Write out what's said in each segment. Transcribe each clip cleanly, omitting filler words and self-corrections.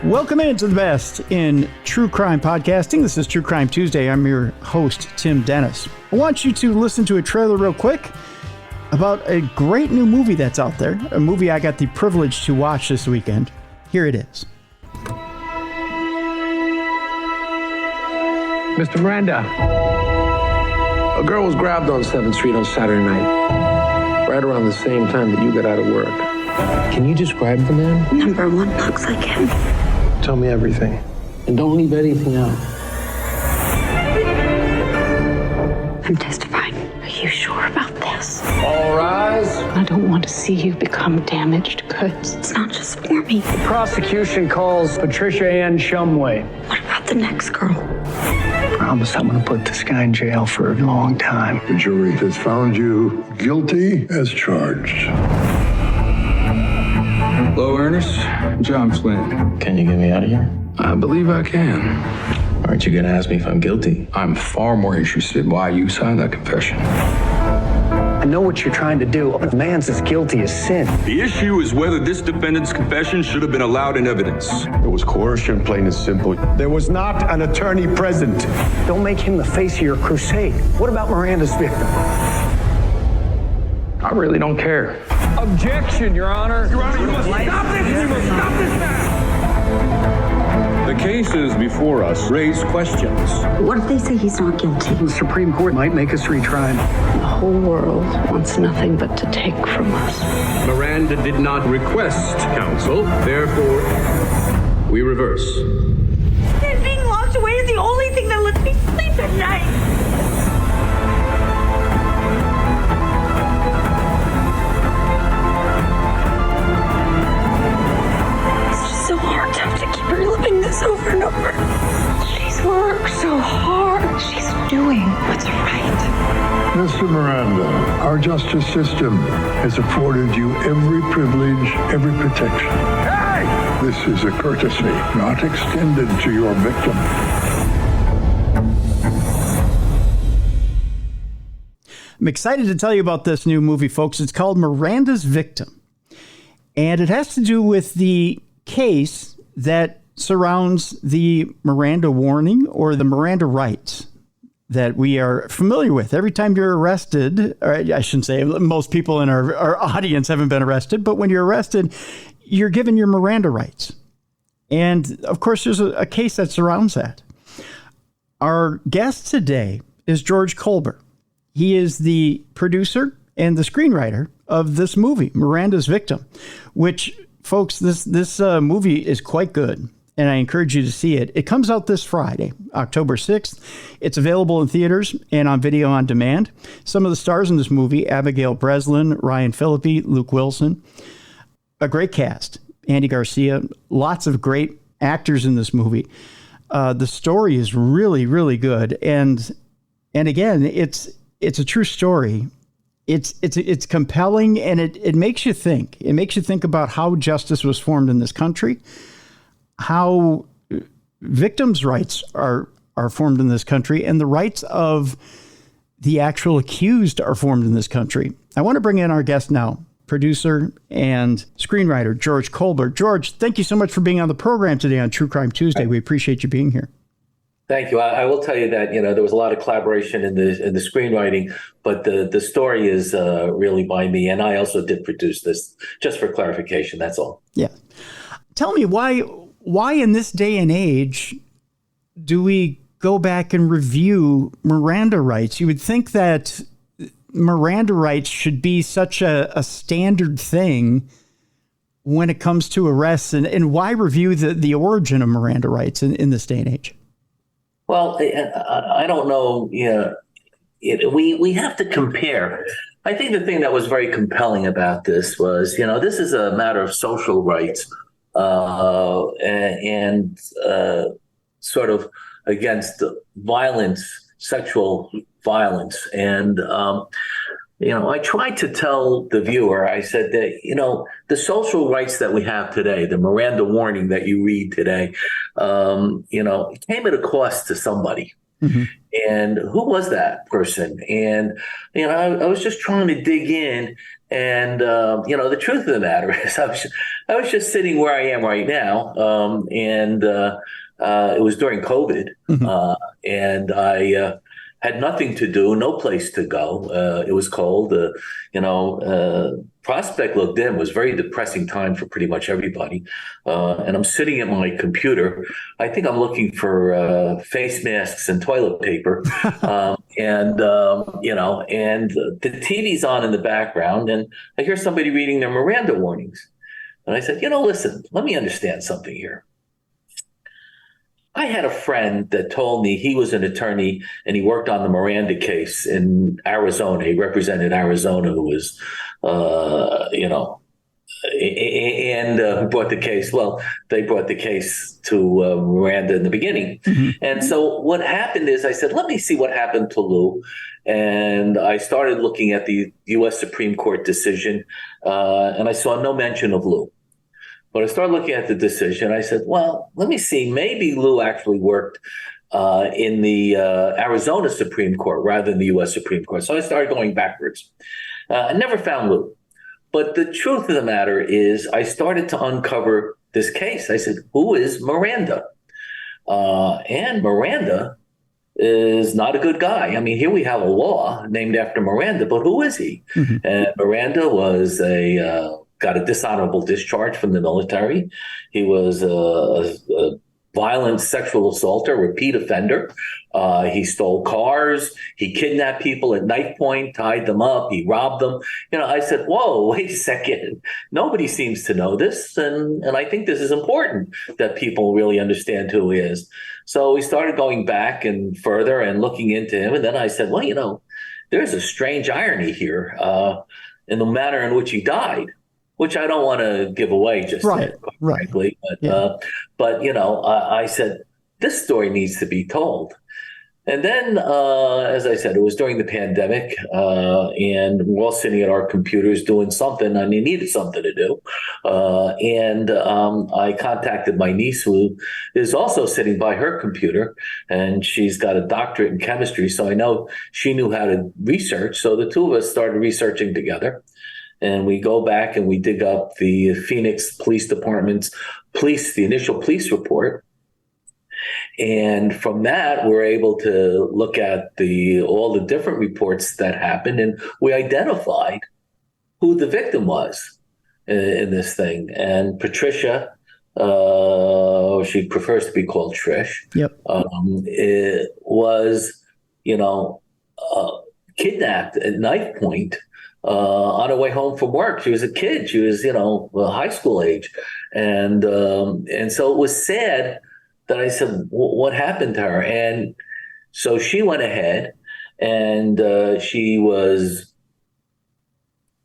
Welcome into the best in true crime podcasting. This is True Crime Tuesday. I'm your host, Tim Dennis. I want you to listen to a trailer real quick about a great new movie that's out there, a movie I got the privilege to watch this weekend. Here it is. Mr. Miranda, a girl was grabbed on 7th Street on Saturday night, right around the same time that you got out of work. Can you describe the man? Number one looks like him. Tell me everything, and don't leave anything out. I'm testifying. Are you sure about this? All rise. I don't want to see you become damaged goods. It's not just for me. The prosecution calls Patricia Ann Shumway. What about the next girl? I promise I'm going to put this guy in jail for a long time. The jury has found you guilty as charged. Hello, Ernest. John Flynn. Can you get me out of here? I believe I can. Aren't you going to ask me if I'm guilty? I'm far more interested in why you signed that confession. I know what you're trying to do. A man's as guilty as sin. The issue is whether this defendant's confession should have been allowed in evidence. It was coercion, plain and simple. There was not an attorney present. Don't make him the face of your crusade. What about Miranda's victim? I really don't care. Objection, Your Honor. Your Honor, you must stop this! You must stop this now! The cases before us raise questions. What if they say he's not guilty? The Supreme Court might make us retry him. The whole world wants nothing but to take from us. Miranda did not request counsel, therefore, we reverse. And being locked away is the only thing that lets me sleep at night. So hard to have to keep reliving this over and over. She's worked so hard. She's doing what's right. Mr. Miranda, our justice system has afforded you every privilege, every protection. Hey! This is a courtesy not extended to your victim. I'm excited to tell you about this new movie, folks. It's called Miranda's Victim. And it has to do with the case that surrounds the Miranda warning or the Miranda rights that we are familiar with. Every time you're arrested, or I shouldn't say most people in our audience haven't been arrested, but when you're arrested, you're given your Miranda rights. And of course, there's a case that surrounds that. Our guest today is George Kolber. He is the producer and the screenwriter of this movie, Miranda's Victim, which, folks, this movie is quite good, and I encourage you to see it. It comes out this Friday, October 6th. It's available in theaters and on video on demand. Some of the stars in this movie: Abigail Breslin, Ryan Phillippe, Luke Wilson. A great cast. Andy Garcia. Lots of great actors in this movie. The story is really, really good. And again, it's a true story. It's compelling, and it makes you think. It makes you think about how justice was formed in this country, how victims' rights are formed in this country, and the rights of the actual accused are formed in this country. I want to bring in our guest now, producer and screenwriter George Kolber. George, thank you so much for being on the program today on True Crime Tuesday. We appreciate you being here. Thank you. I will tell you that, there was a lot of collaboration in the screenwriting, but the story is really by me. And I also did produce this, just for clarification. That's all. Yeah. Tell me why in this day and age do we go back and review Miranda rights? You would think that Miranda rights should be such a standard thing when it comes to arrests, and why review the origin of Miranda rights in this day and age? Well, I don't know. We have to compare. I think the thing that was very compelling about this was, this is a matter of social rights and sort of against violence, sexual violence. And, I tried to tell the viewer, I said that, the social rights that we have today, the Miranda warning that you read today, it came at a cost to somebody. And who was that person? And, I was just trying to dig in. And, the truth of the matter is I was just sitting where I am right now. It was during COVID. And I had nothing to do, no place to go. It was cold. Prospect looked dim. It was a very depressing time for pretty much everybody. And I'm sitting at my computer. I think I'm looking for face masks and toilet paper. And the TV's on in the background, and I hear somebody reading their Miranda warnings. And I said, listen, let me understand something here. I had a friend that told me he was an attorney and he worked on the Miranda case in Arizona. He represented Arizona, who was, brought the case. Well, they brought the case to Miranda in the beginning. And so what happened is I said, let me see what happened to Lou. And I started looking at the U.S. Supreme Court decision, and I saw no mention of Lou. But I started looking at the decision. I said, well, let me see. Maybe Lou actually worked in the Arizona Supreme Court rather than the U.S. Supreme Court. So I started going backwards. I never found Lou. But the truth of the matter is I started to uncover this case. I said, who is Miranda? And Miranda is not a good guy. I mean, here we have a law named after Miranda, but who is he? And Miranda was got a dishonorable discharge from the military. He was a violent sexual assaulter, repeat offender. He stole cars. He kidnapped people at knife point, tied them up. He robbed them. I said, whoa, wait a second. Nobody seems to know this. And I think this is important that people really understand who he is. So we started going back and further and looking into him. And then I said, well, there's a strange irony here in the manner in which he died, which I don't want to give away just yet, frankly. But I said, this story needs to be told. And then, as I said, it was during the pandemic, and we're all sitting at our computers doing something, and we needed something to do. And I contacted my niece, who is also sitting by her computer, and she's got a doctorate in chemistry, so I know she knew how to research. So the two of us started researching together. And we go back and we dig up the Phoenix Police Department's the initial police report. And from that, we're able to look at all the different reports that happened, and we identified who the victim was in this thing. And Patricia, she prefers to be called Trish, was, kidnapped at knife point on her way home from work. She was a kid. She was, high school age. And so it was sad that I said, what happened to her? And so she went ahead and she was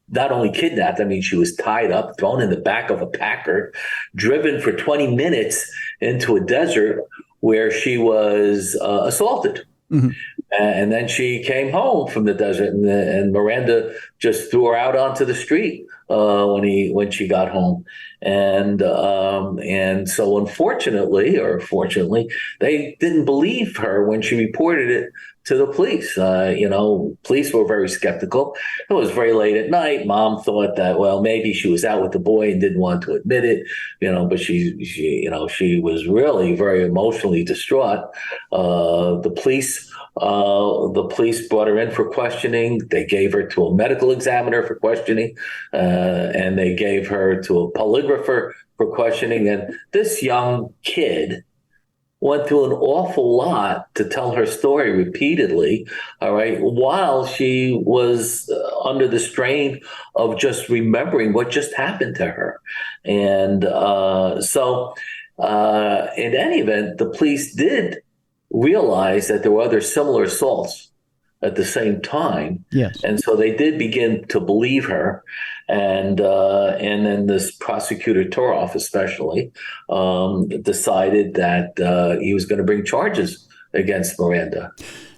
not only kidnapped, I mean, she was tied up, thrown in the back of a Packard, driven for 20 minutes into a desert where she was assaulted. And then she came home from the desert, and Miranda just threw her out onto the street when she got home. And so unfortunately, or fortunately, they didn't believe her when she reported it to the police. Police were very skeptical. It was very late at night. Mom thought that, well, maybe she was out with the boy and didn't want to admit it, but she was really very emotionally distraught. The police brought her in for questioning. They gave her to a medical examiner for questioning, and they gave her to a polygrapher for questioning. And this young kid went through an awful lot to tell her story repeatedly, all right, while she was under the strain of just remembering what just happened to her. And so in any event, the police did realize that there were other similar assaults at the same time. Yes. And so they did begin to believe her. And then this prosecutor Toroff especially decided that he was going to bring charges against Miranda.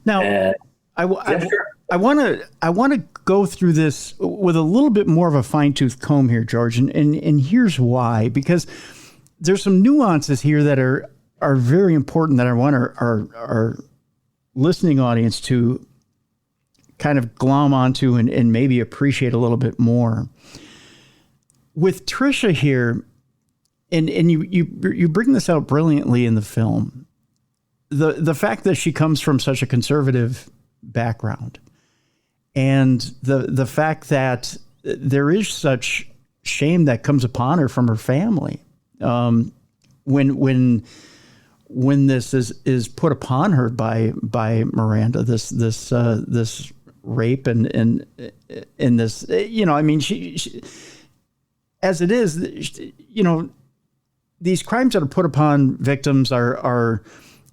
Now, I want to go through this with a little bit more of a fine-tooth comb here, George, and here's why. Because there's some nuances here that are very important that I want our listening audience to kind of glom onto and maybe appreciate a little bit more. With Trisha here, and you bring this out brilliantly in the film, the fact that she comes from such a conservative background, and the fact that there is such shame that comes upon her from her family, when this is put upon her by Miranda, this rape and this, I mean, she as it is, these crimes that are put upon victims are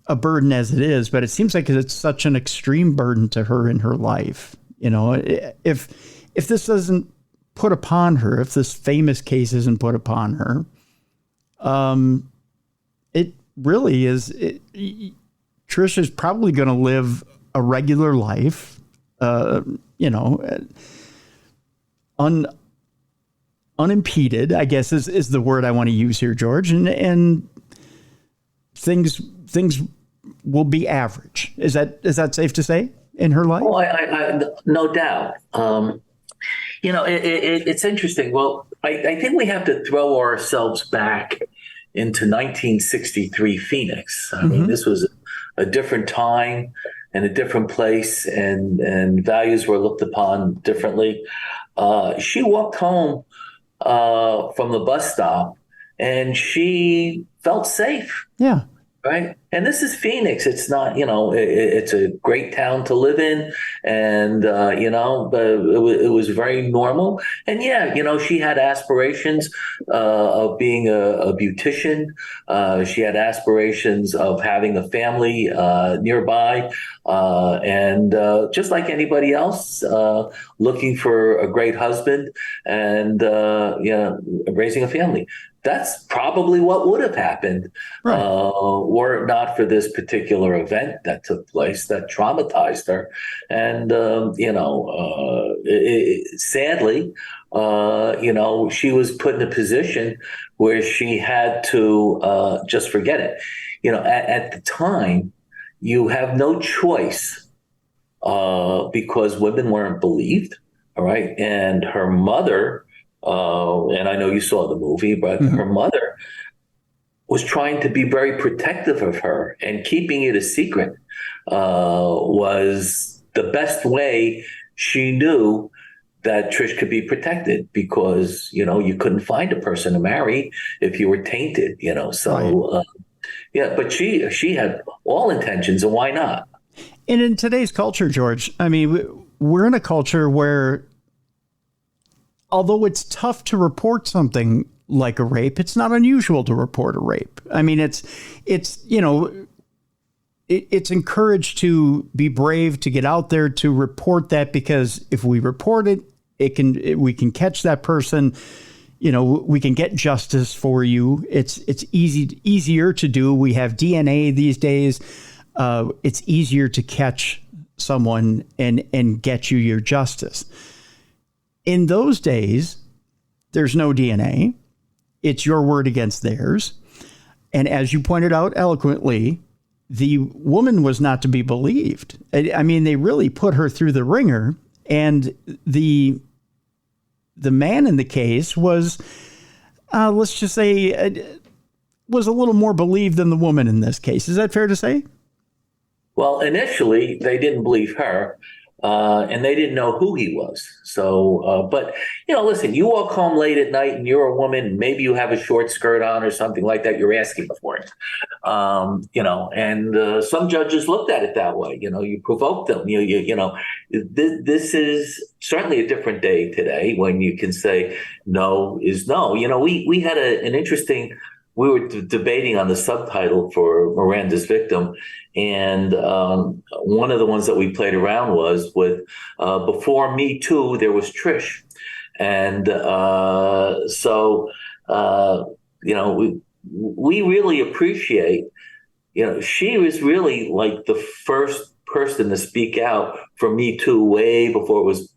a burden as it is, but it seems like it's such an extreme burden to her in her life. If this doesn't put upon her, if this famous case isn't put upon her, it really is. Trisha's probably going to live a regular life, unimpeded, I guess is the word I want to use here, George, and things will be average. Is that safe to say in her life? Oh, I no doubt. It's interesting. Well, I think we have to throw ourselves back into 1963 Phoenix. I mean, this was a different time and a different place, and values were looked upon differently. She walked home from the bus stop, and she felt safe. Yeah. Right. And this is Phoenix. It's not, it's a great town to live in. And, but it was very normal. And she had aspirations of being a beautician. She had aspirations of having a family nearby. And just like anybody else, looking for a great husband and, raising a family. That's probably what would have happened, right, were it not for this particular event that took place that traumatized her. And, sadly, she was put in a position where she had to just forget it. At the time, you have no choice because women weren't believed. All right. And her mother, and I know you saw the movie, but her mother was trying to be very protective of her, and keeping it a secret was the best way she knew that Trish could be protected, because, you couldn't find a person to marry if you were tainted, so, right. But she had all intentions, and why not? And in today's culture, George, I mean, we're in a culture where, although it's tough to report something like a rape, it's not unusual to report a rape. I mean, it's encouraged to be brave, to get out there to report that, because if we report it, we can catch that person. We can get justice for you. It's easier to do. We have DNA these days. It's easier to catch someone and get you your justice. In those days, there's no DNA. It's your word against theirs. And as you pointed out eloquently, the woman was not to be believed. I mean, they really put her through the ringer. And the man in the case was, let's just say, was a little more believed than the woman in this case. Is that fair to say? Well, initially, they didn't believe her. And they didn't know who he was. So, but, listen, you walk home late at night and you're a woman, maybe you have a short skirt on or something like that, you're asking for it. And some judges looked at it that way. You provoked them. This is certainly a different day today when you can say no is no. We had an interesting, we were debating on the subtitle for Miranda's Victim. And one of the ones that we played around was with before Me Too, there was Trish. And we really appreciate, she was really like the first person to speak out for Me Too way before it was,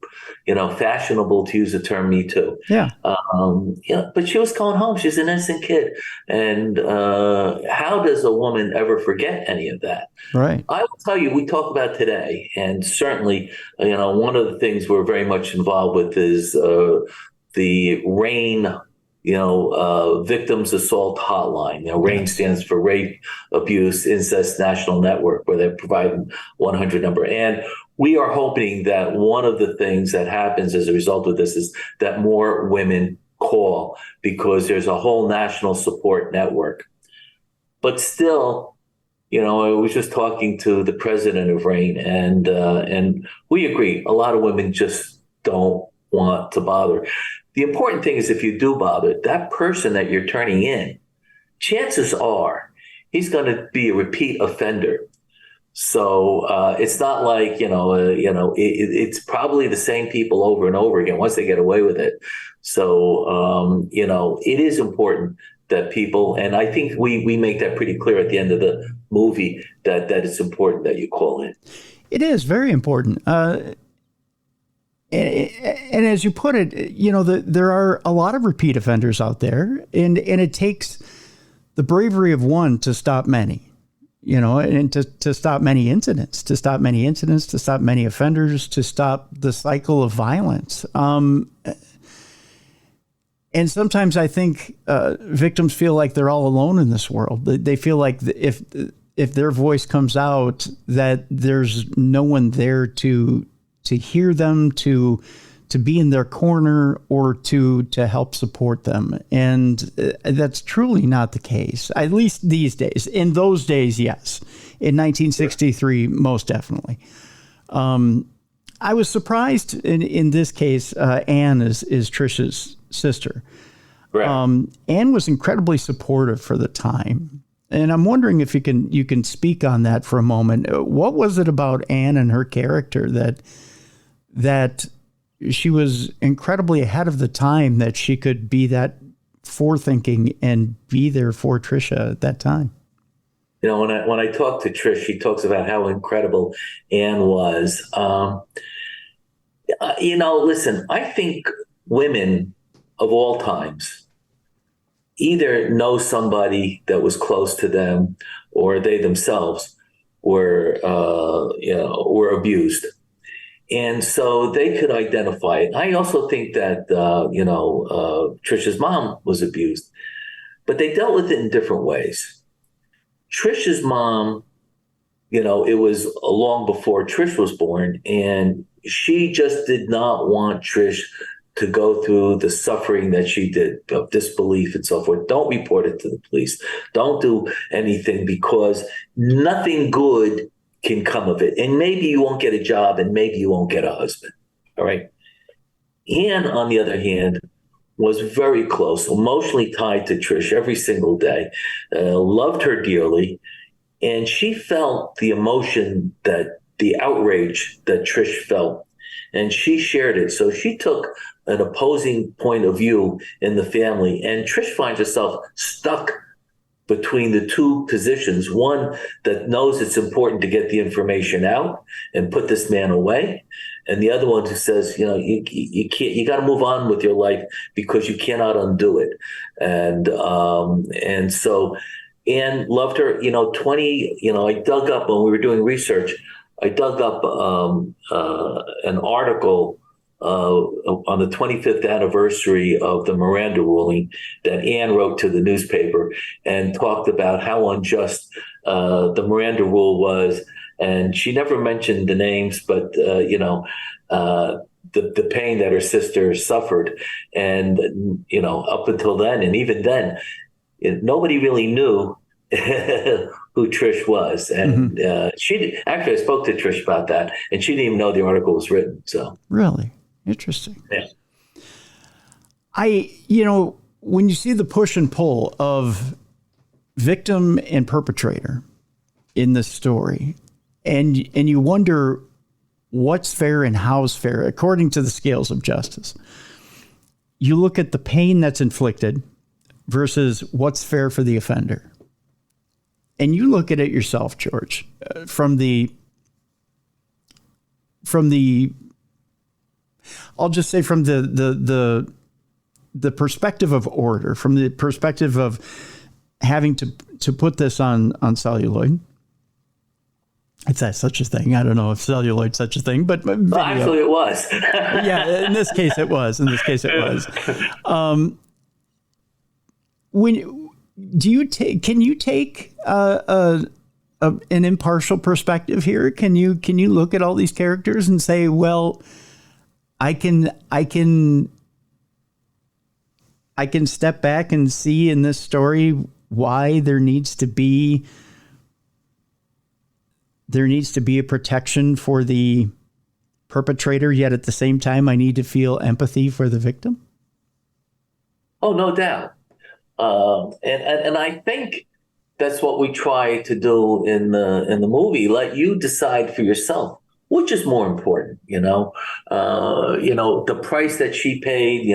fashionable to use the term Me Too. Yeah. But she was going home. She's an innocent kid. And how does a woman ever forget any of that? Right. I will tell you, we talk about today, and certainly, one of the things we're very much involved with is the RAIN, Victims Assault Hotline. RAIN stands for Rape, Abuse, Incest National Network, where they're providing 100 number. And we are hoping that one of the things that happens as a result of this is that more women call, because there's a whole national support network. But still, I was just talking to the president of RAIN, and we agree, a lot of women just don't want to bother. The important thing is, if you do bother, that person that you're turning in, chances are he's going to be a repeat offender. So it's not like, it's probably the same people over and over again once they get away with it. So, it is important that people, and I think we make that pretty clear at the end of the movie, that it's important that you call in. It is very important. And as you put it, there are a lot of repeat offenders out there, and it takes the bravery of one to stop many. And to stop many incidents, to stop many offenders, to stop the cycle of violence. And sometimes I think victims feel like they're all alone in this world. They feel like if their voice comes out, that there's no one there to hear them, to be in their corner, or to help support them. And that's truly not the case, at least these days. In those days, yes. In 1963, most definitely. I was surprised in this case, Anne is Trish's sister. Right. Anne was incredibly supportive for the time. And I'm wondering if you can speak on that for a moment. What was it about Anne and her character that she was incredibly ahead of the time, that she could be that forethinking and be there for Trisha at that time? When I talk to Trish, she talks about how incredible Anne was. Listen, I think women of all times either know somebody that was close to them, or they themselves were abused. And so they could identify it. I also think that, Trisha's mom was abused, but they dealt with it in different ways. Trisha's mom, it was long before Trish was born, and she just did not want Trish to go through the suffering that she did, of disbelief and so forth. Don't report it to the police. Don't do anything, because nothing good can come of it. And maybe you won't get a job, and maybe you won't get a husband. All right. Anne, on the other hand, was very close, emotionally tied to Trish every single day, loved her dearly. And she felt the emotion, the outrage that Trish felt, and she shared it. So she took an opposing point of view in the family, and Trish finds herself stuck between the two positions, one that knows it's important to get the information out and put this man away, and the other one who says, you can't, you got to move on with your life because you cannot undo it. And so Anne loved her, I dug up, when we were doing research, I dug up an article on the 25th anniversary of the Miranda ruling that Anne wrote to the newspaper, and talked about how unjust the Miranda rule was. And she never mentioned the names, but, the pain that her sister suffered. And, up until then, and even then, nobody really knew who Trish was. And actually, I spoke to Trish about that, and she didn't even know the article was written. So really? Interesting. Yeah. When you see the push and pull of victim and perpetrator in the story, and you wonder what's fair and how's fair according to the scales of justice, you look at the pain that's inflicted versus what's fair for the offender. And you look at it yourself, George, from the I'll just say from the perspective of order, from the perspective of having to put this on celluloid. If that's such a thing. I don't know if celluloid's such a thing, but well, actually it was. Yeah, in this case it was. Can you take an impartial perspective here? Can you look at all these characters and say, well, I can step back and see in this story why there needs to be a protection for the perpetrator, yet at the same time I need to feel empathy for the victim? Oh, no doubt. And I think that's what we try to do in the movie. Let you decide for yourself which is more important. The price that she paid,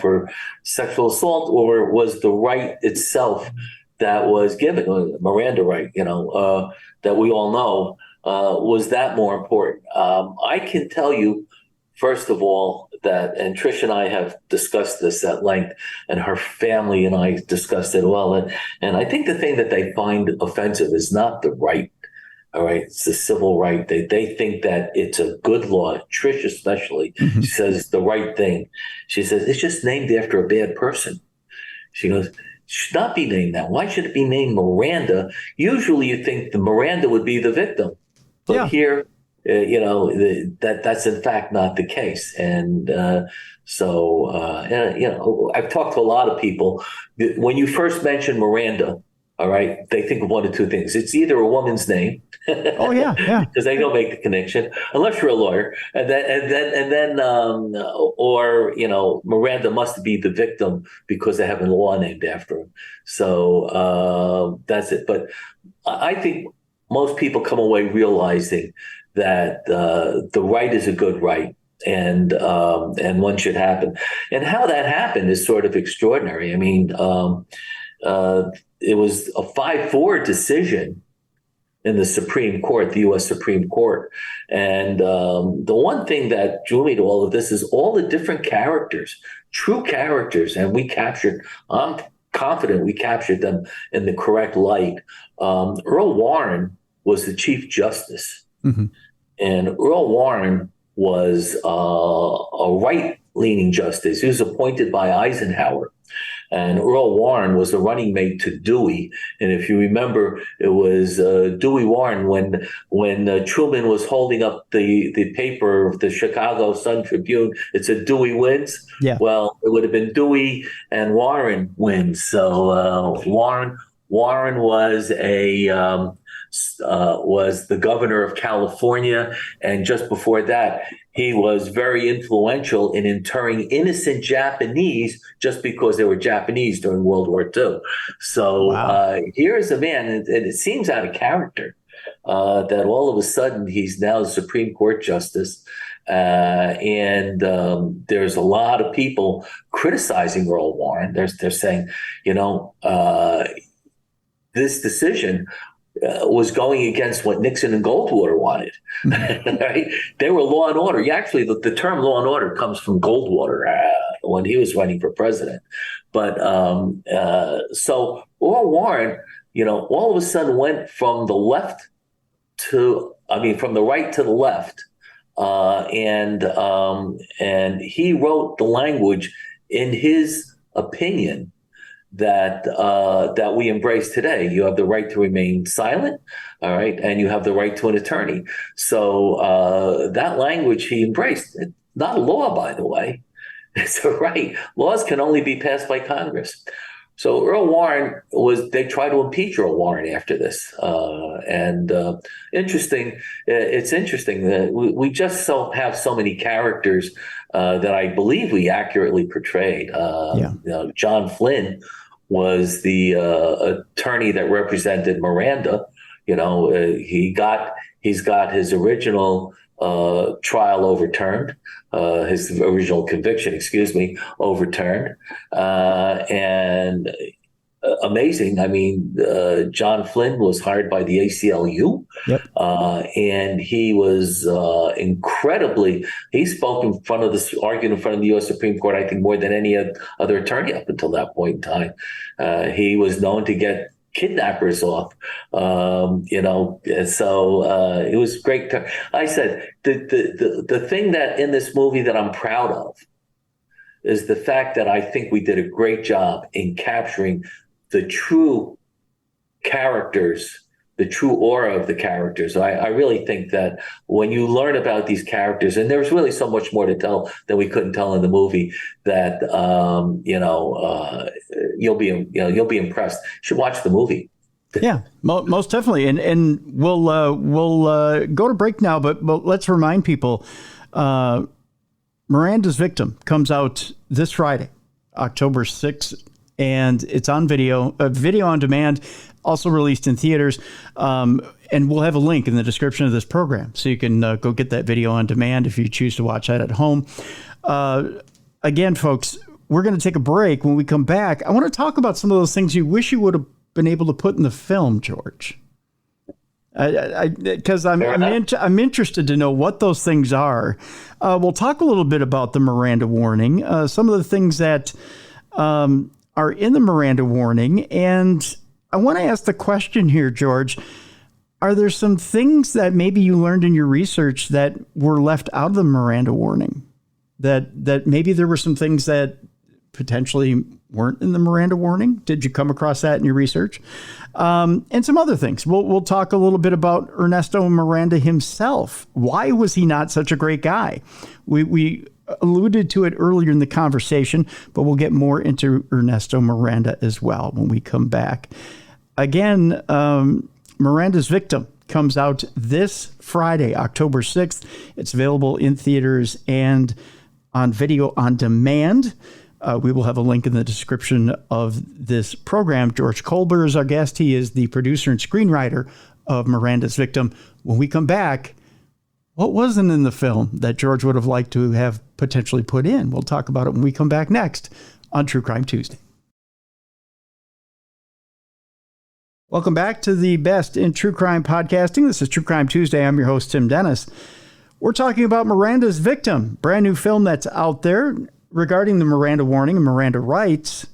for sexual assault, or was the right itself that was given, Miranda right, that we all know, was that more important? I can tell you, first of all, that, and Trish and I have discussed this at length, and her family and I discussed it well. And I think the thing that they find offensive is not the right. All right, it's the civil right. They think that it's a good law. Trish especially, she says the right thing. She says it's just named after a bad person. She goes, it should not be named that. Why should it be named Miranda? Usually you think the Miranda would be the victim. But here, that's in fact not the case. And I've talked to a lot of people. When you first mention Miranda, all right, they think of one of two things. It's either a woman's name. Oh yeah, yeah. Because they don't make the connection unless you're a lawyer, and then Miranda must be the victim because they have a law named after him. So that's it. But I think most people come away realizing that the right is a good right, and one should happen. And how that happened is sort of extraordinary. I mean, it was a 5-4 decision in the Supreme Court, the U.S. Supreme Court. And the one thing that drew me to all of this is all the different characters, true characters, and I'm confident we captured them in the correct light. Earl Warren was the Chief Justice. Mm-hmm. And Earl Warren was a right-leaning justice. He was appointed by Eisenhower. And Earl Warren was a running mate to Dewey. And if you remember, it was Dewey Warren when Truman was holding up the paper of the Chicago Sun-Tribune. It said Dewey wins. Yeah. Well, it would have been Dewey and Warren wins. So Warren was was the governor of California, and just before that, he was very influential in interring innocent Japanese just because they were Japanese during World War II. So here is a man, and it seems out of character that all of a sudden he's now the Supreme Court justice. And there's a lot of people criticizing Earl Warren. They're saying, this decision was going against what Nixon and Goldwater wanted. Right? They were law and order. Actually, the term law and order comes from Goldwater when he was running for president. But so Earl Warren, all of a sudden went from the right to the left. And he wrote the language in his opinion that we embrace today. You have the right to remain silent, all right, and you have the right to an attorney. So that language he embraced. It's not a law, by the way. It's a right. Laws can only be passed by Congress. So Earl Warren they tried to impeach Earl Warren after this. It's interesting that we just have so many characters that I believe we accurately portrayed. John Flynn was the attorney that represented Miranda. He's got his original trial overturned, his original conviction, overturned. And amazing. I mean, John Flynn was hired by the ACLU, Yep. and he was incredibly. He spoke in front of this, argued in front of the U.S. Supreme Court, I think, more than any other attorney up until that point in time. He was known to get kidnappers off, and so it was great. I said the thing that in this movie that I'm proud of is the fact that I think we did a great job in capturing the true characters, the true aura of the characters. I really think that when you learn about these characters, and there's really so much more to tell that we couldn't tell in the movie, that you'll be impressed. You should watch the movie. Yeah, most definitely. And we'll go to break now, but let's remind people. Miranda's Victim comes out this Friday, October 6th, and it's on video on demand, also released in theaters. And we'll have a link in the description of this program, so you can go get that video on demand if you choose to watch that at home. Again, folks, we're going to take a break. When we come back, I want to talk about some of those things you wish you would have been able to put in the film, George. Because I'm interested to know what those things are. We'll talk a little bit about the Miranda warning, some of the things that are in the Miranda warning, and I want to ask the question here, George. Are there some things that maybe you learned in your research that were left out of the Miranda warning? That maybe there were some things that potentially weren't in the Miranda warning? Did you come across that in your research? And some other things. We'll talk a little bit about Ernesto Miranda himself. Why was he not such a great guy? We alluded to it earlier in the conversation, but we'll get more into Ernesto Miranda as well when we come back. Again, Miranda's Victim comes out this Friday, October 6th. It's available in theaters and on video on demand. We will have a link in the description of this program. George Kolber is our guest. He is the producer and screenwriter of Miranda's Victim. When we come back, what wasn't in the film that George would have liked to have potentially put in? We'll talk about it when we come back next on True Crime Tuesday. Welcome back to the best in true crime podcasting. This is True Crime Tuesday. I'm your host, Tim Dennis. We're talking about Miranda's Victim, brand new film that's out there regarding the Miranda warning and Miranda rights.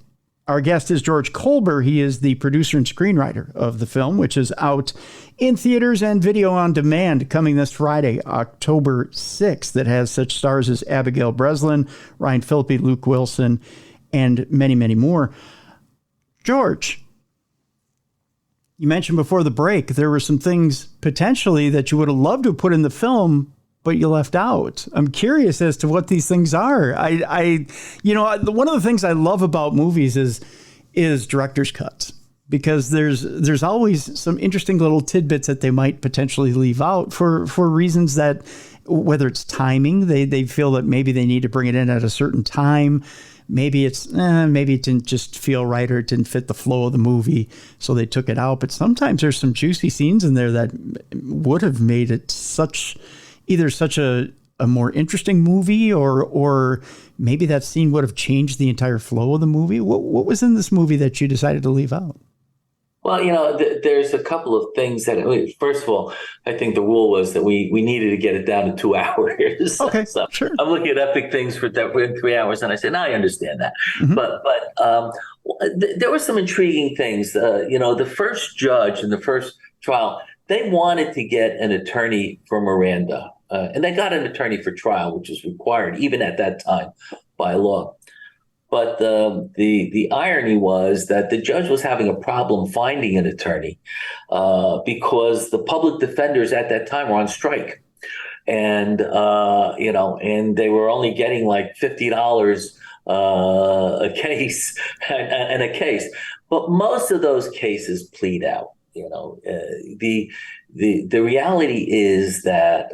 Our guest is George Kolber. He is the producer and screenwriter of the film, which is out in theaters and video on demand coming this Friday, October 6th, that has such stars as Abigail Breslin, Ryan Phillippe, Luke Wilson, and many, many more. George, you mentioned before the break, there were some things potentially that you would have loved to have put in the film, but you left out. I'm curious as to what these things are. One of the things I love about movies is director's cuts, because there's always some interesting little tidbits that they might potentially leave out for reasons that, whether it's timing, they feel that maybe they need to bring it in at a certain time. Maybe maybe it didn't just feel right, or it didn't fit the flow of the movie, so they took it out. But sometimes there's some juicy scenes in there that would have made it either such a more interesting movie, or maybe that scene would have changed the entire flow of the movie. What was in this movie that you decided to leave out? Well, there's a couple of things that, first of all, I think the rule was that we needed to get it down to 2 hours. Okay, so sure. I'm looking at epic things for 3 hours, and I said, no, I understand that. Mm-hmm. But there were some intriguing things. The first judge in the first trial, they wanted to get an attorney for Miranda, and they got an attorney for trial, which was required even at that time by law. But the irony was that the judge was having a problem finding an attorney because the public defenders at that time were on strike, and and they were only getting like $50 a case and a case. But most of those cases plead out. The reality is that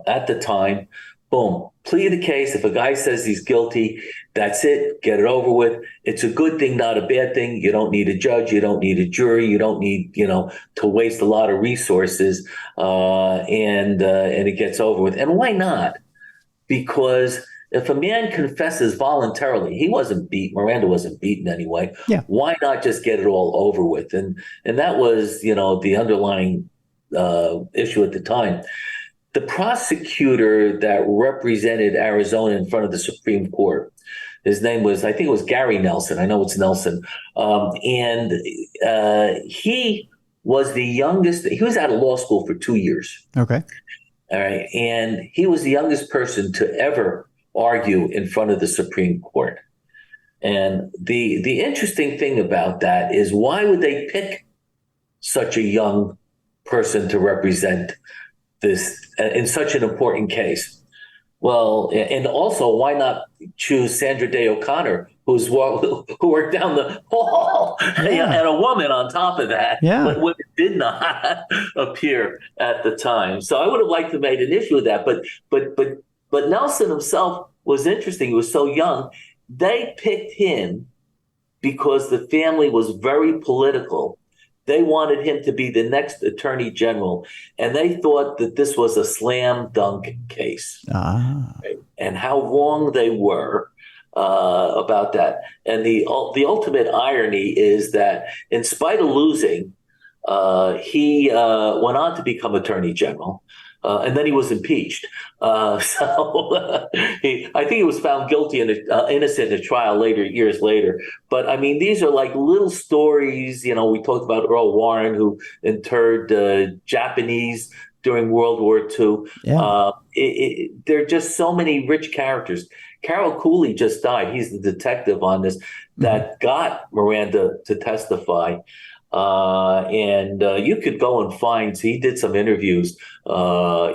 at the time, boom, plea the case. If a guy says he's guilty, that's it. Get it over with. It's a good thing, not a bad thing. You don't need a judge. You don't need a jury. You don't need, to waste a lot of resources, and it gets over with. And why not? Because if a man confesses voluntarily, he wasn't beaten. Miranda wasn't beaten anyway. Yeah. Why not just get it all over with? And that was, the underlying issue at the time. The prosecutor that represented Arizona in front of the Supreme Court, his name was, I think it was Gary Nelson. I know it's Nelson. And he was the youngest. He was out of law school for 2 years. Okay. All right. And he was the youngest person to ever argue in front of the Supreme Court. And the interesting thing about that is, why would they pick such a young person to represent this in such an important case? Well, and also, why not choose Sandra Day O'Connor, who worked down the hall, and a woman on top of that, when it did not appear at the time. So I would have liked to make an issue of that. But Nelson himself was interesting. He was so young. They picked him because the family was very political. They wanted him to be the next attorney general, and they thought that this was a slam dunk case. Right? And how wrong they were about that. And the ultimate irony is that, in spite of losing, he went on to become attorney general. And then he was impeached. I think he was found guilty and innocent in a trial years later. But I mean, these are like little stories. We talked about Earl Warren, who interred Japanese during World War II. Yeah. There are just so many rich characters. Carol Cooley just died. He's the detective on this that got Miranda to testify. And you could go and find, he did some interviews, over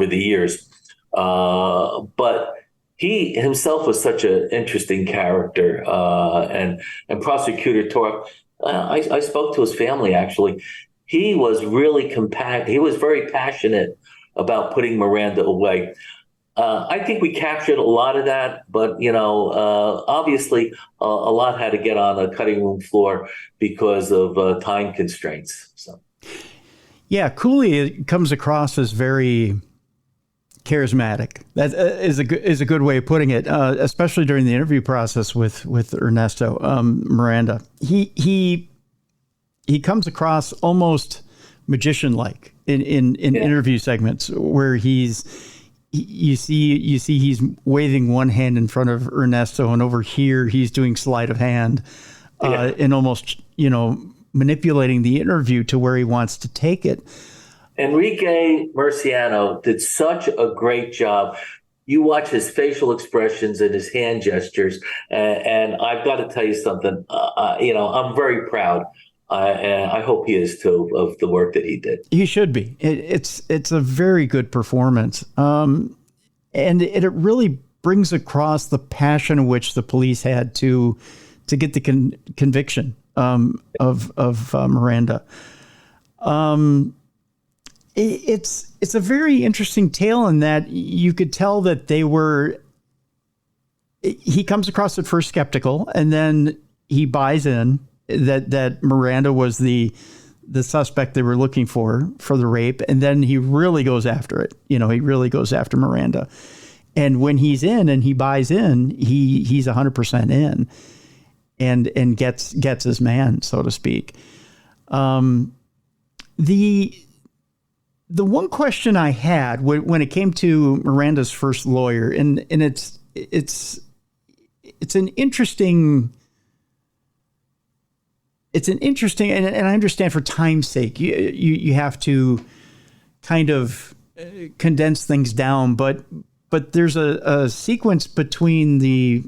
the years. But he himself was such an interesting character. And prosecutor Torp, I spoke to his family, actually. He was really he was very passionate about putting Miranda away. I think we captured a lot of that, but, obviously a lot had to get on the cutting room floor because of time constraints. So, yeah, Cooley comes across as very charismatic. That is a good way of putting it, especially during the interview process with Ernesto Miranda. He comes across almost magician-like in interview segments where you see he's waving one hand in front of Ernesto, and over here he's doing sleight of hand, and almost manipulating the interview to where he wants to take it. Enrique Murciano did such a great job. You watch his facial expressions and his hand gestures, and I've got to tell you something. I'm very proud. And I hope he is too, of the work that he did. He should be. It's a very good performance, and it really brings across the passion in which the police had to get the conviction of Miranda. It's a very interesting tale in that you could tell that he comes across at first skeptical, and then he buys in that Miranda was the suspect they were looking for the rape. And then he really goes after it. He really goes after Miranda. And when he's in and he buys in, he's 100% in and gets his man, so to speak. The one question I had when it came to Miranda's first lawyer, and it's an interesting, and I understand for time's sake, you have to kind of condense things down, but there's a sequence between the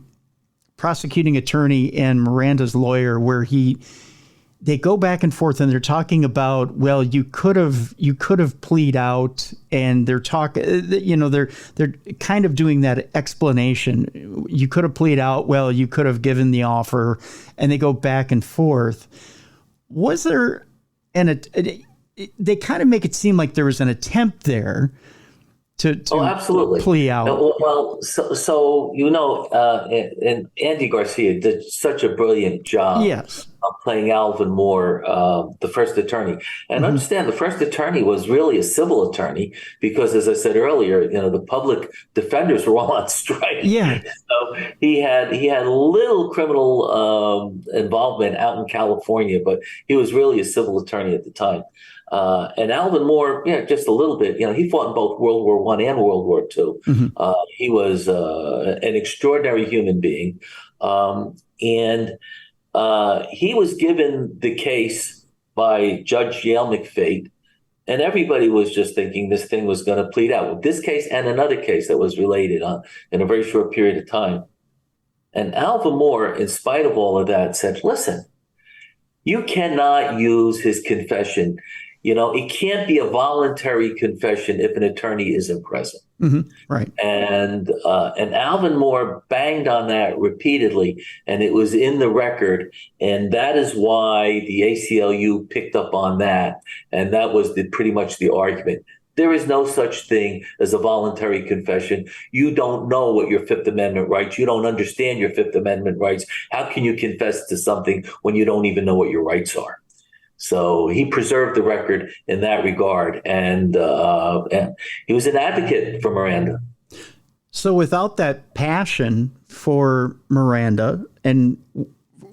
prosecuting attorney and Miranda's lawyer where they go back and forth, and they're talking about, well, you could have plead out, and they're they're kind of doing that explanation. You could have plead out. Well, you could have given the offer, and they go back and forth. Was there they kind of make it seem like there was an attempt there, to absolutely plea out. Well, and Andy Garcia did such a brilliant job of playing Alvin Moore, the first attorney. And understand, the first attorney was really a civil attorney because, as I said earlier, the public defenders were all on strike. Yeah. So he had little criminal involvement out in California, but he was really a civil attorney at the time. And Alvin Moore, just a little bit. He fought in both World War I and World War II. He was an extraordinary human being, and he was given the case by Judge Yale McFate, and everybody was just thinking this thing was going to plead out with this case and another case that was related in a very short period of time. And Alvin Moore, in spite of all of that, said, "Listen, you cannot use his confession. It can't be a voluntary confession if an attorney isn't present." Right. And Alvin Moore banged on that repeatedly, and it was in the record. And that is why the ACLU picked up on that. And that was pretty much the argument. There is no such thing as a voluntary confession. You don't know what your Fifth Amendment rights. You don't understand your Fifth Amendment rights. How can you confess to something when you don't even know what your rights are? So he preserved the record in that regard, and he was an advocate for Miranda. So without that passion for Miranda, and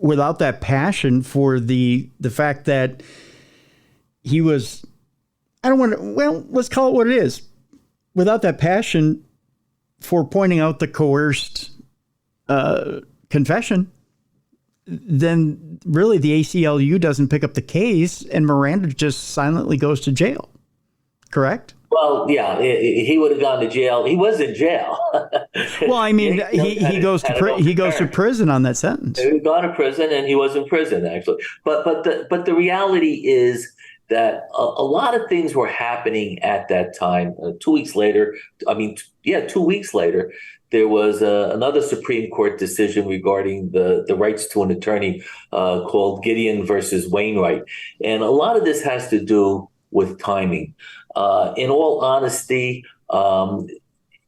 without that passion for the fact that he was, let's call it what it is. Without that passion for pointing out the coerced confession, then really the ACLU doesn't pick up the case and Miranda just silently goes to jail. Correct? Well, yeah, he would have gone to jail. He was in jail. Well, I mean, he goes to prison on that sentence. He gone to prison, and he was in prison actually. But the reality is that a lot of things were happening at that time. 2 weeks later, 2 weeks later, there was another Supreme Court decision regarding the rights to an attorney called Gideon versus Wainwright. And a lot of this has to do with timing. In all honesty,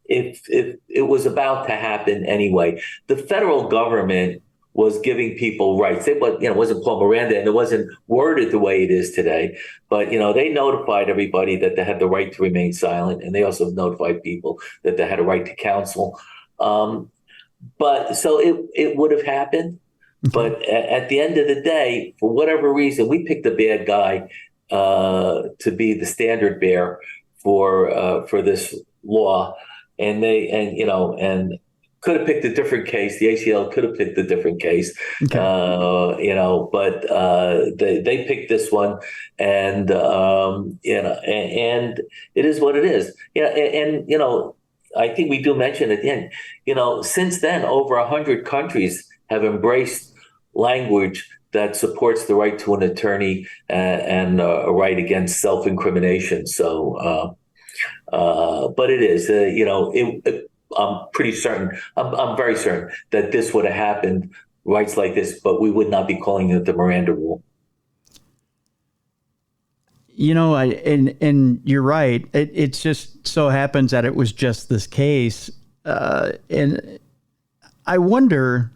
if it was about to happen anyway, the federal government was giving people rights. It wasn't called Miranda, and it wasn't worded the way it is today. But, they notified everybody that they had the right to remain silent, and they also notified people that they had a right to counsel. But so it would have happened. But at the end of the day, for whatever reason, we picked a bad guy to be the standard bearer for this law, and could have picked a different case. The ACL could have picked a different case, okay. But they picked this one, and and it is what it is. And I think we do mention at the end, since then, over 100 countries have embraced language that supports the right to an attorney and a right against self-incrimination. So, but it is, I'm pretty certain, I'm very certain that this would have happened, rights like this, but we would not be calling it the Miranda rule. And you're right. It just so happens that it was just this case. And I wonder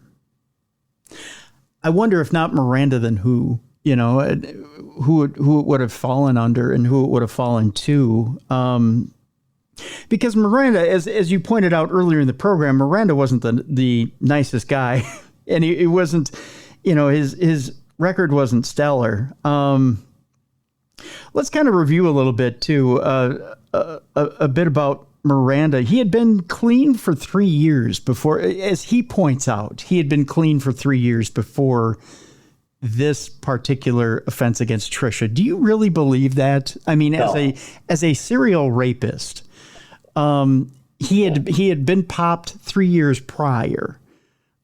if not Miranda, then who it would have fallen under and who it would have fallen to. Because Miranda, as you pointed out earlier in the program, Miranda wasn't the nicest guy, and he wasn't, his record wasn't stellar. Let's kind of review a little bit too, a bit about Miranda. He had been clean for 3 years before, as he points out, he had been clean for 3 years before this particular offense against Trisha. Do you really believe that? I mean, No. as a serial rapist, he had been popped 3 years prior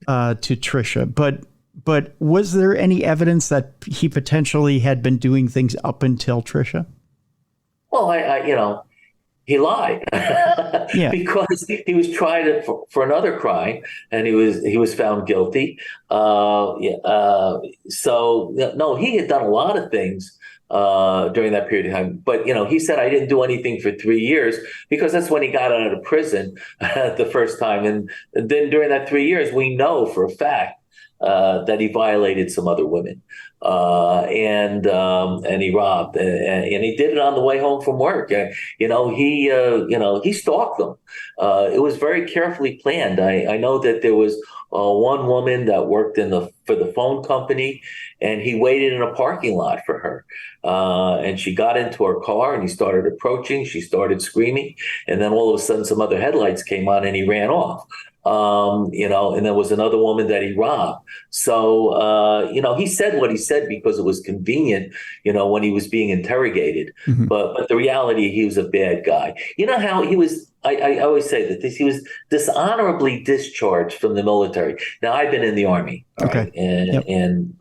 to Trisha, but was there any evidence that he potentially had been doing things up until Trisha? Well, he lied Yeah. because he was tried for another crime, and he was found guilty. So no, he had done a lot of things during that period of time. But, he said, I didn't do anything for 3 years because that's when he got out of prison the first time. And then during that 3 years, we know for a fact that he violated some other women, and he robbed, and he did it on the way home from work. He stalked them. It was very carefully planned. I know that there was one woman that worked for the phone company, and he waited in a parking lot for her. And she got into her car, and he started approaching. She started screaming, and then all of a sudden, some other headlights came on, and he ran off. And there was another woman that he robbed. So, he said what he said because it was convenient, when he was being interrogated. Mm-hmm. But the reality, he was a bad guy. You know how he was, I always say that he was dishonorably discharged from the military. Now, I've been in the Army. Okay. Right? And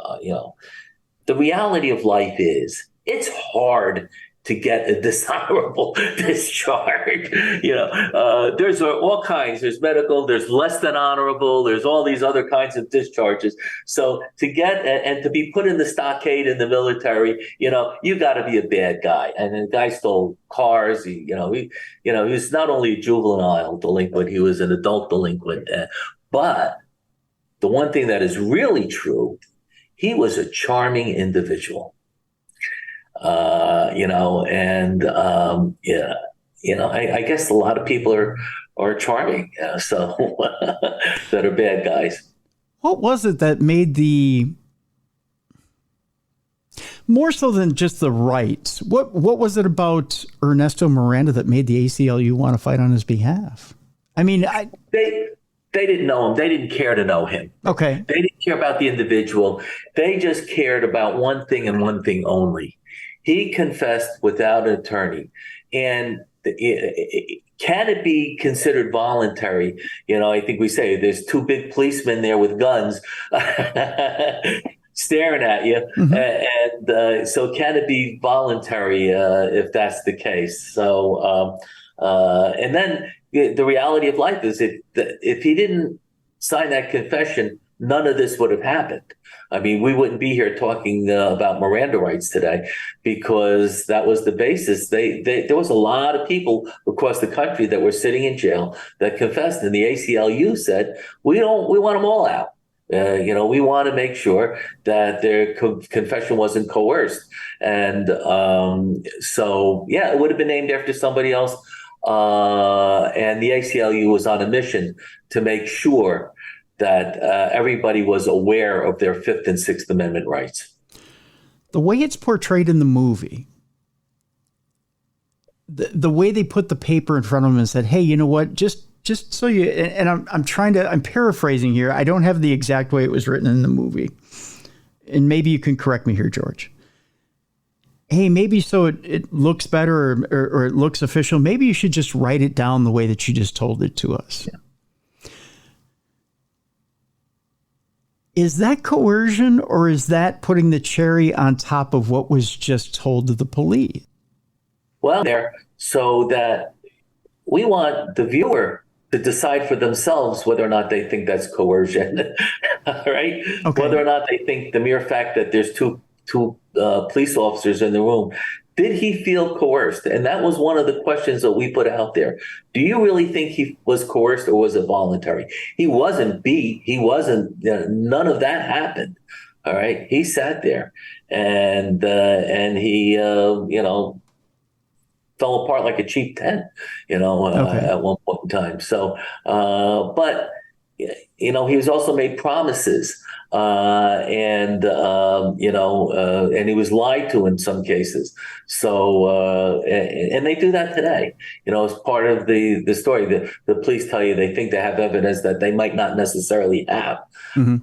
the reality of life is it's hard to get a dishonorable discharge. There's all kinds. There's medical, there's less than honorable, there's all these other kinds of discharges. So to get and to be put in the stockade in the military, you got to be a bad guy. And the guy stole cars. He was not only a juvenile delinquent, he was an adult delinquent. But the one thing that is really true, he was a charming individual. I guess a lot of people are charming, so that are bad guys. What was it that made more so than just the rights? What was it about Ernesto Miranda that made the ACLU want to fight on his behalf? I mean, they didn't know him. They didn't care to know him. Okay. They didn't care about the individual. They just cared about one thing and one thing only. He confessed without an attorney. And can it be considered voluntary? I think we say there's two big policemen there with guns staring at you. Mm-hmm. And so can it be voluntary if that's the case? So, and then the reality of life is if he didn't sign that confession, none of this would have happened. I mean, we wouldn't be here talking about Miranda rights today because that was the basis. There was a lot of people across the country that were sitting in jail that confessed, and the ACLU said, we want them all out. We want to make sure that their confession wasn't coerced. And so, it would have been named after somebody else. And the ACLU was on a mission to make sure that everybody was aware of their Fifth and Sixth Amendment rights. The way it's portrayed in the movie, the way they put the paper in front of him and said, hey, you know what, just so you, and I'm paraphrasing here. I don't have the exact way it was written in the movie. And maybe you can correct me here, George. Hey, maybe so it looks better or it looks official. Maybe you should just write it down the way that you just told it to us. Yeah. Is that coercion, or is that putting the cherry on top of what was just told to the police? Well, there, so that we want the viewer to decide for themselves whether or not they think that's coercion, right? Okay. Whether or not they think the mere fact that there's two police officers in the room, did he feel coerced? And that was one of the questions that we put out there. Do you really think he was coerced, or was it voluntary? He wasn't beat. He wasn't, none of that happened. All right. He sat there and he, fell apart like a cheap tent, at one point in time. So, but he was also made promises. And he was lied to in some cases. So, and they do that today, as part of the story. The police tell you they think they have evidence that they might not necessarily have. Mm-hmm.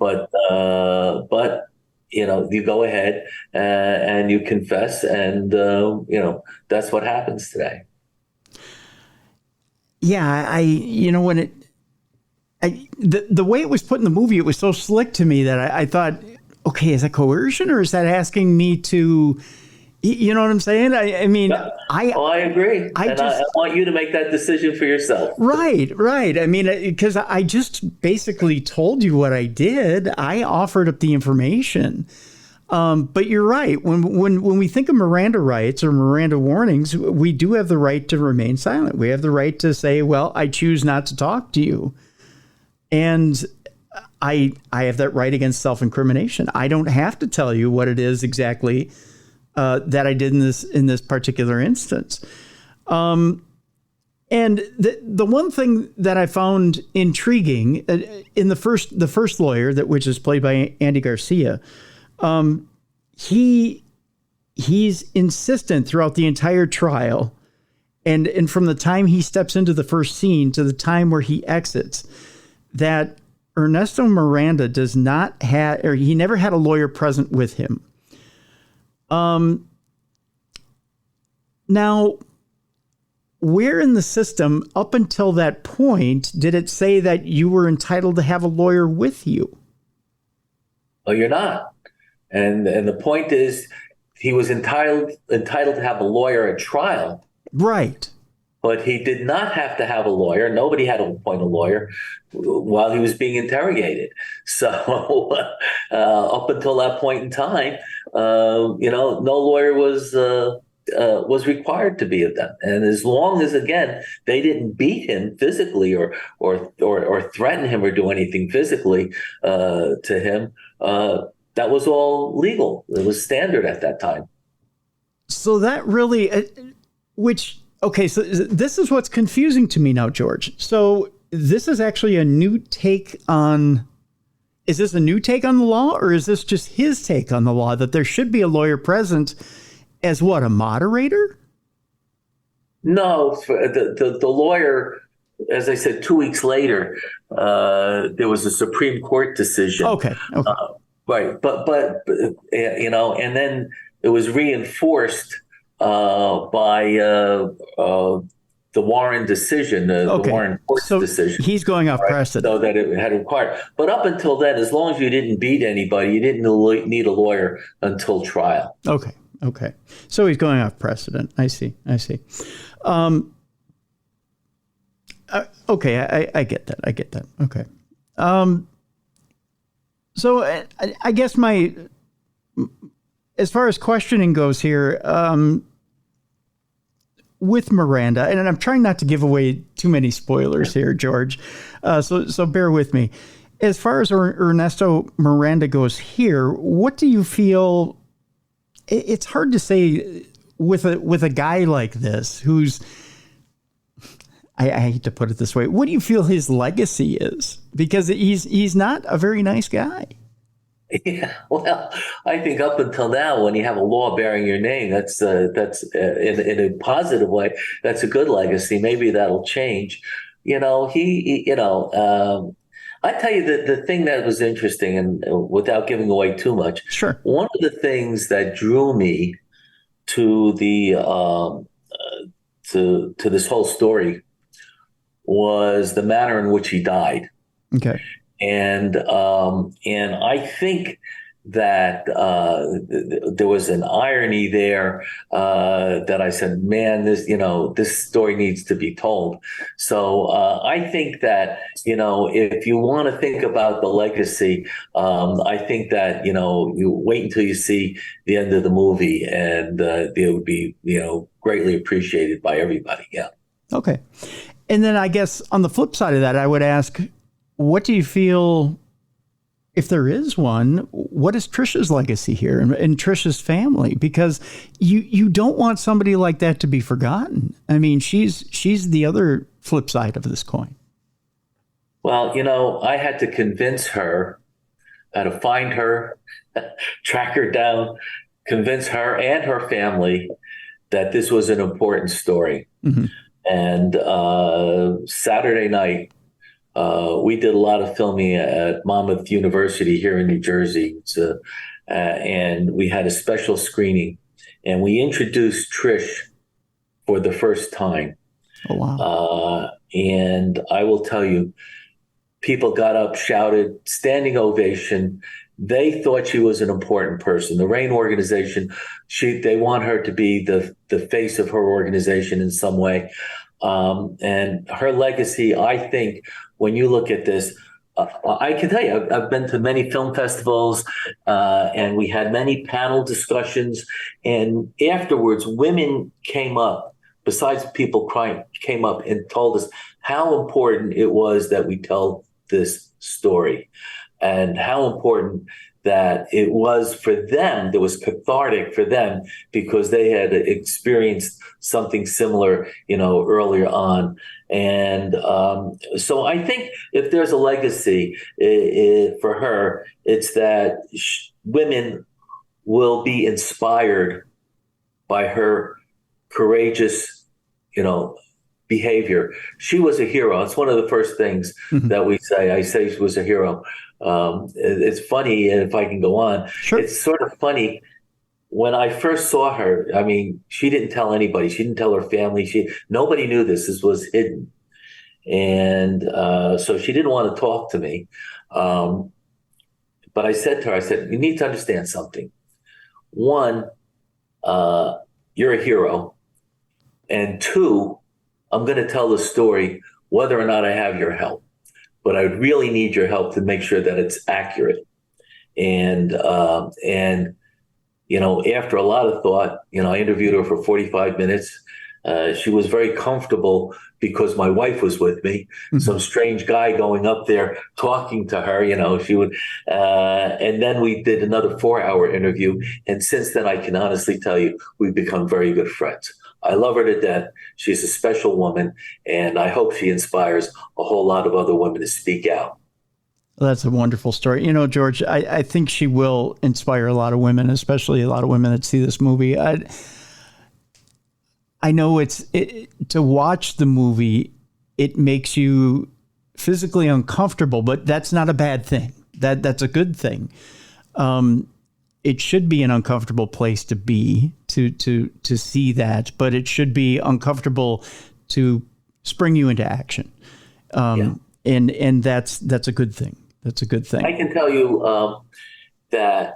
But you go ahead and you confess, and, that's what happens today. Yeah. The way it was put in the movie, it was so slick to me that I thought, okay, is that coercion, or is that asking me to, you know what I'm saying? I agree. I want you to make that decision for yourself. Right. I mean, because I just basically told you what I did. I offered up the information. But you're right. When we think of Miranda rights or Miranda warnings, we do have the right to remain silent. We have the right to say, well, I choose not to talk to you. And I have that right against self-incrimination. I don't have to tell you what it is exactly that I did in this particular instance. And the one thing that I found intriguing in the first lawyer, which is played by Andy Garcia, he's insistent throughout the entire trial, and from the time he steps into the first scene to the time where he exits, that Ernesto Miranda does not have, or he never had a lawyer present with him. Now, where in the system, up until that point, did it say that you were entitled to have a lawyer with you? Oh, you're not. And the point is, he was entitled to have a lawyer at trial. Right. But he did not have to have a lawyer. Nobody had to appoint a lawyer while he was being interrogated. So up until that point in time, no lawyer was required to be of them. And as long as, again, they didn't beat him physically or threaten him or do anything physically to him, that was all legal. It was standard at that time. So that really, okay, so this is what's confusing to me now, George. So this is actually a new take on, is this a new take on the law, or is this just his take on the law, that there should be a lawyer present as what, a moderator? No, the lawyer, as I said, 2 weeks later, there was a Supreme Court decision. Okay. Right. But and then it was reinforced by the Warren decision, the Warren Court's decision. He's going off precedent. So that it had required. But up until then, as long as you didn't beat anybody, you didn't need a lawyer until trial. Okay. So he's going off precedent. I see. Okay. I get that. Okay. So I guess as far as questioning goes here, with Miranda, and I'm trying not to give away too many spoilers here, George, so bear with me. As far as Ernesto Miranda goes here, what do you feel? It's hard to say with a guy like this who's, I hate to put it this way, what do you feel his legacy is? Because he's not a very nice guy. Yeah, well, I think up until now, when you have a law bearing your name, that's in a positive way, that's a good legacy. Maybe that'll change. I tell you the thing that was interesting, and without giving away too much, sure. One of the things that drew me to the to this whole story was the manner in which he died. Okay. And I think that there was an irony there that I said, man, this story needs to be told. So I think that, if you want to think about the legacy, I think that, you wait until you see the end of the movie, and it would be, greatly appreciated by everybody. Yeah. Okay. And then I guess on the flip side of that, I would ask, what do you feel, if there is one, what is Trish's legacy here and Trish's family? Because you don't want somebody like that to be forgotten. I mean, she's the other flip side of this coin. Well, I had to convince her how to find her, track her down, convince her and her family that this was an important story. Mm-hmm. And Saturday night, we did a lot of filming at Monmouth University here in New Jersey. And we had a special screening, and we introduced Trish for the first time. Oh, wow. And I will tell you, people got up, shouted, standing ovation. They thought she was an important person. The RAIN organization, they want her to be the face of her organization in some way. And her legacy, I think, when you look at this, I can tell you, I've been to many film festivals, and we had many panel discussions. And afterwards, women came up, besides people crying, came up and told us how important it was that we tell this story, and how important that it was for them. That was cathartic for them because they had experienced something similar, earlier on. And so I think if there's a legacy for her, it's that women will be inspired by her courageous, behavior. She was a hero. It's one of the first things that we say. I say she was a hero. It's funny, and if I can go on, sure. It's sort of funny. When I first saw her, I mean, she didn't tell anybody. She didn't tell her family. Nobody knew this. This was hidden. And so she didn't want to talk to me. But I said to her, you need to understand something. One, you're a hero. And two, I'm going to tell the story whether or not I have your help. But I really need your help to make sure that it's accurate. And after a lot of thought, I interviewed her for 45 minutes. She was very comfortable because my wife was with me. Some strange guy going up there talking to her, she would, and then we did another 4-hour interview. And since then, I can honestly tell you, we've become very good friends. I love her to death. She's a special woman, and I hope she inspires a whole lot of other women to speak out. Well, that's a wonderful story. George, I think she will inspire a lot of women, especially a lot of women that see this movie. I know to watch the movie, it makes you physically uncomfortable, but that's not a bad thing. That's a good thing. It should be an uncomfortable place to be to see that, but it should be uncomfortable to spring you into action. And that's a good thing. That's a good thing. I can tell you that,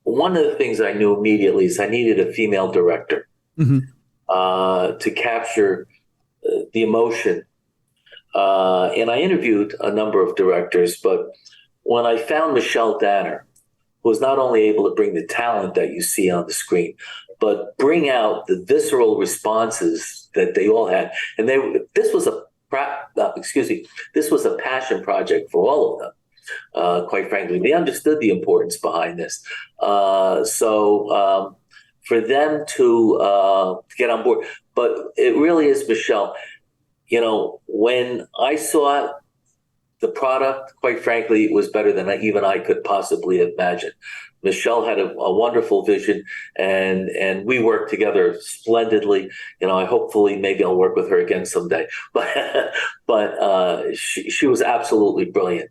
one of the things I knew immediately is I needed a female director to capture the emotion. And I interviewed a number of directors, but when I found Michelle Danner, who was not only able to bring the talent that you see on the screen, but bring out the visceral responses that they all had. And this was a passion project for all of them. Quite frankly, they understood the importance behind this. So for them to get on board, but it really is Michelle. When I saw the product, quite frankly, it was better than even I could possibly imagine. Michelle had a wonderful vision, and we worked together splendidly. Hopefully maybe I'll work with her again someday. But she was absolutely brilliant.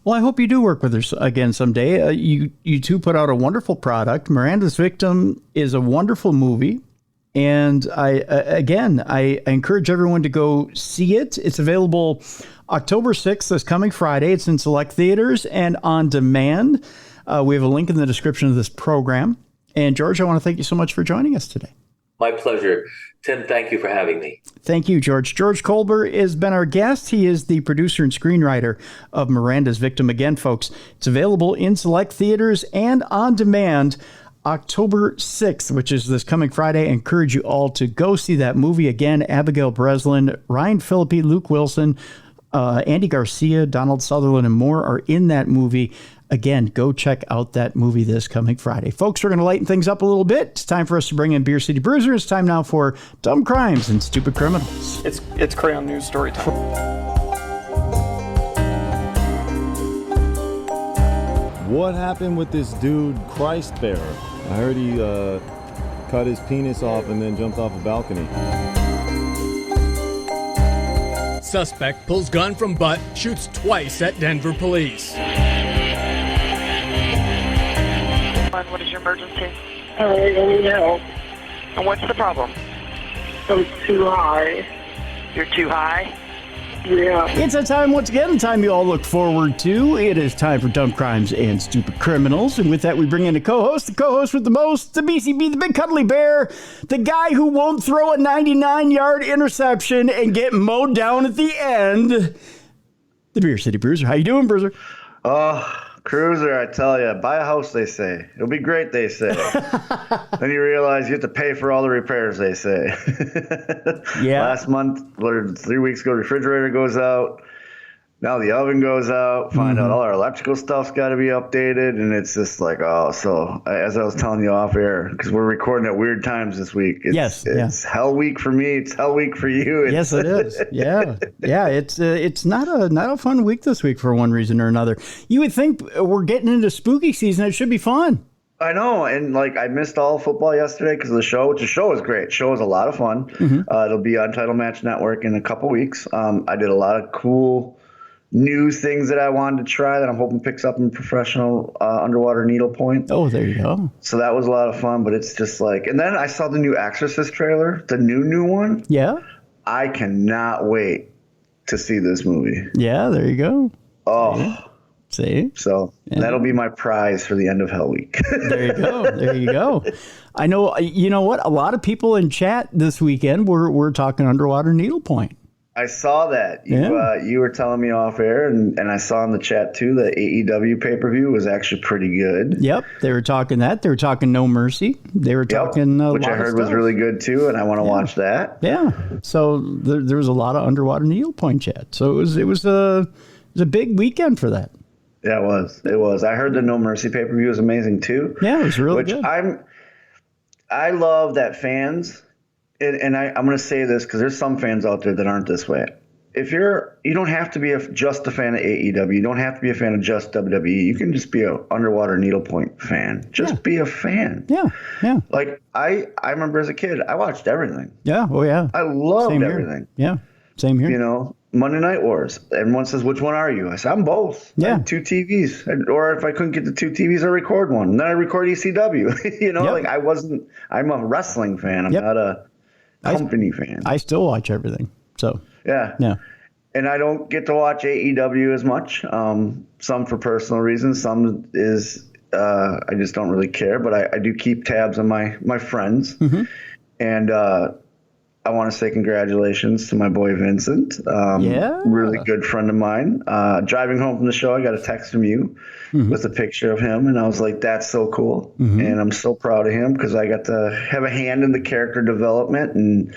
Well, I hope you do work with her again someday. You two put out a wonderful product. Miranda's Victim is a wonderful movie. And I encourage everyone to go see it. It's available October 6th, this coming Friday. It's in select theaters and on demand. We have a link in the description of this program. And George, I want to thank you so much for joining us today. My pleasure. Tim, thank you for having me. Thank you, George. George Kolber has been our guest. He is the producer and screenwriter of Miranda's Victim. Again, folks, it's available in select theaters and on demand October 6th, which is this coming Friday. I encourage you all to go see that movie. Again, Abigail Breslin, Ryan Phillippe, Luke Wilson, Andy Garcia, Donald Sutherland, and more are in that movie. Again, go check out that movie this coming Friday. Folks, we're going to lighten things up a little bit. It's time for us to bring in Beer City Bruiser. It's time now for Dumb Crimes and Stupid Criminals. It's Crayon News story time. What happened with this dude, Christ Bearer? I heard he cut his penis off and then jumped off a balcony. Suspect pulls gun from butt, shoots twice at Denver police. What is your emergency? I need help. And what's the problem? I'm too high. You're too high? Yeah. It's that time once again, the time you all look forward to. It is time for Dumb Crimes and Stupid Criminals. And with that, we bring in the co-host with the most, the BCB, the Big Cuddly Bear, the guy who won't throw a 99-yard interception and get mowed down at the end. the Beer City Bruiser. How you doing, Bruiser? Oh, Cruiser, I tell you, buy a house, they say. It'll be great, they say. Then you realize you have to pay for all the repairs, they say. Yeah. Last month, or 3 weeks ago, refrigerator goes out. Now the oven goes out. Find out all our electrical stuff's got to be updated. And it's just like, oh, so as I was telling you off air, because we're recording at weird times this week. It's hell week for me. It's hell week for you. Yes, it is. Yeah. Yeah. It's not a fun week this week for one reason or another. You would think we're getting into spooky season. It should be fun. I know, and like I missed all football yesterday because of the show, which the show was great. Show was a lot of fun. It'll be on Title Match Network in a couple weeks. I did a lot of cool new things that I wanted to try that I'm hoping picks up in professional underwater needlepoint. Oh, there you go. So that was a lot of fun, but it's just like, and then I saw the new Exorcist trailer, the new one. Yeah. I cannot wait to see this movie. Yeah, there you go. Oh. See? So that'll be my prize for the end of Hell Week. There you go. There you go. I know, you know what? A lot of people in chat this weekend were talking underwater needlepoint. I saw that. You were telling me off air, and I saw in the chat too that AEW pay-per-view was actually pretty good. Yep, they were talking that. They were talking No Mercy. They were talking which I heard was really good too, and I want to watch that. Yeah. So there was a lot of underwater needlepoint chat. So it was a big weekend for that. Yeah, it was. It was. I heard the No Mercy pay-per-view was amazing too. Yeah, it was really good. I love that fans. And I'm going to say this because there's some fans out there that aren't this way. You don't have to be just a fan of AEW. You don't have to be a fan of just WWE. You can just be an underwater needlepoint fan. Just be a fan. Yeah, yeah. Like I remember as a kid, I watched everything. Yeah, oh yeah. I loved everything. Yeah, same here. You know, Monday Night Wars. Everyone says, which one are you? I said, I'm both. Yeah. I have 2 TVs. Or if I couldn't get the 2 TVs, I record one. And then I record ECW. You know, like I'm a wrestling fan. I'm not a company fan. I still watch everything. So yeah. And I don't get to watch AEW as much. Some for personal reasons. Some is I just don't really care. But I do keep tabs on my friends. And I want to say congratulations to my boy Vincent. Really good friend of mine. Driving home from the show, I got a text from you with a picture of him, and I was like, that's so cool. And I'm so proud of him because I got to have a hand in the character development and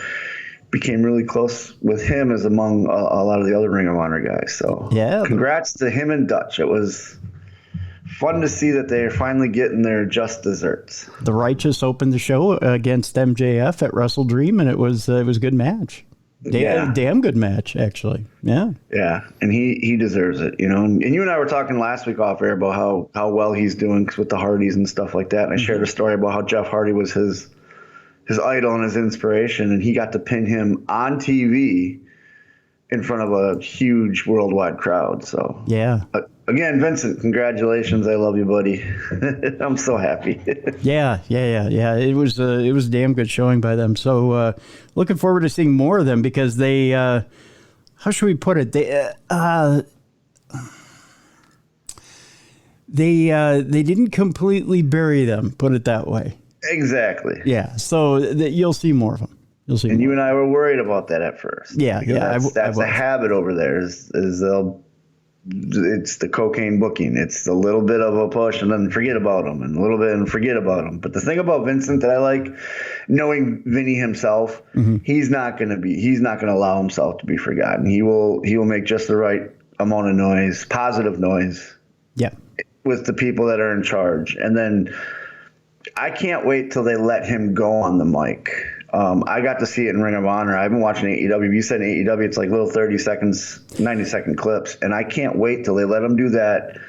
became really close with him as among a lot of the other Ring of Honor guys. So congrats to him and Dutch. It was fun to see that they're finally getting their just desserts. The Righteous opened the show against MJF at Wrestle Dream, and it was a good match. Damn good match, actually. Yeah. Yeah, and he deserves it, you know. And you and I were talking last week off air about how well he's doing with the Hardys and stuff like that. And I shared a story about how Jeff Hardy was his idol and his inspiration, and he got to pin him on TV in front of a huge worldwide crowd. So yeah. Again, Vincent, congratulations. I love you, buddy. I'm so happy. Yeah. It was a damn good showing by them. So looking forward to seeing more of them because they, how should we put it? They didn't completely bury them, put it that way. Exactly. Yeah. So you'll see more of them. You'll see. And more. you and I were worried about that at first. Yeah. That's a habit over there. It's the cocaine booking. It's a little bit of a push and then forget about them, and a little bit and forget about them. But the thing about Vincent that I like, knowing Vinny himself, he's not going to allow himself to be forgotten. He will make just the right amount of noise, positive noise. Yeah. With the people that are in charge. And then I can't wait till they let him go on the mic. I got to see it in Ring of Honor. I've been watching AEW. You said AEW, it's like little 30 seconds, 90-second clips. And I can't wait till they let him do that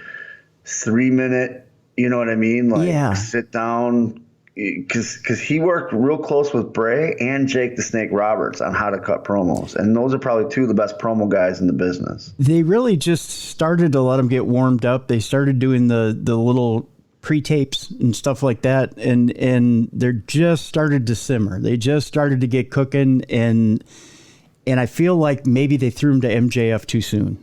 3-minute, you know what I mean? Like sit down. Because he worked real close with Bray and Jake the Snake Roberts on how to cut promos. And those are probably 2 of the best promo guys in the business. They really just started to let him get warmed up. They started doing the little pre-tapes and stuff like that, and they're just started to simmer. They just started to get cooking, and I feel like maybe they threw him to MJF too soon.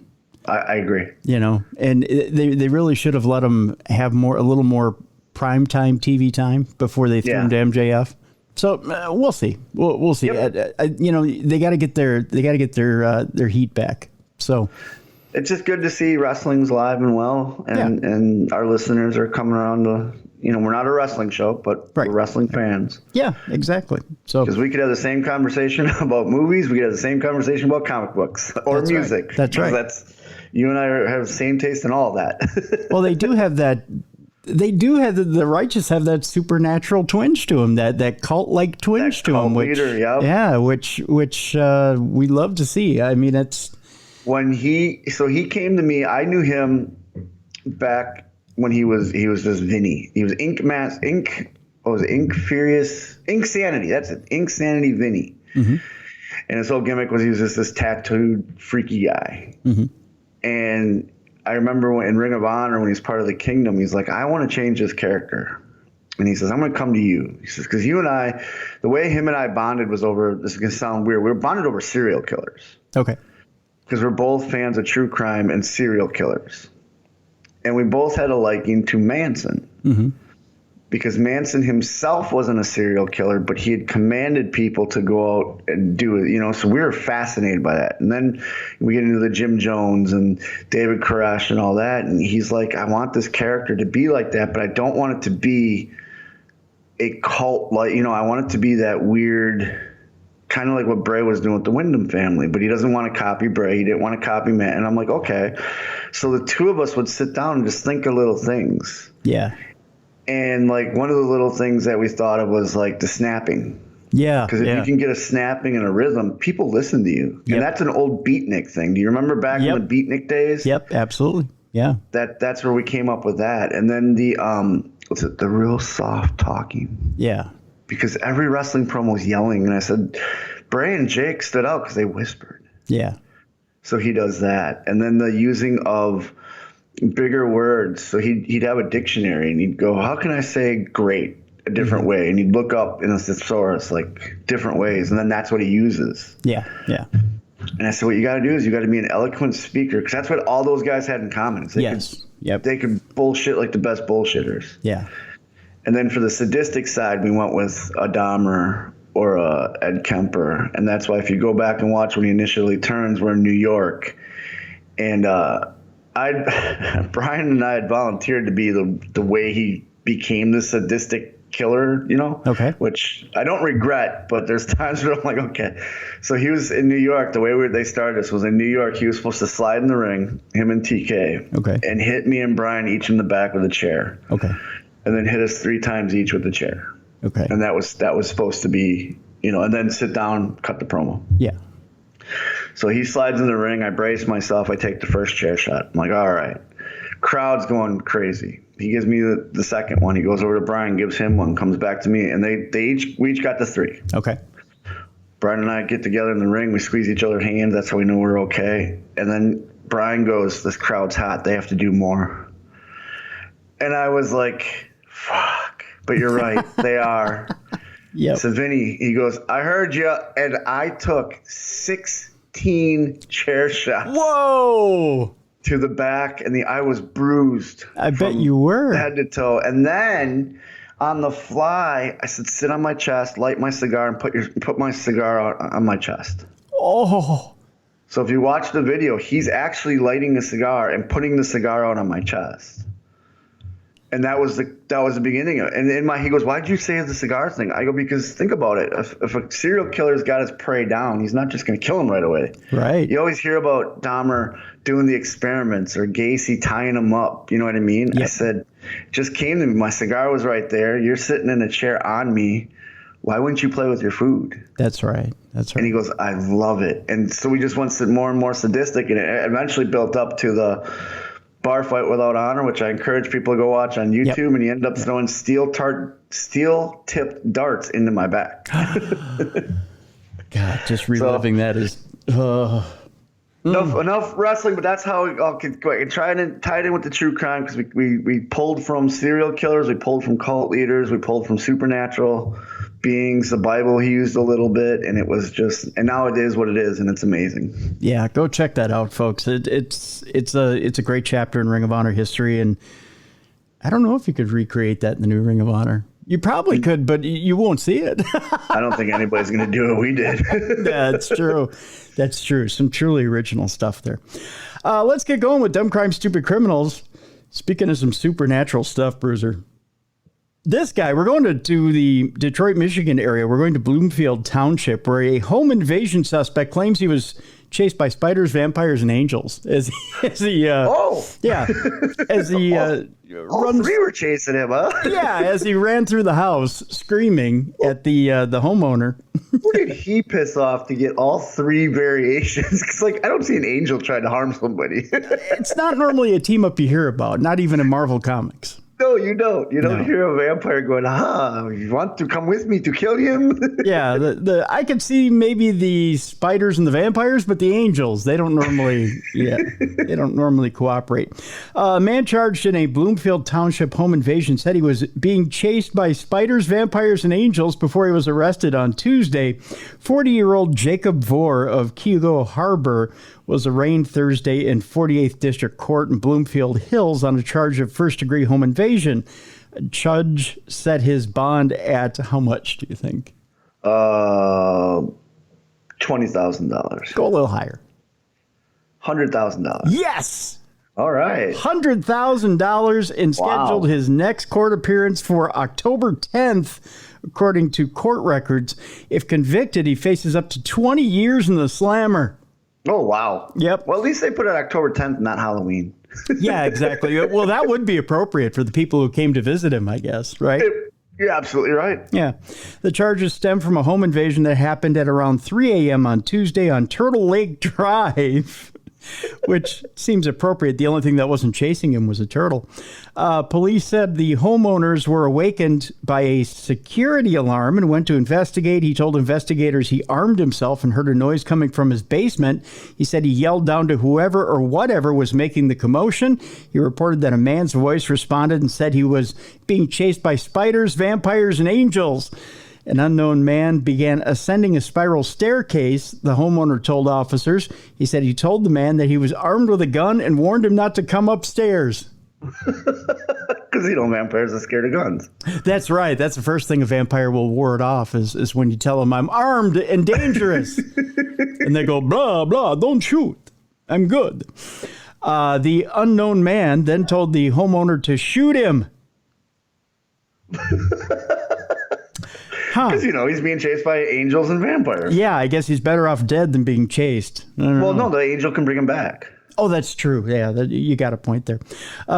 I agree. You know, and they really should have let him have a little more primetime TV time before they threw him to MJF. So we'll see. We'll see. Yep. You know, they got to get their heat back. So. it's just good to see wrestling's alive and well, and our listeners are coming around to, we're not a wrestling show, but we're wrestling fans. Yeah, exactly. So because we could have the same conversation about movies, we could have the same conversation about comic books or music. Right. That's right. You and I have the same taste in all of that. Well, they do have that. They do have the righteous have that supernatural twinge to them, that cult-like twinge to them, which we love to see. I mean, it's when he came to me. I knew him back when he was just Vinny. He was Ink Sanity. That's it, Ink Sanity Vinny. Mm-hmm. And his whole gimmick was he was just this tattooed freaky guy. Mm-hmm. And I remember in Ring of Honor, when he's part of the Kingdom, he's like, I want to change this character. And he says, I'm going to come to you. He says, because you and I, the way him and I bonded was over, this is going to sound weird, we were bonded over serial killers. Okay. Because we're both fans of true crime and serial killers. And we both had a liking to Manson. Mm-hmm. Because Manson himself wasn't a serial killer, but he had commanded people to go out and do it, so we were fascinated by that. And then we get into the Jim Jones and David Koresh and all that. And he's like, I want this character to be like that, but I don't want it to be a cult. Like, I want it to be that weird, kind of like what Bray was doing with the Wyndham family, but he doesn't want to copy Bray. He didn't want to copy Matt. And I'm like, okay. So the two of us would sit down and just think of little things. Yeah. And like one of the little things that we thought of was like the snapping. Yeah. Because if you can get a snapping and a rhythm, people listen to you. And that's an old beatnik thing. Do you remember back in the beatnik days? Yep, absolutely. Yeah. That's where we came up with that. And then the the real soft talking. Yeah. Because every wrestling promo was yelling, and I said, Bray and Jake stood out because they whispered. Yeah. So he does that. And then the using of bigger words. So he'd have a dictionary and he'd go, how can I say great a different way? And he'd look up in a thesaurus like different ways, and then that's what he uses. Yeah. And I said, what you got to do is you got to be an eloquent speaker, because that's what all those guys had in common. They could bullshit like the best bullshitters. Yeah. And then for the sadistic side, we went with a Dahmer or a Ed Kemper, and that's why if you go back and watch when he initially turns, we're in New York, and Brian and I had volunteered to be the way he became the sadistic killer, Okay. Which I don't regret, but there's times where I'm like, okay. So he was in New York. The way they started this was in New York. He was supposed to slide in the ring, him and TK, okay, and hit me and Brian each in the back with a chair, okay, and then hit us 3 times each with the chair, okay. And that was supposed to be, and then sit down, cut the promo. Yeah. So he slides in the ring. I brace myself. I take the first chair shot. I'm like, all right. Crowd's going crazy. He gives me the second one. He goes over to Brian, gives him one, comes back to me, and we each got the 3. Okay. Brian and I get together in the ring. We squeeze each other's hands. That's how we know we're okay. And then Brian goes, this crowd's hot. They have to do more. And I was like, fuck. But you're right. They are. Yeah. So Vinny, he goes, I heard you, and I took 16 chair shots. Whoa! To the back, and I was bruised. I bet you were. Head to toe. And then on the fly, I said, sit on my chest, light my cigar, and put my cigar out on my chest. Oh. So if you watch the video, he's actually lighting a cigar and putting the cigar out on my chest. And that was the beginning of it. And he goes, why'd you say the cigar thing? I go, because think about it. If a serial killer's got his prey down, he's not just going to kill him right away. Right. You always hear about Dahmer doing the experiments or Gacy tying him up. You know what I mean? Yep. I said, it just came to me. My cigar was right there. You're sitting in a chair on me. Why wouldn't you play with your food? That's right. That's right. And he goes, I love it. And so we just went more and more sadistic, and it eventually built up to the bar fight without honor, which I encourage people to go watch on YouTube. Yep. And he ended up throwing steel-tipped darts into my back. God, just reliving that is enough wrestling, but that's how I'll try to tie it in with the true crime, because we pulled from serial killers, we pulled from cult leaders, we pulled from supernatural beings. The Bible he used a little bit, and it was just, and now it is what it is, and it's amazing. Yeah, go check that out, folks. It's a great chapter in Ring of Honor history, and I don't know if you could recreate that in the new Ring of Honor. You probably could, but you won't see it. I don't think anybody's going to do what we did. That's true. That's true. Some truly original stuff there. Let's get going with Dumb Crime, Stupid Criminals. Speaking of some supernatural stuff, Bruiser. This guy, we're going to the Detroit, Michigan area. We're going to Bloomfield Township, where a home invasion suspect claims he was chased by spiders, vampires, and angels. As he all three were chasing him, huh? Yeah, as he ran through the house screaming at the homeowner. Who did he piss off to get all three variations? Because, I don't see an angel trying to harm somebody. It's not normally a team up you hear about, not even in Marvel Comics. No, you don't. You don't hear a vampire going, you want to come with me to kill him? Yeah, I could see maybe the spiders and the vampires, but the angels, they don't normally cooperate. A man charged in a Bloomfield Township home invasion said he was being chased by spiders, vampires, and angels before he was arrested on Tuesday. 40-year-old Jacob Vore of Keogo Harbor was arraigned Thursday in 48th District Court in Bloomfield Hills on a charge of first-degree home invasion. A judge set his bond at how much, do you think? $20,000. Go a little higher. $100,000. Yes! All right. $100,000 and scheduled his next court appearance for October 10th, according to court records. If convicted, he faces up to 20 years in the slammer. Oh, wow. Yep. Well, at least they put it October 10th, not Halloween. Yeah, exactly. Well, that would be appropriate for the people who came to visit him, I guess, right? You're absolutely right. Yeah. The charges stem from a home invasion that happened at around 3 a.m. on Tuesday on Turtle Lake Drive, which seems appropriate. The only thing that wasn't chasing him was a turtle. Police said the homeowners were awakened by a security alarm and went to investigate. He told investigators he armed himself and heard a noise coming from his basement. He said he yelled down to whoever or whatever was making the commotion. He reported that a man's voice responded and said he was being chased by spiders, vampires, and angels. An unknown man began ascending a spiral staircase, the homeowner told officers. He said he told the man that he was armed with a gun and warned him not to come upstairs. Because, vampires are scared of guns. That's right. That's the first thing a vampire will ward off is when you tell them, I'm armed and dangerous. And they go, blah, blah, don't shoot. I'm good. The unknown man then told the homeowner to shoot him. Because, he's being chased by angels and vampires. Yeah, I guess he's better off dead than being chased. Well, no, the angel can bring him back. Oh, that's true. Yeah, you got a point there.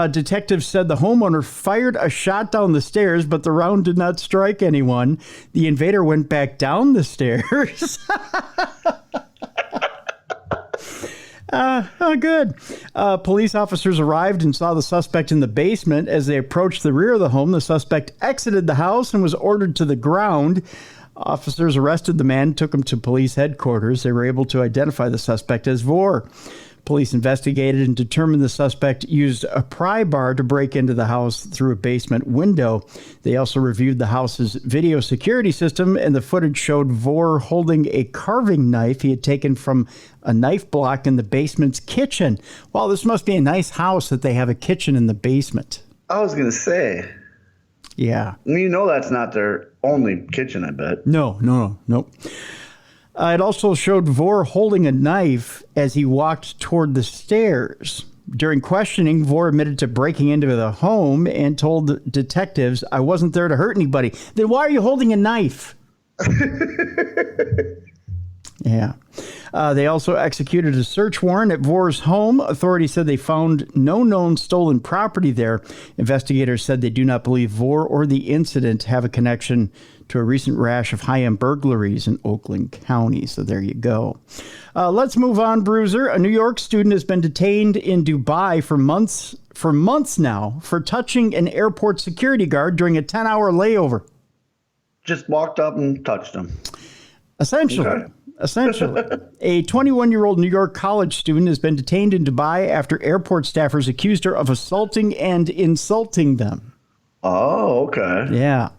Detectives said the homeowner fired a shot down the stairs, but the round did not strike anyone. The invader went back down the stairs. Good. Police officers arrived and saw the suspect in the basement. As they approached the rear of the home, the suspect exited the house and was ordered to the ground. Officers arrested the man, took him to police headquarters. They were able to identify the suspect as Vore. Police investigated and determined the suspect used a pry bar to break into the house through a basement window. They also reviewed the house's video security system, and the footage showed Vore holding a carving knife he had taken from a knife block in the basement's kitchen. Well, this must be a nice house that they have a kitchen in the basement. I was going to say. Yeah. That's not their only kitchen, I bet. No. It also showed Vore holding a knife as he walked toward the stairs. During questioning, Vore admitted to breaking into the home and told detectives, I wasn't there to hurt anybody. Then why are you holding a knife? Yeah. They also executed a search warrant at Vore's home. Authorities said they found no known stolen property there. Investigators said they do not believe Vore or the incident have a connection to a recent rash of high-end burglaries in Oakland County. So there you go. Let's move on, Bruiser. A New York student has been detained in Dubai for months now for touching an airport security guard during a 10-hour layover. Just walked up and touched him. Essentially. Okay. Essentially. A 21-year-old New York college student has been detained in Dubai after airport staffers accused her of assaulting and insulting them. Oh, okay. Yeah.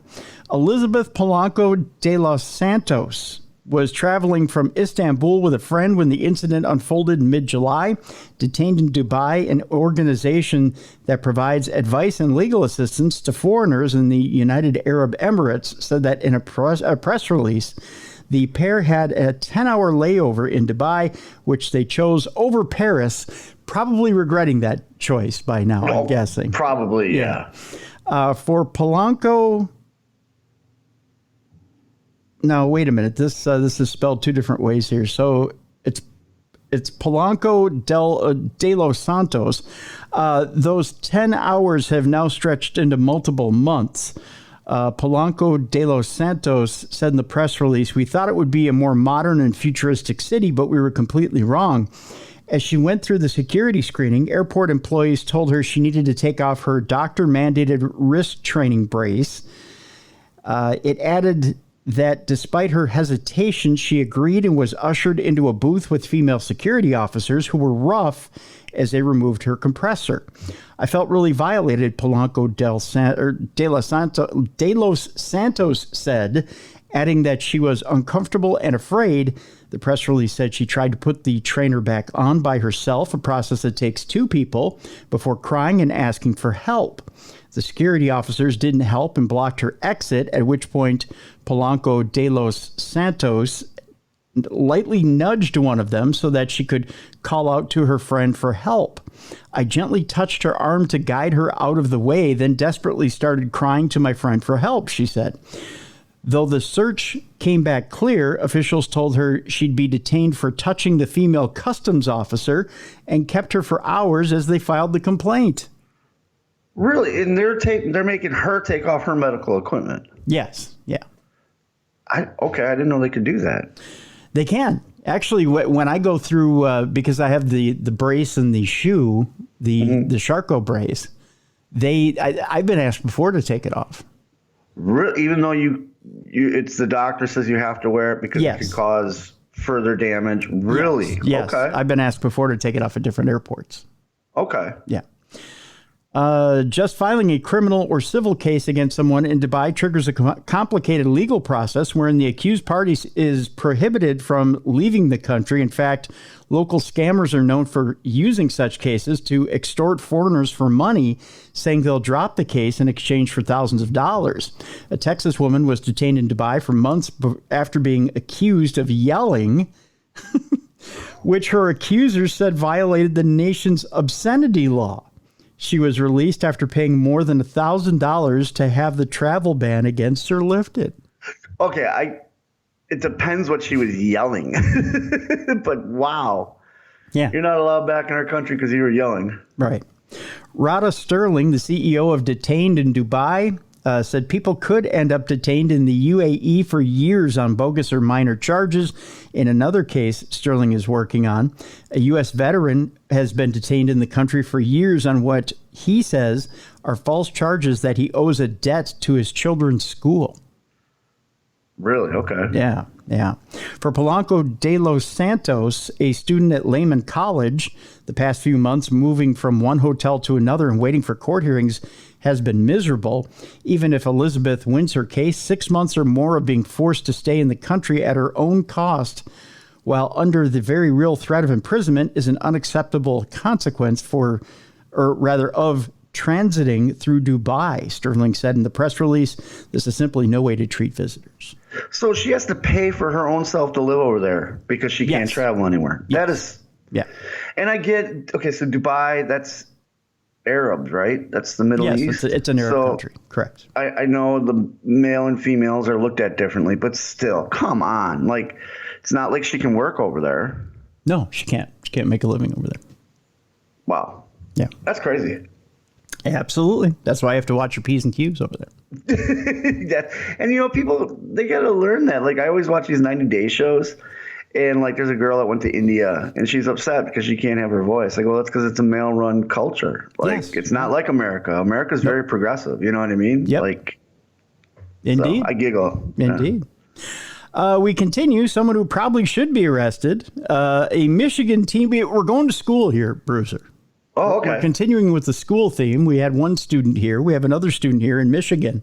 Elizabeth Polanco de los Santos was traveling from Istanbul with a friend when the incident unfolded in mid-July. Detained in Dubai, an organization that provides advice and legal assistance to foreigners in the United Arab Emirates, said that in a press release, the pair had a 10-hour layover in Dubai, which they chose over Paris, probably regretting that choice by now, I'm guessing. Probably, yeah. For Polanco... No, wait a minute. This is spelled two different ways here. So it's Polanco de los Santos. Those 10 hours have now stretched into multiple months. Polanco de los Santos said in the press release, "We thought it would be a more modern and futuristic city, but we were completely wrong." As she went through the security screening, airport employees told her she needed to take off her doctor-mandated wrist training brace. It added that despite her hesitation, she agreed and was ushered into a booth with female security officers who were rough as they removed her compressor. "I felt really violated," Polanco de los Santos said, adding that she was uncomfortable and afraid. The press release said she tried to put the trainer back on by herself, a process that takes two people, before crying and asking for help. The security officers didn't help and blocked her exit, at which point Polanco de los Santos lightly nudged one of them so that she could call out to her friend for help. "I gently touched her arm to guide her out of the way, then desperately started crying to my friend for help," she said. Though the search came back clear, officials told her she'd be detained for touching the female customs officer and kept her for hours as they filed the complaint. Really? And they're making her take off her medical equipment? Yes. Yeah. I didn't know they could do that. They can. Actually, when I go through, because I have the brace and the shoe, the Charcot brace, I've been asked before to take it off. Really? Even though it's the doctor says you have to wear it because it could cause further damage? Really? Yes. Okay. I've been asked before to take it off at different airports. Okay. Yeah. Just filing a criminal or civil case against someone in Dubai triggers a complicated legal process wherein the accused party is prohibited from leaving the country. In fact, local scammers are known for using such cases to extort foreigners for money, saying they'll drop the case in exchange for thousands of dollars. A Texas woman was detained in Dubai for months after being accused of yelling, which her accusers said violated the nation's obscenity law. She was released after paying more than $1,000 to have the travel ban against her lifted. Okay, it depends what she was yelling. But wow. Yeah. You're not allowed back in our country because you were yelling. Right. Rada Sterling, the CEO of Detained in Dubai, said people could end up detained in the UAE for years on bogus or minor charges. In another case Sterling is working on, a U.S. veteran has been detained in the country for years on what he says are false charges that he owes a debt to his children's school. Really? Okay. Yeah. For Polanco de los Santos, a student at Lehman College, the past few months moving from one hotel to another and waiting for court hearings has been miserable. Even if Elizabeth wins her case, 6 months or more of being forced to stay in the country at her own cost while under the very real threat of imprisonment is an unacceptable consequence of transiting through Dubai, Sterling said in the press release. This is simply no way to treat visitors. So she has to pay for her own self to live over there because she can't travel anywhere. Yes. That is... Yeah. And I get... Okay, so Dubai, that's Arabs, right? That's the Middle East. Yes, it's an Arab country. Correct. I know the male and females are looked at differently, but still, come on. Like, it's not like she can work over there. No, she can't. She can't make a living over there. Wow. Yeah. That's crazy. Absolutely. That's why I have to watch your P's and Q's over there. And, people, they got to learn that. Like, I always watch these 90-day shows. And, like, there's a girl that went to India, and she's upset because she can't have her voice. Like, well, that's because it's a male-run culture. Like, It's not like America. America's very progressive. You know what I mean? Yep. Like, indeed. So I giggle. Indeed. We continue. Someone who probably should be arrested. A Michigan teen. We're going to school here, Bruiser. Oh, okay. We're continuing with the school theme. We had one student here. We have another student here in Michigan.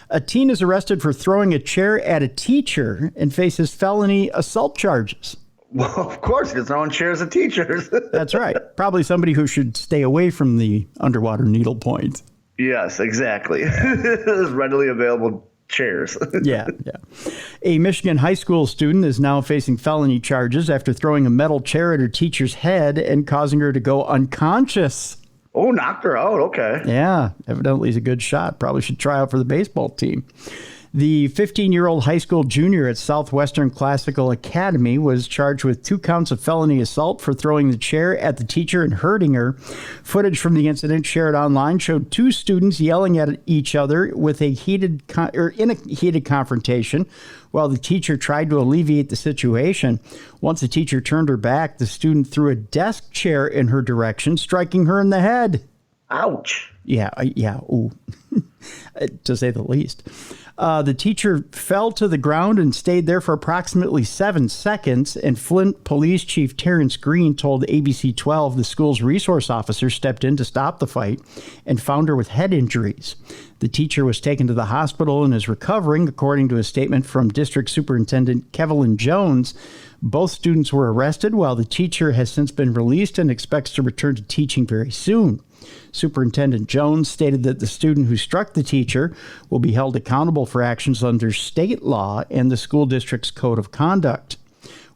A teen is arrested for throwing a chair at a teacher and faces felony assault charges. Well, of course, you're throwing chairs at teachers. That's right. Probably somebody who should stay away from the underwater needlepoint. Yes, exactly. There's readily available chairs. Yeah. A Michigan high school student is now facing felony charges after throwing a metal chair at her teacher's head and causing her to go unconscious. Oh, knocked her out. Okay. Yeah, evidently he's a good shot. Probably should try out for the baseball team. The 15-year-old high school junior at Southwestern Classical Academy was charged with 2 counts of felony assault for throwing the chair at the teacher and hurting her. Footage from the incident shared online showed 2 students yelling at each other with in a heated confrontation while the teacher tried to alleviate the situation. Once the teacher turned her back, the student threw a desk chair in her direction, striking her in the head. Ouch. Yeah. Ooh. To say the least. The teacher fell to the ground and stayed there for approximately 7 seconds, and Flint Police Chief Terrence Green told ABC 12 the school's resource officer stepped in to stop the fight and found her with head injuries. The teacher was taken to the hospital and is recovering, according to a statement from District Superintendent Kevin Jones. Both students were arrested, while the teacher has since been released and expects to return to teaching very soon. Superintendent Jones stated that the student who struck the teacher will be held accountable for actions under state law and the school district's code of conduct.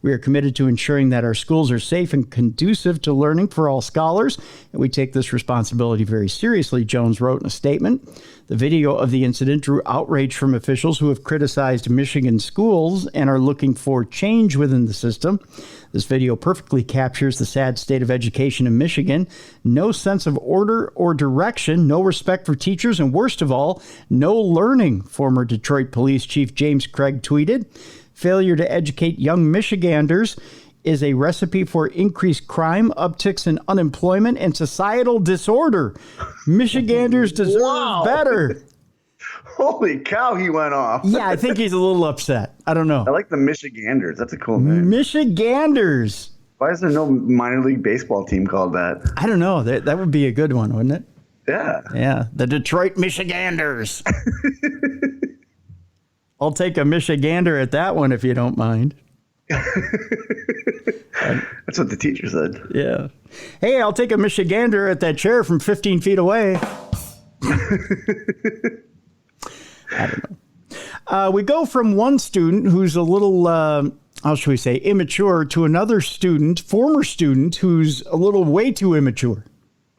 We are committed to ensuring that our schools are safe and conducive to learning for all scholars, and we take this responsibility very seriously, Jones wrote in a statement. The video of the incident drew outrage from officials who have criticized Michigan schools and are looking for change within the system. This video perfectly captures the sad state of education in Michigan. No sense of order or direction, no respect for teachers, and worst of all, no learning, former Detroit Police Chief James Craig tweeted. Failure to educate young Michiganders is a recipe for increased crime, upticks in unemployment, and societal disorder. Michiganders deserve better. Holy cow, he went off. Yeah, I think he's a little upset. I don't know. I like the Michiganders. That's a cool name. Michiganders. Why is there no minor league baseball team called that? I don't know. That would be a good one, wouldn't it? Yeah. Yeah, the Detroit Michiganders. I'll take a Michigander at that one if you don't mind. That's what the teacher said. Yeah. Hey, I'll take a Michigander at that chair from 15 feet away. I don't know. We go from one student who's a little, how should we say, immature to another student, former student, who's a little way too immature.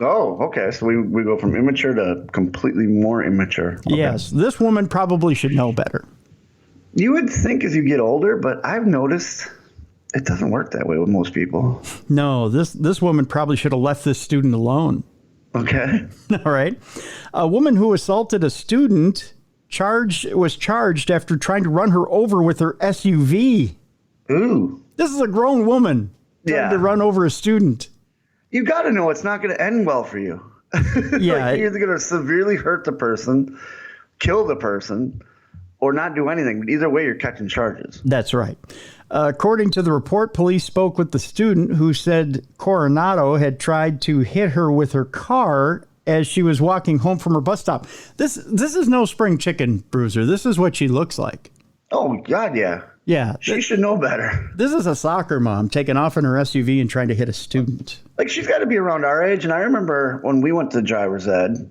Oh, okay. So we go from immature to completely more immature. Okay. Yes. This woman probably should know better. You would think as you get older, but I've noticed it doesn't work that way with most people. No, this woman probably should have left this student alone. Okay. All right. A woman who assaulted a student was charged after trying to run her over with her SUV. Ooh. This is a grown woman trying to run over a student. You got to know it's not going to end well for you. Yeah. Like you're either going to severely hurt the person, kill the person, or not do anything. But either way, you're catching charges. That's right. According to the report, police spoke with the student who said Coronado had tried to hit her with her car as she was walking home from her bus stop. This is no spring chicken, Bruiser. This is what she looks like. Oh, God, yeah. Yeah. She should know better. This is a soccer mom taking off in her SUV and trying to hit a student. Like, she's got to be around our age. And I remember when we went to driver's ed,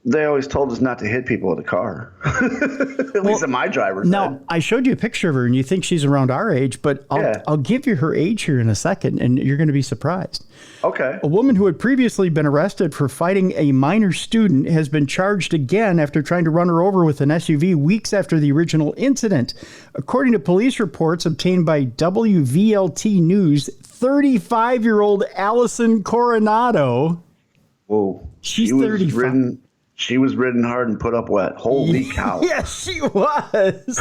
they always told us not to hit people with a car. At least in my driver's ed. Now, I showed you a picture of her, and you think she's around our age, but I'll give you her age here in a second, and you're going to be surprised. Okay. A woman who had previously been arrested for fighting a minor student has been charged again after trying to run her over with an SUV weeks after the original incident. According to police reports obtained by WVLT News, 35-year-old Allison Coronado. Whoa. She's 35. She was ridden hard and put up wet. Holy cow. Yes, she was.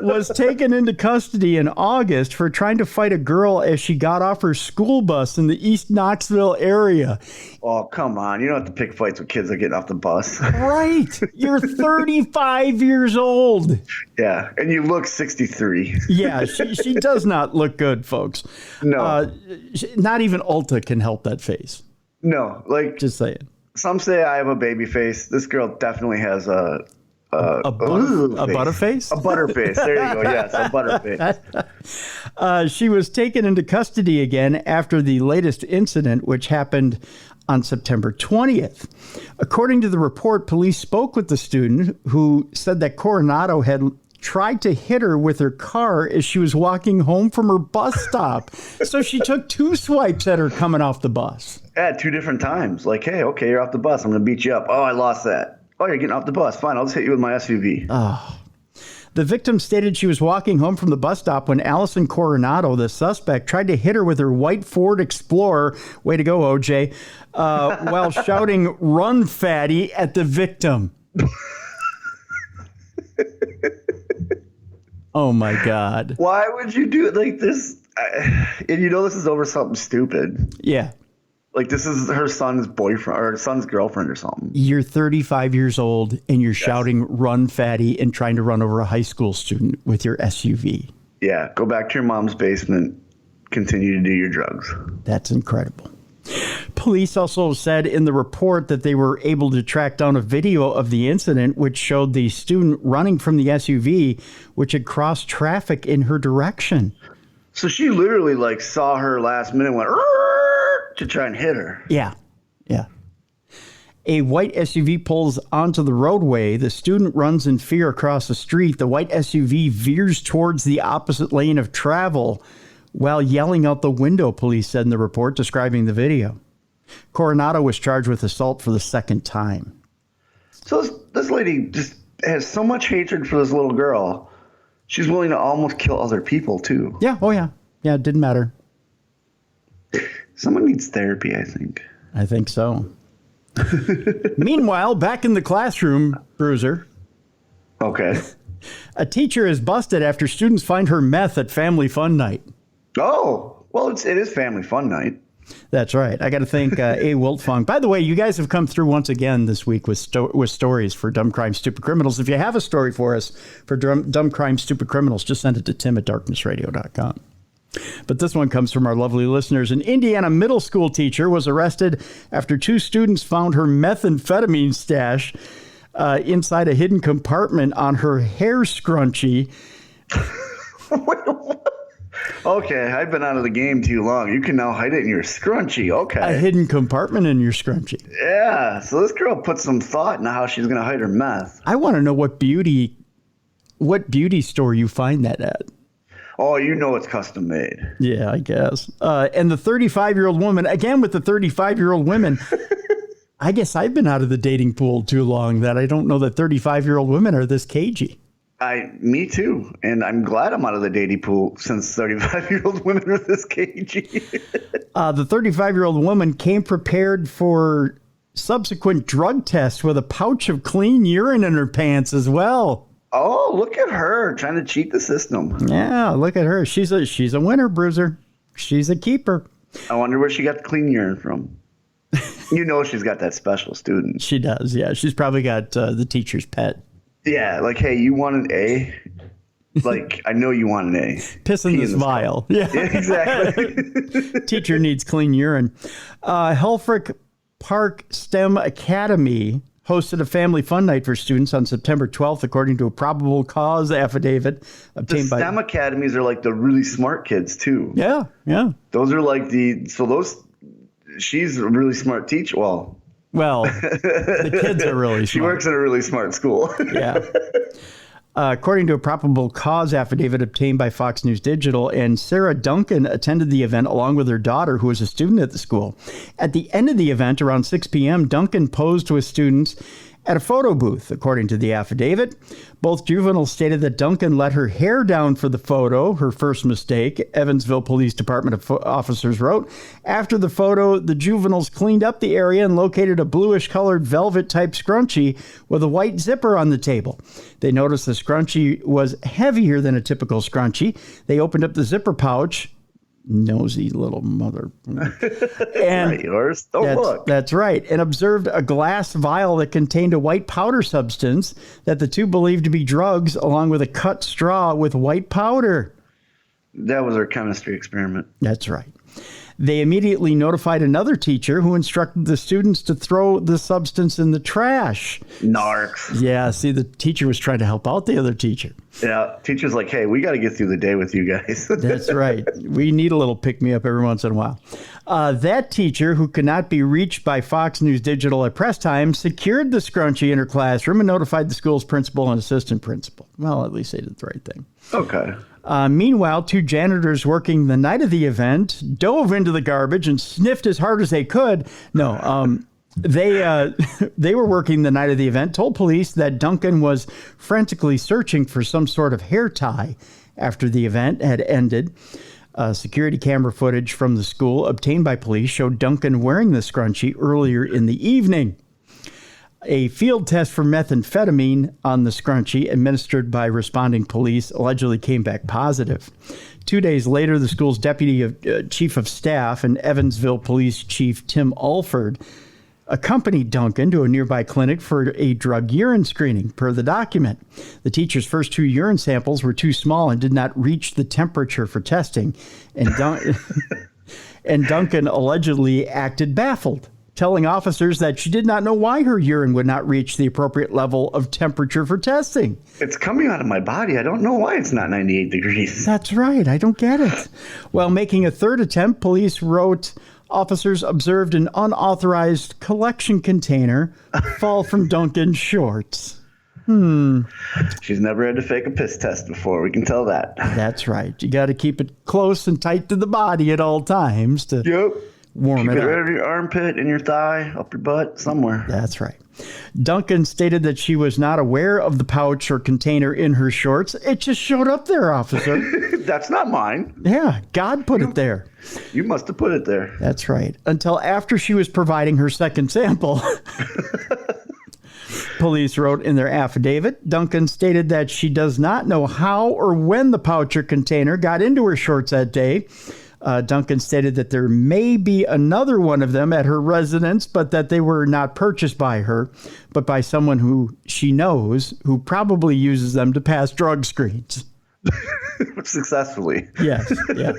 Was taken into custody in August for trying to fight a girl as she got off her school bus in the East Knoxville area. Oh, come on. You don't have to pick fights with kids that get off the bus. Right. You're 35 years old. Yeah. And you look 63. Yeah, she does not look good, folks. No. Not even Ulta can help that face. No. Like, just saying. Some say I have a baby face. This girl definitely has a A butterface? A butterface. There you go. Yes, a butterface. She was taken into custody again after the latest incident, which happened on September 20th. According to the report, police spoke with the student who said that Coronado had tried to hit her with her car as she was walking home from her bus stop. So she took 2 swipes at her coming off the bus. At 2 different times. Like, hey, okay, you're off the bus. I'm going to beat you up. Oh, I lost that. Oh, you're getting off the bus. Fine, I'll just hit you with my SUV. Oh. The victim stated she was walking home from the bus stop when Allison Coronado, the suspect, tried to hit her with her white Ford Explorer, way to go, OJ, while shouting, "Run, fatty," at the victim. Oh, my God. Why would you do it like this? And you know this is over something stupid. Yeah. Like, this is her son's boyfriend or son's girlfriend or something. You're 35 years old and you're shouting, "Run, fatty," and trying to run over a high school student with your SUV. Yeah. Go back to your mom's basement. Continue to do your drugs. That's incredible. Police also said in the report that they were able to track down a video of the incident, which showed the student running from the SUV, which had crossed traffic in her direction. So she literally like saw her last minute and went to try and hit her. Yeah. Yeah. A white SUV pulls onto the roadway. The student runs in fear across the street. The white SUV veers towards the opposite lane of travel while yelling out the window, police said in the report describing the video. Coronado was charged with assault for the second time. So this lady just has so much hatred for this little girl. She's willing to almost kill other people, too. Yeah. Oh, yeah. Yeah, it didn't matter. Someone needs therapy, I think. I think so. Meanwhile, back in the classroom, Bruiser. Okay. A teacher is busted after students find her meth at family fun night. Oh, well, it is family fun night. That's right. I got to thank A. Wiltfong. By the way, you guys have come through once again this week with stories for Dumb Crime, Stupid Criminals. If you have a story for us for Dumb Crime, Stupid Criminals, just send it to tim@darknessradio.com. But this one comes from our lovely listeners. An Indiana middle school teacher was arrested after 2 students found her methamphetamine stash inside a hidden compartment on her hair scrunchie. Okay, I've been out of the game too long. You can now hide it in your scrunchie. Okay. A hidden compartment in your scrunchie. Yeah, so this girl put some thought into how she's going to hide her meth. I want to know what beauty store you find that at. Oh, you know it's custom made. Yeah, I guess. And the 35-year-old woman, again with the 35-year-old women, I guess I've been out of the dating pool too long that I don't know that 35-year-old women are this cagey. Me too. And I'm glad I'm out of the dating pool since 35-year-old women are this cagey. The 35-year-old woman came prepared for subsequent drug tests with a pouch of clean urine in her pants as well. Oh, look at her trying to cheat the system. Yeah, look at her. She's a winner, Bruiser. She's a keeper. I wonder where she got the clean urine from. You know she's got that special student. She does, yeah. She's probably got the teacher's pet. Yeah, like, hey, you want an A? Like, I know you want an A. Piss in this vial. Yeah, exactly. Teacher needs clean urine. Helfrich Park STEM Academy hosted a family fun night for students on September 12th, according to a probable cause affidavit obtained by... The STEM academies are like the really smart kids, too. Yeah, yeah. Those are like she's a really smart teacher. Well, the kids are really smart. She works at a really smart school. Yeah. According to a probable cause affidavit obtained by Fox News Digital, and Sarah Duncan attended the event along with her daughter, who was a student at the school. At the end of the event, around 6 p.m., Duncan posed with students at a photo booth, according to the affidavit. Both juveniles stated that Duncan let her hair down for the photo, her first mistake, Evansville Police Department officers wrote. After the photo, the juveniles cleaned up the area and located a bluish-colored velvet-type scrunchie with a white zipper on the table. They noticed the scrunchie was heavier than a typical scrunchie. They opened up the zipper pouch. Nosy little mother. And not yours. Don't look. That's right. And observed a glass vial that contained a white powder substance that the two believed to be drugs, along with a cut straw with white powder. That was our chemistry experiment. That's right. They immediately notified another teacher who instructed the students to throw the substance in the trash. Narcs. Yeah, see, the teacher was trying to help out the other teacher. Yeah, teacher's like, hey, we got to get through the day with you guys. That's right. We need a little pick-me-up every once in a while. That teacher, who could not be reached by Fox News Digital at press time, secured the scrunchie in her classroom and notified the school's principal and assistant principal. Well, at least they did the right thing. Okay. Meanwhile, 2 janitors working the night of the event dove into the garbage and sniffed as hard as they could. No, they were working the night of the event, told police that Duncan was frantically searching for some sort of hair tie after the event had ended. Security camera footage from the school obtained by police showed Duncan wearing the scrunchie earlier in the evening. A field test for methamphetamine on the scrunchie administered by responding police allegedly came back positive. 2 days later, the school's deputy chief of staff and Evansville Police Chief Tim Alford accompanied Duncan to a nearby clinic for a drug urine screening, per the document. The teacher's first 2 urine samples were too small and did not reach the temperature for testing, and Duncan allegedly acted baffled, telling officers that she did not know why her urine would not reach the appropriate level of temperature for testing. It's coming out of my body. I don't know why it's not 98 degrees. That's right. I don't get it. While making a third attempt, police wrote, officers observed an unauthorized collection container fall from Duncan's shorts. She's never had to fake a piss test before. We can tell that. That's right. You got to keep it close and tight to the body at all times to warm Keep it it up. right in your armpit, in your thigh, up your butt, somewhere. That's right. Duncan stated that she was not aware of the pouch or container in her shorts. It just showed up there, officer. That's not mine. Yeah, God put it there. You must have put it there. That's right. Until after she was providing her second sample. Police wrote in their affidavit, Duncan stated that she does not know how or when the pouch or container got into her shorts that day. Duncan stated that there may be another one of them at her residence, but that they were not purchased by her, but by someone who she knows, who probably uses them to pass drug screens. Successfully. Yes, yeah.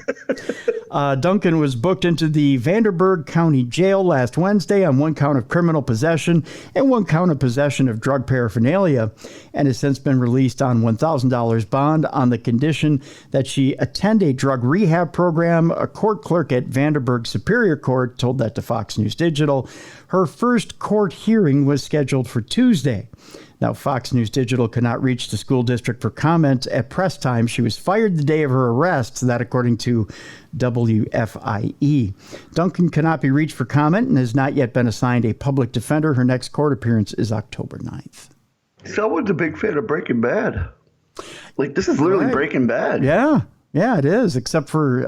Duncan was booked into the Vanderburgh County Jail last Wednesday on 1 count of criminal possession and 1 count of possession of drug paraphernalia, and has since been released on $1,000 bond on the condition that she attend a drug rehab program. A court clerk at Vanderburgh Superior Court told that to Fox News Digital. Her first court hearing was scheduled for Tuesday. Now, Fox News Digital could not reach the school district for comment at press time. She was fired the day of her arrest, that according to WFIE. Duncan cannot be reached for comment and has not yet been assigned a public defender. Her next court appearance is October 9th. Someone's a big fan of Breaking Bad. Like, this is literally Breaking Bad. Yeah, it is, except for...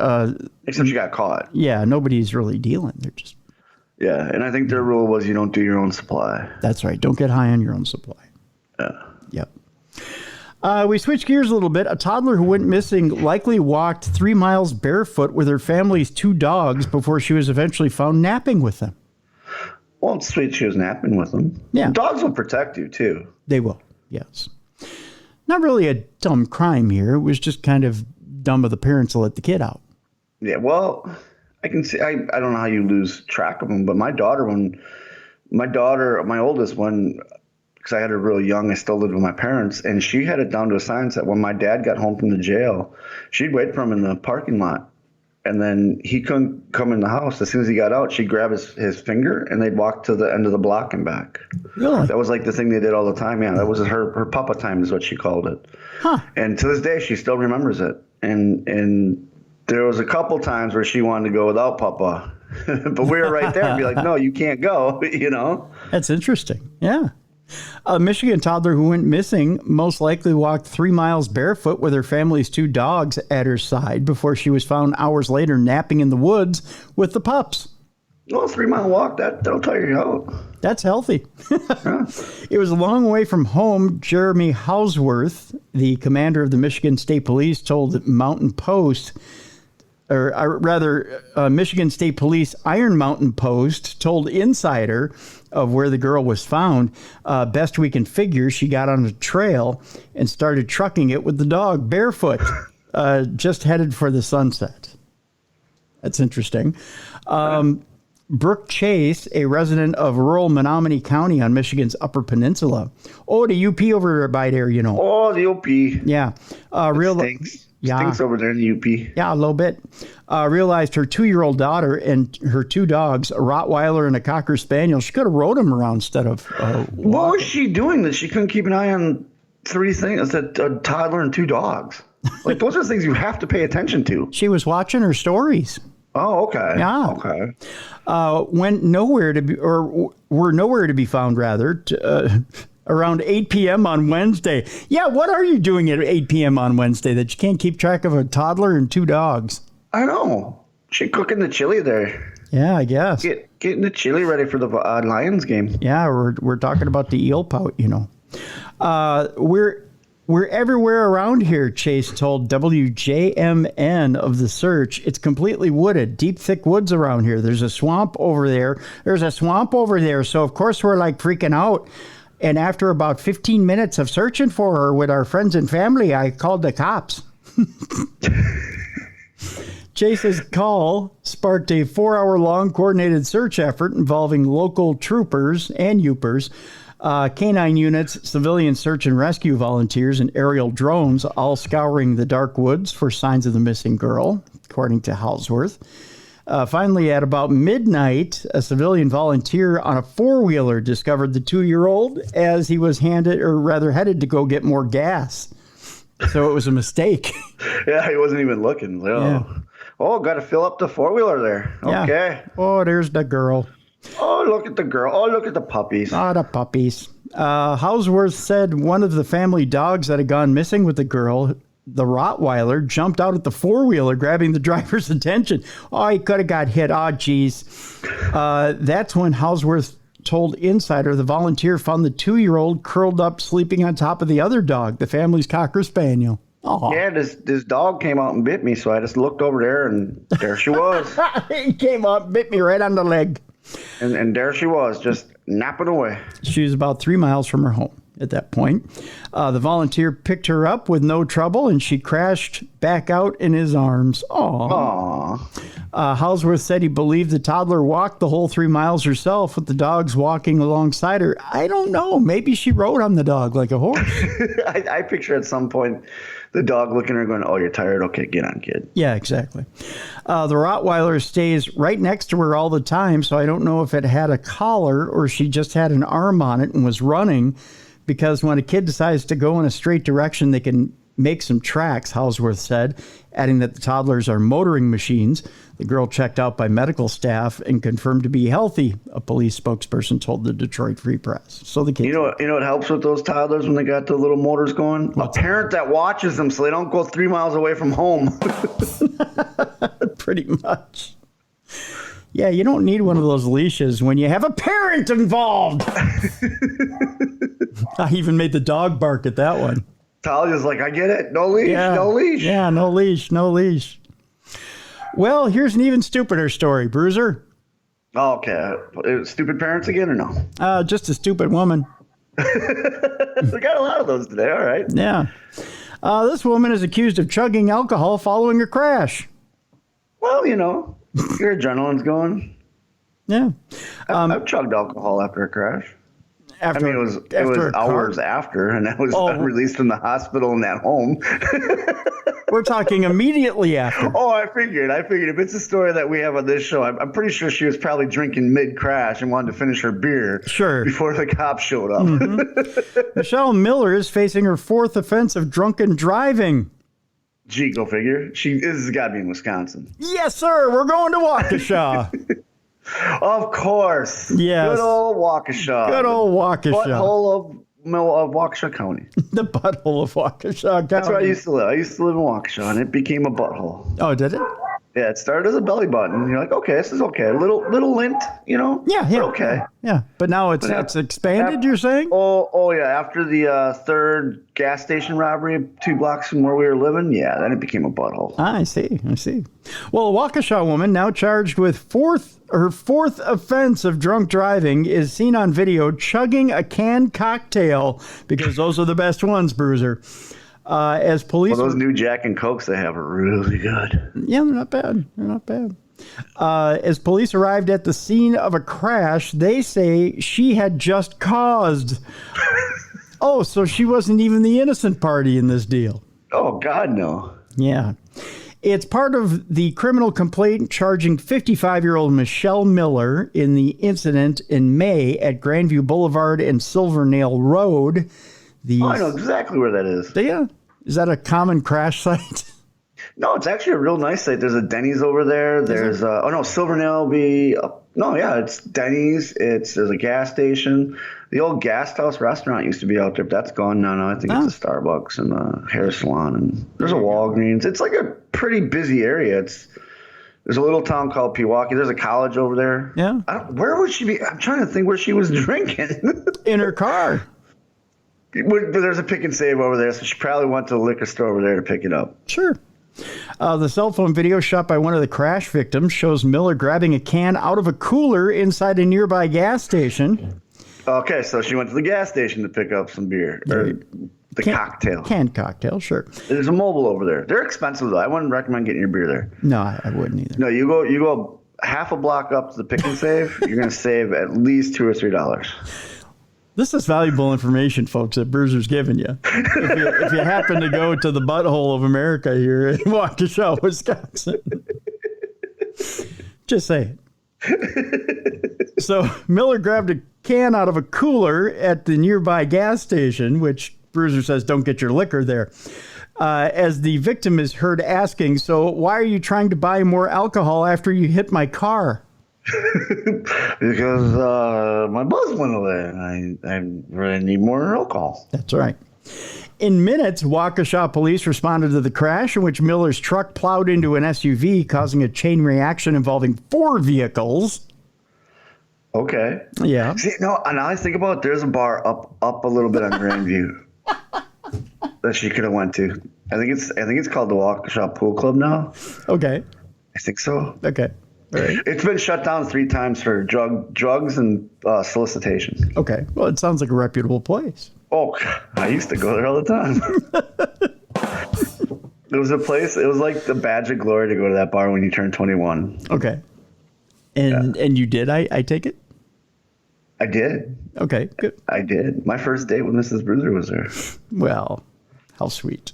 except she got caught. Yeah, nobody's really dealing. They're just... Yeah, and I think their rule was you don't do your own supply. That's right. Don't get high on your own supply. Yep. We switch gears a little bit. A toddler who went missing likely walked 3 miles barefoot with her family's 2 dogs before she was eventually found napping with them. Well, it's sweet she was napping with them. Yeah. Dogs will protect you, too. They will, yes. Not really a dumb crime here. It was just kind of dumb of the parents to let the kid out. Yeah, well, I can see, I don't know how you lose track of them, but my oldest one, because I had her really young, I still lived with my parents, and she had it down to a science that when my dad got home from the jail, she'd wait for him in the parking lot, and then he couldn't come in the house. As soon as he got out, she'd grab his finger, and they'd walk to the end of the block and back. Really? That was like the thing they did all the time. Yeah, that was her papa time is what she called it. Huh. And to this day, she still remembers it. And there was a couple times where she wanted to go without papa, but we were right there and be like, no, you can't go, you know? That's interesting. Yeah. A Michigan toddler who went missing most likely walked 3 miles barefoot with her family's 2 dogs at her side before she was found hours later napping in the woods with the pups. Well, a 3 mile walk, that'll tire you out. That's healthy. It was a long way from home. Jeremy Hausworth, the commander of the Michigan State Police, told Mountain Post, Michigan State Police Iron Mountain Post told Insider of where the girl was found. Best we can figure, she got on a trail and started trucking it with the dog barefoot, just headed for the sunset. That's interesting. Brooke Chase, a resident of rural Menominee County on Michigan's Upper Peninsula. Oh, the UP over by there, you know. Oh, the UP. Yeah. Stinks. Yeah. Stinks over there in the UP. Yeah, a little bit. Realized her 2-year-old daughter and her 2 dogs, a Rottweiler and a Cocker Spaniel, she could have rode them around instead of What was she doing that she couldn't keep an eye on 3 things? A toddler and 2 dogs. Like, those are things you have to pay attention to. She was watching her stories. Oh, okay. Yeah. Okay. Went nowhere to be, or were nowhere to be found, rather, around 8 p.m. on Wednesday. Yeah, what are you doing at 8 p.m. on Wednesday that you can't keep track of a toddler and 2 dogs? I know. She cooking the chili there. Yeah, I guess. Getting the chili ready for the Lions game. Yeah, we're talking about the eel pout, you know. We're everywhere around here, Chase told WJMN of the search. It's completely wooded, deep, thick woods around here. There's a swamp over there. So, of course, we're like freaking out. And after about 15 minutes of searching for her with our friends and family, I called the cops. Chase's call sparked a 4-hour-long coordinated search effort involving local troopers and Yoopers, canine units, civilian search and rescue volunteers, and aerial drones, all scouring the dark woods for signs of the missing girl, according to Halsworth. Finally, at about midnight, a civilian volunteer on a 4-wheeler discovered the 2-year-old as he was headed to go get more gas. So it was a mistake. Yeah, he wasn't even looking. Oh, got to fill up the 4-wheeler there. Yeah. Okay. Oh, there's the girl. Oh, look at the girl. Oh, look at the puppies. Ah, the puppies. Halsworth said one of the family dogs that had gone missing with the girl, the Rottweiler, jumped out at the 4-wheeler, grabbing the driver's attention. Oh, he could have got hit. Oh, geez. That's when Halsworth told Insider the volunteer found the 2-year-old curled up, sleeping on top of the other dog, the family's Cocker Spaniel. Aww. Yeah, this dog came out and bit me, so I just looked over there, and there she was. He came up, bit me right on the leg. And there she was, just napping away. She was about 3 miles from her home at that point. The volunteer picked her up with no trouble, and she crashed back out in his arms. Aww. Halsworth said he believed the toddler walked the whole 3 miles herself with the dogs walking alongside her. I don't know. Maybe she rode on the dog like a horse. I picture at some point the dog looking at her going, oh, you're tired? Okay, get on, kid. Yeah, exactly. The Rottweiler stays right next to her all the time, so I don't know if it had a collar or she just had an arm on it and was running, because when a kid decides to go in a straight direction, they can make some tracks, Halsworth said, adding that the toddlers are motoring machines. The girl checked out by medical staff and confirmed to be healthy, a police spokesperson told the Detroit Free Press. So the kids, you know what helps with those toddlers when they got the little motors going? A parent that watches them so they don't go 3 miles away from home. Pretty much. Yeah, you don't need one of those leashes when you have a parent involved. I even made the dog bark at that one. Talia's like, I get it. No leash, no leash. Yeah, no leash. Well, here's an even stupider story, Bruiser. Okay. Stupid parents again or no? Just a stupid woman. We got a lot of those today, all right. Yeah. This woman is accused of chugging alcohol following a crash. Well, you know, your adrenaline's going. Yeah. I've chugged alcohol after a crash. It was hours after, and I was released from the hospital and at home. We're talking immediately after. Oh, I figured. If it's a story that we have on this show, I'm pretty sure she was probably drinking mid-crash and wanted to finish her beer before the cops showed up. Mm-hmm. Michelle Miller is facing her 4th offense of drunken driving. Gee, go figure. This has got to be in Wisconsin. Yes, sir. We're going to Waukesha. Of course. Yes. Good old Waukesha. Butthole of Waukesha County. The butthole of Waukesha County. That's where I used to live. I used to live in Waukesha, and it became a butthole. Oh, did it? Yeah, it started as a belly button. You're like, okay, this is okay. A little lint, you know? Yeah. Okay. Yeah, but now it's expanded, you're saying? Oh, yeah. After the 3rd gas station robbery 2 blocks from where we were living, yeah, then it became a butthole. I see. Well, a Waukesha woman now charged with her 4th offense of drunk driving is seen on video chugging a canned cocktail, because those are the best ones, Bruiser. As police, those new Jack and Cokes they have are really good. Yeah, they're not bad. As police arrived at the scene of a crash, they say she had just caused. Oh, so she wasn't even the innocent party in this deal. Oh, God, no. Yeah. It's part of the criminal complaint charging 55-year-old Michelle Miller in the incident in May at Grandview Boulevard and Silvernail Road. I know exactly where that is. Yeah. Is that a common crash site? No, it's actually a real nice site. There's a Denny's over there. There's Silvernail will be it's Denny's. There's a gas station. The old Gas House restaurant used to be out there, but that's gone now. I think it's a Starbucks and a hair salon, and there's a Walgreens. It's like a pretty busy area. There's a little town called Pewaukee. There's a college over there. Yeah. Where would she be? I'm trying to think where she was drinking. In her car. But there's a Pick and Save over there, so she probably went to the liquor store over there to pick it up. Sure. The cell phone video shot by one of the crash victims shows Miller grabbing a can out of a cooler inside a nearby gas station. Okay, so she went to the gas station to pick up some beer. Or the cocktail. Canned cocktail, sure. There's a mobile over there. They're expensive, though. I wouldn't recommend getting your beer there. No, I wouldn't either. No, you go half a block up to the Pick and Save, you're going to save at least $2 or $3. This is valuable information, folks, that Bruiser's giving you. If you happen to go to the butthole of America here in Waukesha, Wisconsin. Just say it. So Miller grabbed a can out of a cooler at the nearby gas station, which Bruiser says don't get your liquor there. As the victim is heard asking, so why are you trying to buy more alcohol after you hit my car? Because my buzz went away. I really need more alcohol. That's right. In minutes, Waukesha police responded to the crash in which Miller's truck plowed into an SUV, causing a chain reaction involving 4 vehicles. Okay. Yeah. See, now I think about it, there's a bar up a little bit on Grandview that she could have went to. I think it's called the Waukesha Pool Club now. Okay. I think so. Okay. All right. It's been shut down 3 times for drugs and solicitation. Okay. Well, it sounds like a reputable place. Oh, I used to go there all the time. It was a place. It was like the badge of glory to go to that bar when you turned 21. Okay. And you did? I take it. I did. Okay. Good. I did. My first date with Mrs. Bruiser was there. Well, how sweet.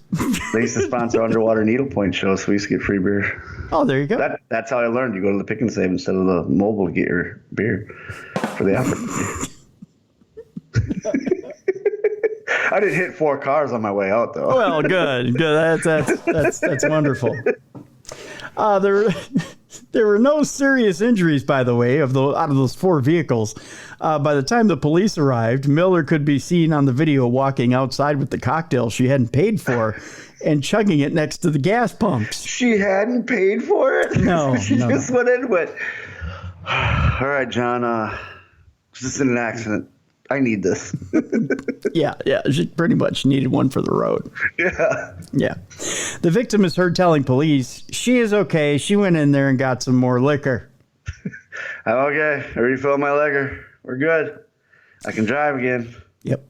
They used to sponsor underwater needlepoint shows, so we used to get free beer. Oh, there you go. That's how I learned. You go to the Pick and Save instead of the mobile to get your beer for the effort. I didn't hit 4 cars on my way out, though. Well, good. That's wonderful. There were no serious injuries, by the way, out of those 4 vehicles. By the time the police arrived, Miller could be seen on the video walking outside with the cocktail she hadn't paid for and chugging it next to the gas pumps. She hadn't paid for it? No. She just went in with, all right, John, this is an accident. I need this. Yeah. She pretty much needed one for the road. Yeah. The victim is heard telling police she is okay. She went in there and got some more liquor. I'm okay. I refilled my liquor. We're good. I can drive again. Yep.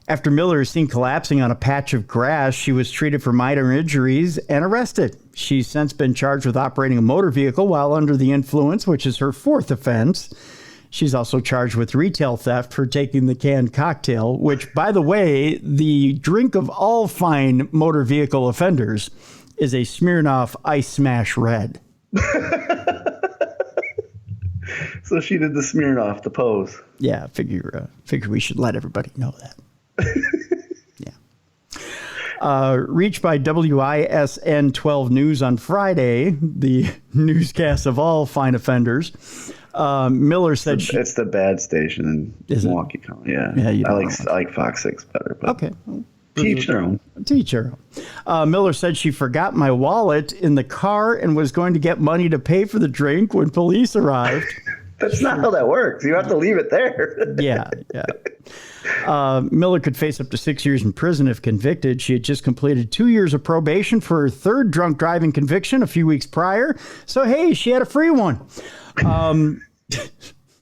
After Miller is seen collapsing on a patch of grass, she was treated for minor injuries and arrested. She's since been charged with operating a motor vehicle while under the influence, which is her 4th offense. She's also charged with retail theft for taking the canned cocktail, which, by the way, the drink of all fine motor vehicle offenders is a Smirnoff Ice Smash Red. So she did the Smirnoff, the pose. Yeah, figure we should let everybody know that. Yeah. Reached by WISN 12 News on Friday, the newscast of all fine offenders, Miller said it's the bad station in Milwaukee County. Yeah. I like Fox 6 better. But okay. Teach their own. Miller said she forgot my wallet in the car and was going to get money to pay for the drink when police arrived. That's not how that works. You have to leave it there. Yeah. Miller could face up to 6 years in prison if convicted. She had just completed 2 years of probation for her 3rd drunk driving conviction a few weeks prior. So, hey, she had a free one.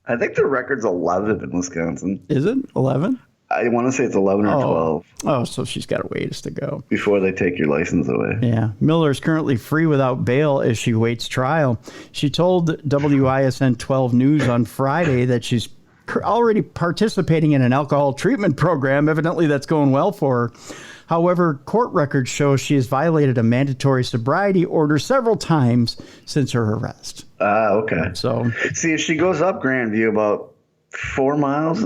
I think the record's 11 in Wisconsin. Is it 11? I want to say it's 11 or 12. Oh, so she's got a ways to go. Before they take your license away. Yeah. Miller is currently free without bail as she waits trial. She told WISN 12 News on Friday that she's already participating in an alcohol treatment program. Evidently, that's going well for her. However, court records show she has violated a mandatory sobriety order several times since her arrest. Okay. So, see, if she goes up Grandview about 4 miles,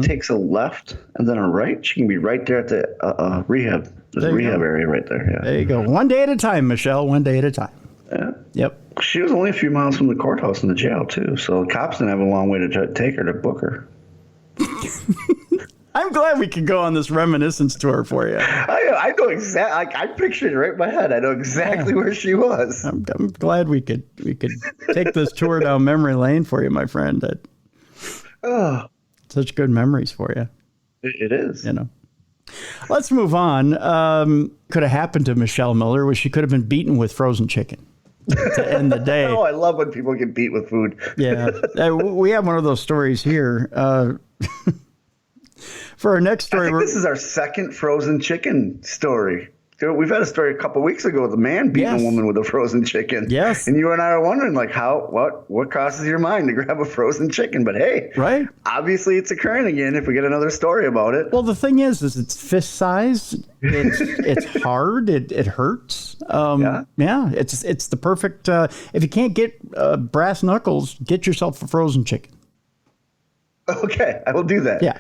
takes a left and then a right, she can be right there at the rehab. There's a rehab area right there. Yeah. There you go. One day at a time, Michelle. One day at a time. Yeah. Yep. She was only a few miles from the courthouse and the jail, too. So the cops didn't have a long way to try to take her to book her. I'm glad we could go on this reminiscence tour for you. I know exactly. I pictured it right in my head. I know exactly where she was. I'm glad we could take this tour down memory lane for you, my friend. Such good memories for you. It is. You know. Let's move on. Could have happened to Michelle Miller was she could have been beaten with frozen chicken to end the day. Oh, I love when people get beat with food. Yeah. We have one of those stories here. For our next story, I think this is our second frozen chicken story. We've had a story a couple of weeks ago with a man beating a woman with a frozen chicken. Yes. And you and I are wondering, like, what crosses your mind to grab a frozen chicken? But hey, right? Obviously, it's occurring again if we get another story about it. Well, the thing is it's fist size. It's hard. It hurts. Yeah. It's the perfect. If you can't get brass knuckles, get yourself a frozen chicken. Okay, I will do that. Yeah.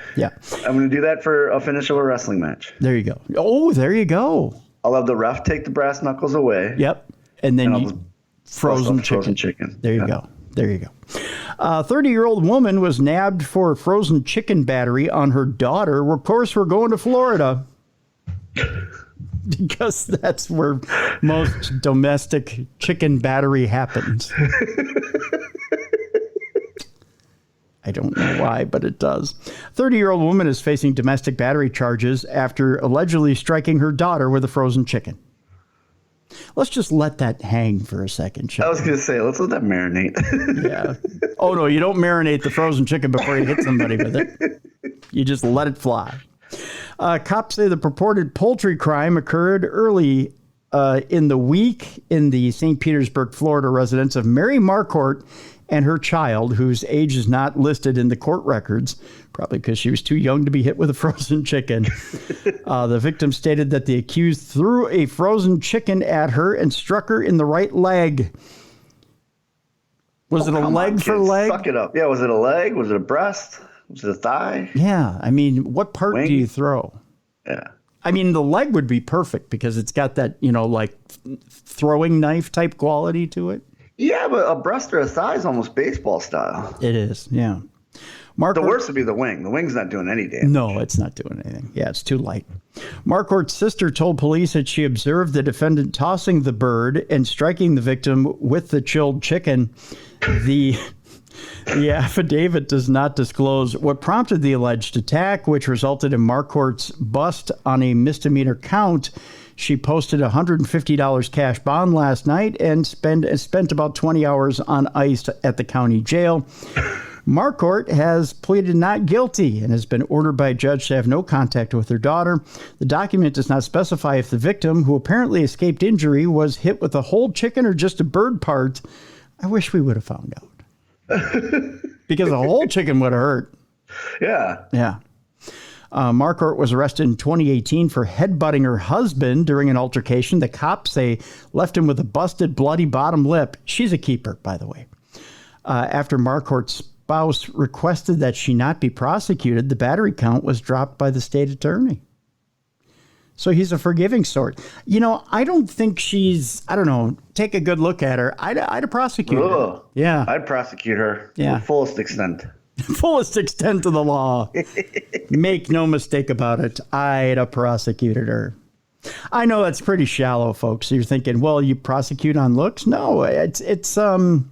I'm going to do that for a finish of a wrestling match. There you go. Oh, there you go. I'll have the ref take the brass knuckles away. Yep. And then frozen chicken. There you go. There you go. A 30-year-old woman was nabbed for frozen chicken battery on her daughter. Of course, we're going to Florida because that's where most domestic chicken battery happens. I don't know why, but it does. 30-year-old woman is facing domestic battery charges after allegedly striking her daughter with a frozen chicken. Let's just let that hang for a second, shall we? I was going to say, let's let that marinate. Yeah. Oh, no, you don't marinate the frozen chicken before you hit somebody with it. You just let it fly. Cops say the purported poultry crime occurred early in the week in the St. Petersburg, Florida residence of Mary Marcourt and her child, whose age is not listed in the court records, probably because she was too young to be hit with a frozen chicken. The victim stated that the accused threw a frozen chicken at her and struck her in the right leg. Was it a leg for leg? Suck it up. Yeah, was it a leg? Was it a breast? Was it a thigh? Yeah, I mean, what part do you throw? Yeah. I mean, the leg would be perfect because it's got that, like throwing knife type quality to it. Yeah, but a breast or a thigh is almost baseball style. It is, yeah. The worst would be the wing. The wing's not doing any damage. No, it's not doing anything. Yeah, it's too light. Marcourt's sister told police that she observed the defendant tossing the bird and striking the victim with the chilled chicken. The affidavit does not disclose what prompted the alleged attack, which resulted in Marcourt's bust on a misdemeanor count. She posted a $150 cash bond last night and spent about 20 hours on ice at the county jail. Marcourt has pleaded not guilty and has been ordered by a judge to have no contact with her daughter. The document does not specify if the victim, who apparently escaped injury, was hit with a whole chicken or just a bird part. I wish we would have found out. Because a whole chicken would have hurt. Yeah. Yeah. Marcourt was arrested in 2018 for headbutting her husband during an altercation. The cops say left him with a busted, bloody bottom lip. She's a keeper, by the way. After Marcourt's spouse requested that she not be prosecuted, the battery count was dropped by the state attorney. So he's a forgiving sort. I don't think take a good look at her. I'd prosecute her. Yeah. I'd prosecute her to the fullest extent. Fullest extent of the law. Make no mistake about it. I'd have prosecuted her. I know that's pretty shallow, folks. You're thinking, well, you prosecute on looks? No, it's I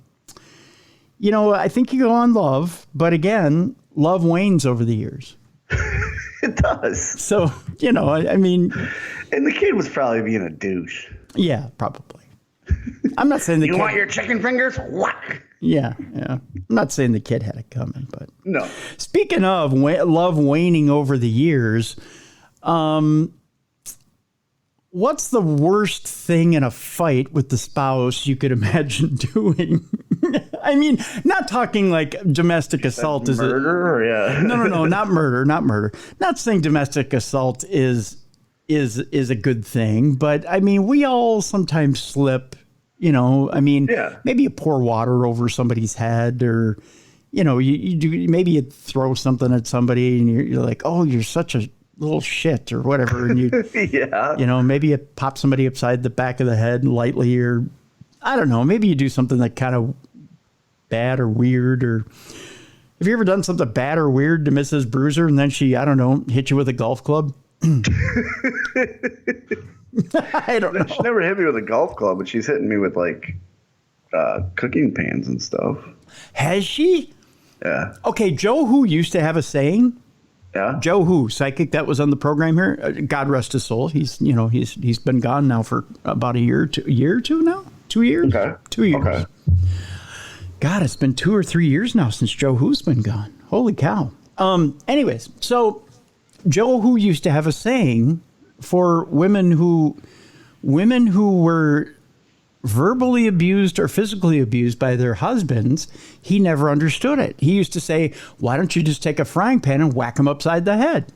think you go on love, but again, love wanes over the years. It does. So, I mean. And the kid was probably being a douche. Yeah, probably. I'm not saying the kid. You want your chicken fingers? What? Yeah. I'm not saying the kid had it coming, but no. Speaking of love waning over the years, what's the worst thing in a fight with the spouse you could imagine doing? I mean, not talking like domestic assault is murder. Yeah. No, not murder. Not saying domestic assault is a good thing, but I mean, we all sometimes slip. You know, I mean, maybe you pour water over somebody's head, or you do. Maybe you throw something at somebody, and you're like, oh, you're such a little shit or whatever, and you maybe you pop somebody upside the back of the head lightly, or I don't know, maybe you do something that kind of bad or weird. Or have you ever done something bad or weird to Mrs. Bruiser and then she, I don't know, hit you with a golf club? I don't know. She never hit me with a golf club, but she's hitting me with like cooking pans and stuff. Has she? Yeah. Okay, Joe Who used to have a saying. Yeah. Joe Who, psychic that was on the program here. God rest his soul. He's been gone now for about a year or two now. 2 years. Okay. 2 years. Okay. God, it's been 2 or 3 years now since Joe Who's been gone. Holy cow. Anyways, so Joe Who used to have a saying for women who were verbally abused or physically abused by their husbands. He never understood it. He used to say, why don't you just take a frying pan and whack him upside the head?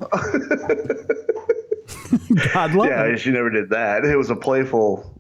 God love him. Yeah, she never did that. It was a playful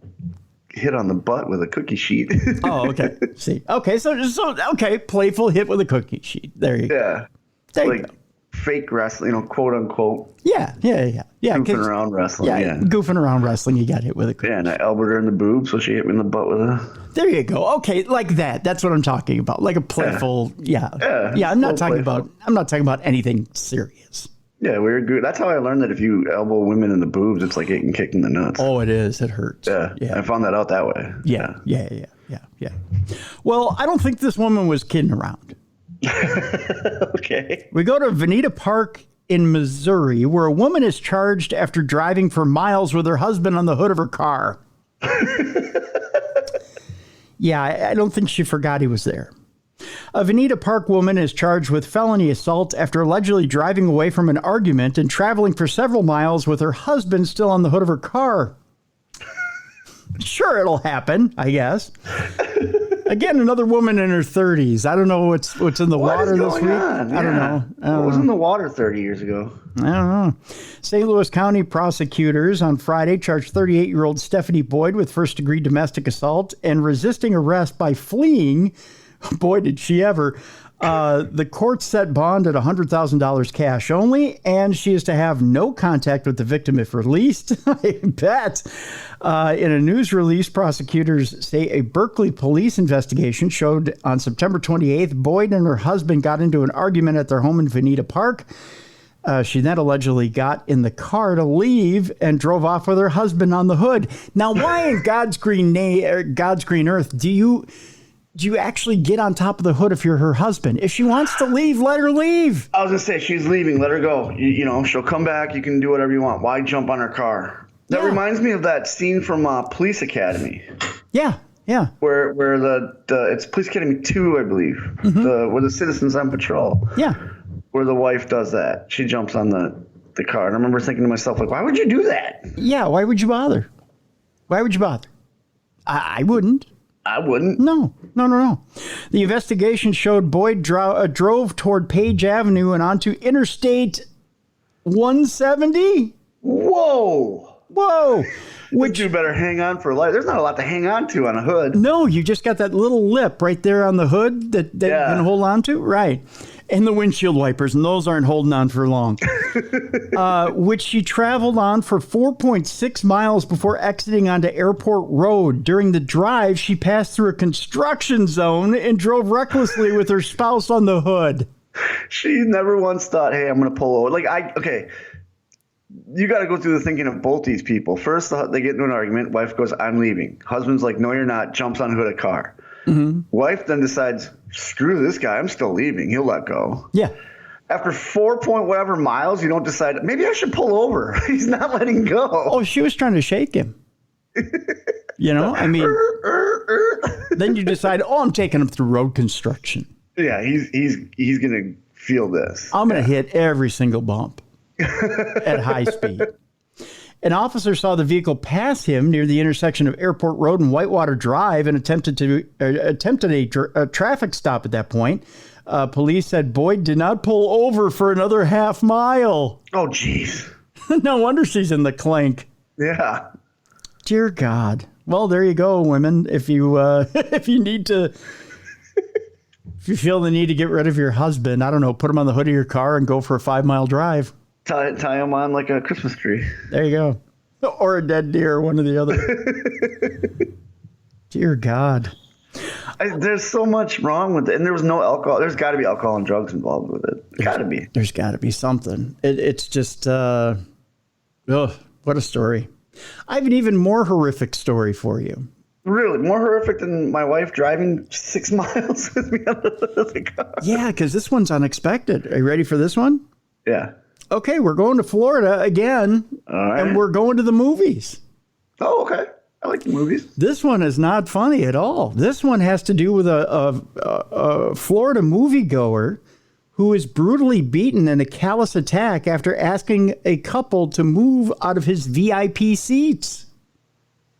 hit on the butt with a cookie sheet. Oh, okay. See, okay, so okay, playful hit with a cookie sheet. There you go. Yeah, there you go. Fake wrestling, quote unquote. Yeah. Goofing around wrestling. Yeah, goofing around wrestling. You got hit with a cookie. Yeah, and I elbowed her in the boob, so she hit me in the butt with a. There you go. Okay, like that. That's what I'm talking about. Like a playful. Yeah. I'm not talking about anything serious. Yeah, we were good. That's how I learned that if you elbow women in the boobs, it's like getting kicked in the nuts. Oh, it is. It hurts. Yeah. I found that out that way. Yeah. Well, I don't think this woman was kidding around. Okay. We go to Veneta Park in Missouri, where a woman is charged after driving for miles with her husband on the hood of her car. Yeah, I don't think she forgot he was there. A Veneta Park woman is charged with felony assault after allegedly driving away from an argument and traveling for several miles with her husband still on the hood of her car. Sure, it'll happen, I guess. Again, another woman in her 30s. I don't know what's in the water this week. I don't know. What was in the water 30 years ago? I don't know. St. Louis County prosecutors on Friday charged 38-year-old Stephanie Boyd with first-degree domestic assault and resisting arrest by fleeing. Boy, did she ever. The court set bond at $100,000 cash only, and she is to have no contact with the victim if released. I bet. In a news release, prosecutors say a Berkeley police investigation showed on September 28th, Boyd and her husband got into an argument at their home in Veneta Park. She then allegedly got in the car to leave and drove off with her husband on the hood. Now, why in God's green earth do you actually get on top of the hood if you're her husband? If she wants to leave, let her leave. I was going to say, she's leaving. Let her go. You know, she'll come back. You can do whatever you want. Why jump on her car? That reminds me of that scene from Police Academy. Yeah. Where it's Police Academy 2, I believe. Mm-hmm. Where the citizen's on patrol. Yeah. Where the wife does that. She jumps on the car. And I remember thinking to myself, like, why would you do that? Yeah, why would you bother? I wouldn't. I wouldn't. No. The investigation showed Boyd drove toward Page Avenue and onto Interstate 170. Whoa. Which you better hang on for life. There's not a lot to hang on to on a hood. No, you just got that little lip right there on the hood that you can hold on to. Right. And the windshield wipers, and those aren't holding on for long. Which she traveled on for 4.6 miles before exiting onto Airport Road. During the drive, she passed through a construction zone and drove recklessly with her spouse on the hood. She never once thought, hey, I'm going to pull over. You got to go through the thinking of both these people. First, they get into an argument. Wife goes, I'm leaving. Husband's like, no, you're not. Jumps on the hood of a car. Mm-hmm. Wife then decides, screw this guy. I'm still leaving. He'll let go. Yeah. After 4 miles, you don't decide, maybe I should pull over. He's not letting go. Oh, she was trying to shake him. You know, I mean, then you decide, oh, I'm taking him through road construction. Yeah, he's gonna feel this. I'm gonna hit every single bump at high speed. An officer saw the vehicle pass him near the intersection of Airport Road and Whitewater Drive and attempted a traffic stop at that point. Police said Boyd did not pull over for another half mile. Oh, jeez. No wonder she's in the clink. Yeah. Dear God. Well, there you go, women. If you need to, if you feel the need to get rid of your husband, I don't know, put him on the hood of your car and go for a 5-mile drive. Tie him on like a Christmas tree. There you go. Or a dead deer, one or the other. Dear God. There's so much wrong with it. And there was no alcohol. There's got to be alcohol and drugs involved with it. Got to be. There's got to be something. It's just, what a story. I have an even more horrific story for you. Really? More horrific than my wife driving 6 miles with me on the car? Yeah, because this one's unexpected. Are you ready for this one? Yeah. Okay, we're going to Florida again, and we're going to the movies. Oh, okay. I like the movies. This one is not funny at all. This one has to do with a Florida moviegoer who is brutally beaten in a callous attack after asking a couple to move out of his VIP seats.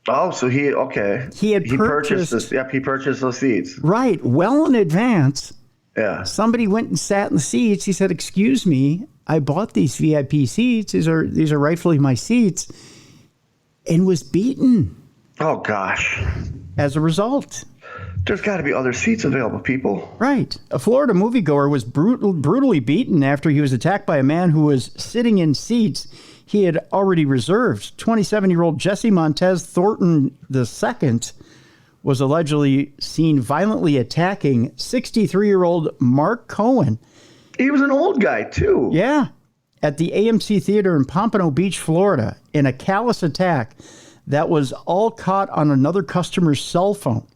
Oh, so he purchased this. Yep, he purchased those seats. Right, well in advance. Yeah. Somebody went and sat in the seats. He said, "Excuse me, I bought these VIP seats. These are rightfully my seats," and was beaten. Oh gosh. As a result. There's got to be other seats available, people. Right. A Florida moviegoer was brutally beaten after he was attacked by a man who was sitting in seats he had already reserved. 27-year-old Jesse Montez Thornton II was allegedly seen violently attacking 63-year-old Mark Cohen. He was an old guy, too. Yeah. At the AMC Theater in Pompano Beach, Florida, in a callous attack that was all caught on another customer's cell phone.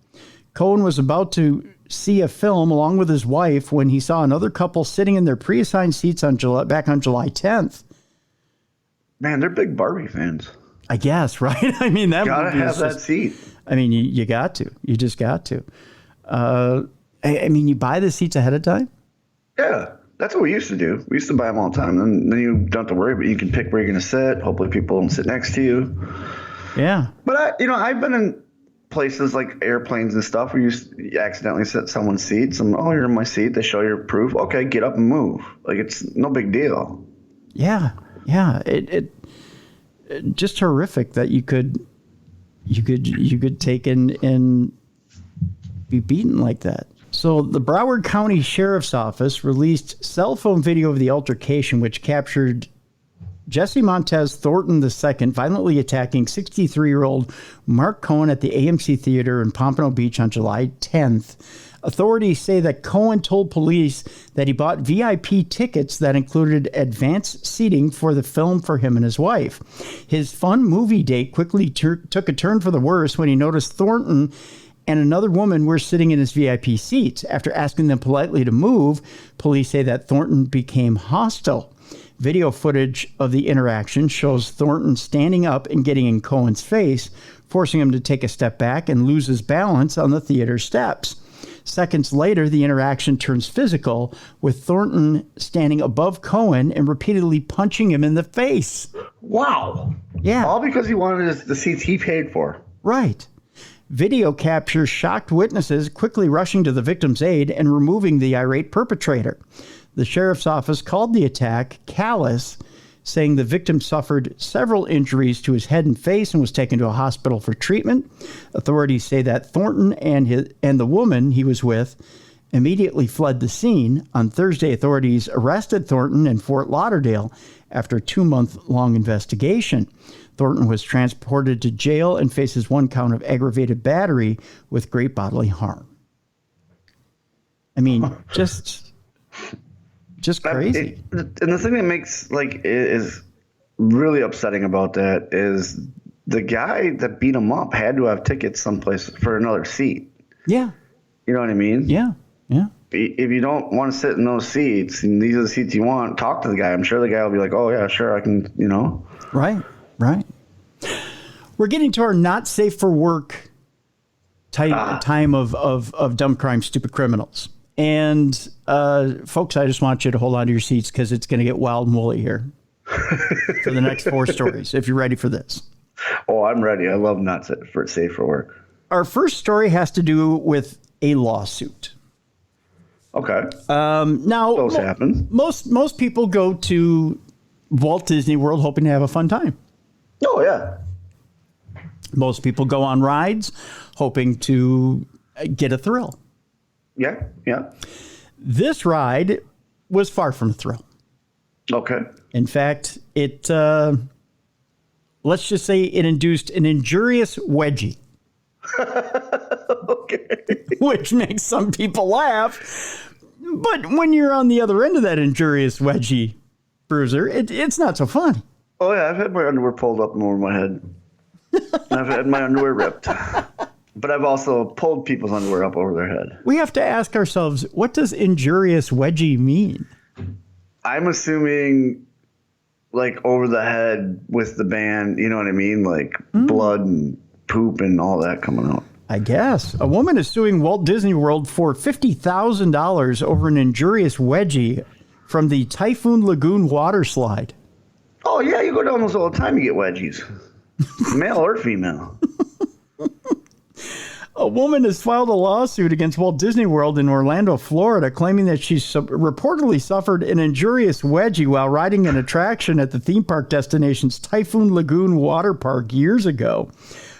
Cohen was about to see a film along with his wife when he saw another couple sitting in their pre-assigned seats back on July 10th. Man, they're big Barbie fans. I guess, right? I mean, that gotta have that seat. I mean, you got to. You just got to. I mean, you buy the seats ahead of time? Yeah, that's what we used to do. We used to buy them all the time. And then you don't have to worry, but you can pick where you're going to sit. Hopefully people don't sit next to you. Yeah. But, I've been in places like airplanes and stuff where you accidentally sit someone's seats. And, oh, you're in my seat. They show your proof. Okay, get up and move. Like, it's no big deal. Yeah. Yeah. It just horrific that you could take and be beaten like that. So the Broward County Sheriff's Office released cell phone video of the altercation, which captured Jesse Montez Thornton II violently attacking 63-year-old Mark Cohen at the AMC Theater in Pompano Beach on July 10th. Authorities say that Cohen told police that he bought VIP tickets that included advanced seating for the film for him and his wife. His fun movie date quickly took a turn for the worse when he noticed Thornton and another woman were sitting in his VIP seats. After asking them politely to move, police say that Thornton became hostile. Video footage of the interaction shows Thornton standing up and getting in Cohen's face, forcing him to take a step back and lose his balance on the theater steps. Seconds later, the interaction turns physical, with Thornton standing above Cohen and repeatedly punching him in the face. Wow. Yeah. All because he wanted the seats he paid for. Right. Video captures shocked witnesses quickly rushing to the victim's aid and removing the irate perpetrator. The sheriff's office called the attack callous, saying the victim suffered several injuries to his head and face and was taken to a hospital for treatment. Authorities say that Thornton and the woman he was with immediately fled the scene. On Thursday, authorities arrested Thornton in Fort Lauderdale after a 2-month-long investigation. Thornton was transported to jail and faces 1 count of aggravated battery with great bodily harm. I mean, just crazy. And the thing that makes is really upsetting about that is the guy that beat him up had to have tickets someplace for another seat. Yeah. You know what I mean? Yeah. Yeah. If you don't want to sit in those seats and these are the seats you want, talk to the guy. I'm sure the guy will be like, oh yeah, sure, I can, Right. Right. We're getting to our not safe for work time of dumb crime, stupid criminals. And folks, I just want you to hold on to your seats because it's going to get wild and woolly here for the next 4 stories, if you're ready for this. Oh, I'm ready. I love not safe for work. Our first story has to do with a lawsuit. Okay. Now, those happen. Most people go to Walt Disney World hoping to have a fun time. Oh, yeah. Most people go on rides hoping to get a thrill. Yeah, yeah. This ride was far from a thrill. Okay. In fact, it, let's just say it induced an injurious wedgie. Okay. Which makes some people laugh. But when you're on the other end of that injurious wedgie, Bruiser, it's not so funny. Oh, yeah. I've had my underwear pulled up and over my head. I've had my underwear ripped. But I've also pulled people's underwear up over their head. We have to ask ourselves, what does injurious wedgie mean? I'm assuming like over the head with the band, you know what I mean? Like blood and poop and all that coming out. I guess. A woman is suing Walt Disney World for $50,000 over an injurious wedgie from the Typhoon Lagoon water slide. Oh, yeah. You go down those all the time, you get wedgies. Male or female. A woman has filed a lawsuit against Walt Disney World in Orlando, Florida, claiming that she reportedly suffered an injurious wedgie while riding an attraction at the theme park destination's Typhoon Lagoon water park years ago.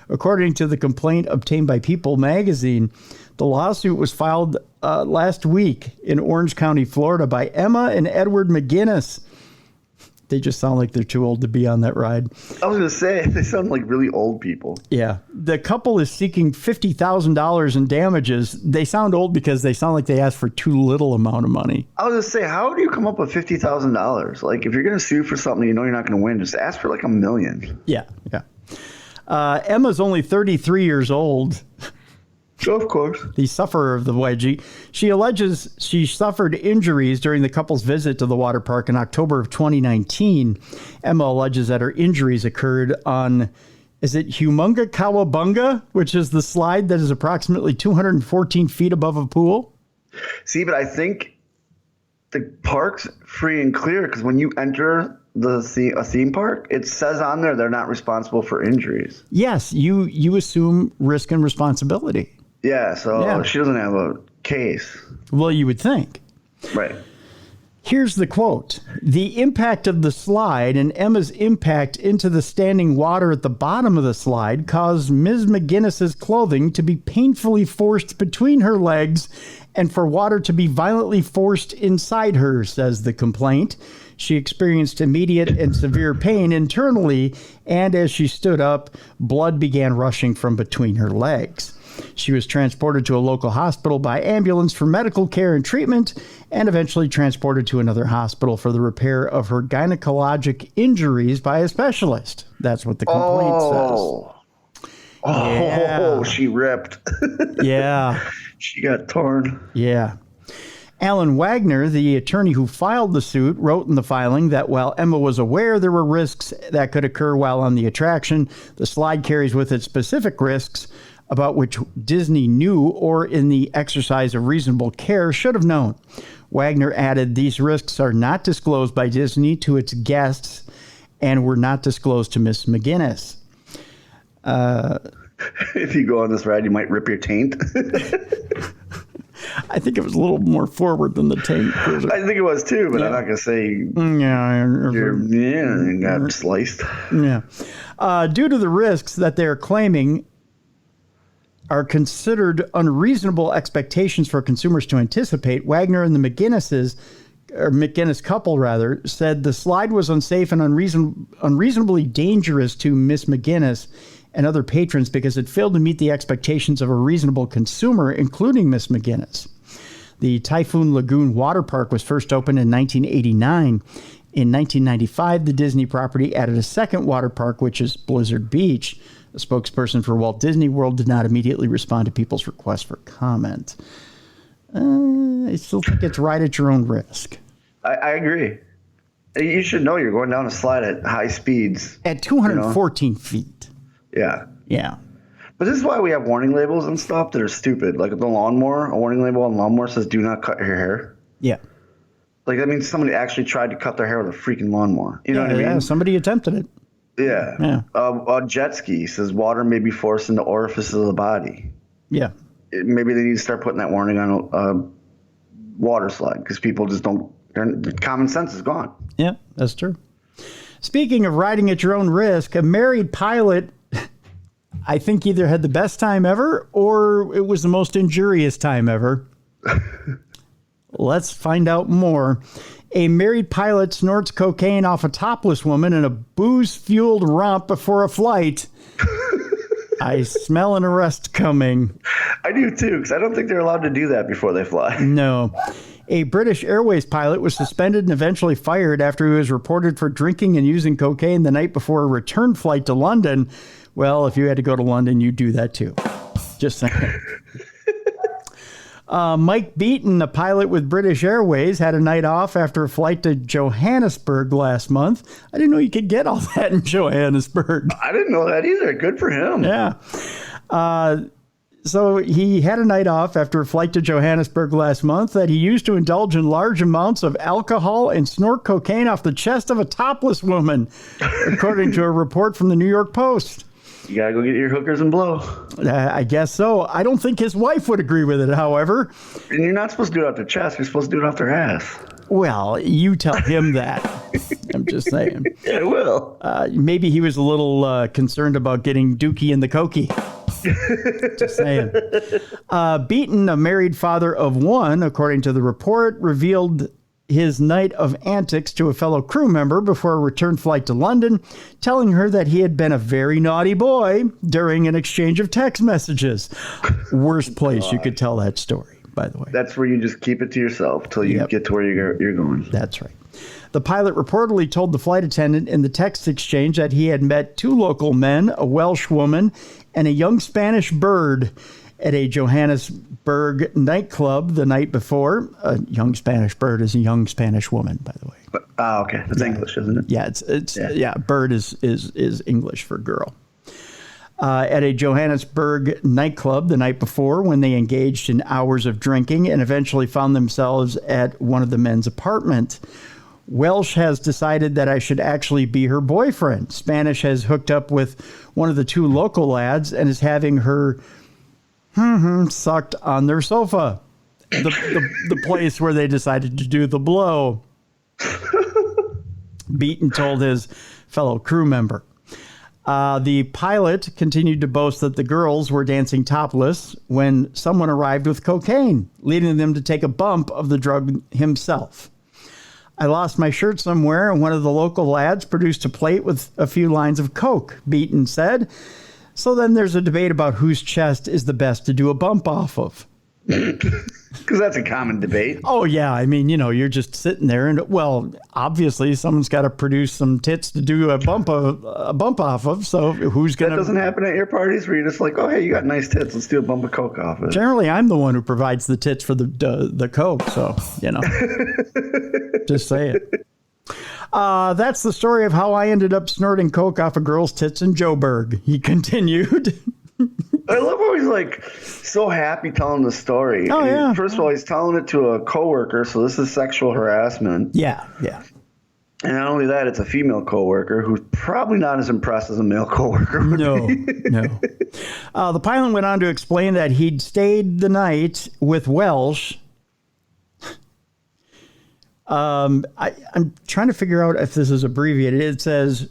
According to the complaint obtained by People magazine, the lawsuit was filed last week in Orange County, Florida, by Emma and Edward McGinnis. They just sound like they're too old to be on that ride. I was going to say, they sound like really old people. Yeah. The couple is seeking $50,000 in damages. They sound old because they sound like they asked for too little amount of money. I was going to say, how do you come up with $50,000? Like, if you're going to sue for something you know you're not going to win, just ask for like $1 million. Yeah, yeah. Emma's only 33 years old. Of course. The sufferer of the wedgie. She alleges she suffered injuries during the couple's visit to the water park in October of 2019. Emma alleges that her injuries occurred on, is it Humunga Kawabunga, which is the slide that is approximately 214 feet above a pool? See, but I think the park's free and clear because when you enter a theme park, it says on there they're not responsible for injuries. Yes, you assume risk and responsibility. Yeah, so she doesn't have a case. Well, you would think. Right. Here's the quote. The impact of the slide and Emma's impact into the standing water at the bottom of the slide caused Ms. McGinnis's clothing to be painfully forced between her legs and for water to be violently forced inside her, says the complaint. She experienced immediate and severe pain internally, and as she stood up, blood began rushing from between her legs. She was transported to a local hospital by ambulance for medical care and treatment, and eventually transported to another hospital for the repair of her gynecologic injuries by a specialist. That's what the complaint says. Oh, she ripped. Yeah. She got torn. Yeah. Alan Wagner, the attorney who filed the suit, wrote in the filing that while Emma was aware there were risks that could occur while on the attraction, the slide carries with it specific risks about which Disney knew or in the exercise of reasonable care should have known. Wagner added, these risks are not disclosed by Disney to its guests and were not disclosed to Miss McGinnis. If you go on this ride, you might rip your taint. I think it was a little more forward than the taint. I think it was too, but I'm not going to say you got sliced. Yeah. Due to the risks that they're claiming are considered unreasonable expectations for consumers to anticipate, Wagner and the McGinnis couple said the slide was unsafe and unreasonably dangerous to Miss McGinnis and other patrons because it failed to meet the expectations of a reasonable consumer, including Miss McGinnis. The Typhoon Lagoon water park was first opened in 1989. In 1995, the Disney property added a second water park, which is Blizzard Beach. A spokesperson for Walt Disney World did not immediately respond to people's requests for comment. I still think it's right at your own risk. I agree. You should know you're going down a slide at high speeds. At 214 feet. Yeah. Yeah. But this is why we have warning labels and stuff that are stupid. Like the lawnmower, a warning label on lawnmower says "Do not cut your hair." Yeah. Like that means somebody actually tried to cut their hair with a freaking lawnmower. You know what I mean? Yeah, somebody attempted it. Yeah. A jet ski says water may be forced into orifices of the body. Yeah. Maybe they need to start putting that warning on a water slide because people just don't. Common sense is gone. Yeah, that's true. Speaking of riding at your own risk, a married pilot, I think, either had the best time ever or it was the most injurious time ever. Let's find out more. A married pilot snorts cocaine off a topless woman in a booze-fueled romp before a flight. I smell an arrest coming. I do too, because I don't think they're allowed to do that before they fly. No. A British Airways pilot was suspended and eventually fired after he was reported for drinking and using cocaine the night before a return flight to London. Well, if you had to go to London, you'd do that too. Just saying. Mike Beaton, a pilot with British Airways, had a night off after a flight to Johannesburg last month. I didn't know you could get all that in Johannesburg. I didn't know that either. Good for him. Yeah. So he had a night off after a flight to Johannesburg last month that he used to indulge in large amounts of alcohol and snort cocaine off the chest of a topless woman, according to a report from the New York Post. You gotta go get your hookers and blow. I guess so. I don't think his wife would agree with it, however. And you're not supposed to do it off their chest. You're supposed to do it off their ass. Well, you tell him that. I'm just saying. Yeah, I will. Maybe he was a little concerned about getting dookie in the cokey. Just saying. Beaton, a married father of one, according to the report, revealed his night of antics to a fellow crew member before a return flight to London, telling her that he had been a very naughty boy during an exchange of text messages. Worst place you could tell that story, by the way. That's where you just keep it to yourself till you get to where you're going. That's right. The pilot reportedly told the flight attendant in the text exchange that he had met two local men, a Welsh woman, and a young Spanish bird at a Johannesburg nightclub the night before. A young Spanish bird is a young Spanish woman, by the way. Okay. That's English, isn't it? Yeah, bird is English for girl. At a Johannesburg nightclub the night before when they engaged in hours of drinking and eventually found themselves at one of the men's apartment. Welsh has decided that I should actually be her boyfriend. Spanish has hooked up with one of the two local lads and is having her sucked on their sofa. The place where they decided to do the blow. Beaton told his fellow crew member. The pilot continued to boast that the girls were dancing topless when someone arrived with cocaine, leading them to take a bump of the drug himself. I lost my shirt somewhere, and one of the local lads produced a plate with a few lines of coke, Beaton said. So then there's a debate about whose chest is the best to do a bump off of. Because that's a common debate. Oh, yeah. I mean, you're just sitting there and, well, obviously someone's got to produce some tits to do a bump off of. So who's going to... That doesn't happen at your parties where you're just like, oh, hey, you got nice tits. Let's do a bump of coke off of it. Generally, I'm the one who provides the tits for the coke. So, just say it. That's the story of how I ended up snorting coke off a girl's tits in Joburg. He continued. I love how he's like so happy telling the story. Oh, yeah. First of all, he's telling it to a coworker, so this is sexual harassment. Yeah. And not only that, it's a female coworker who's probably not as impressed as a male coworker would be. No. The pilot went on to explain that he'd stayed the night with Welsh. I'm trying to figure out if this is abbreviated. It says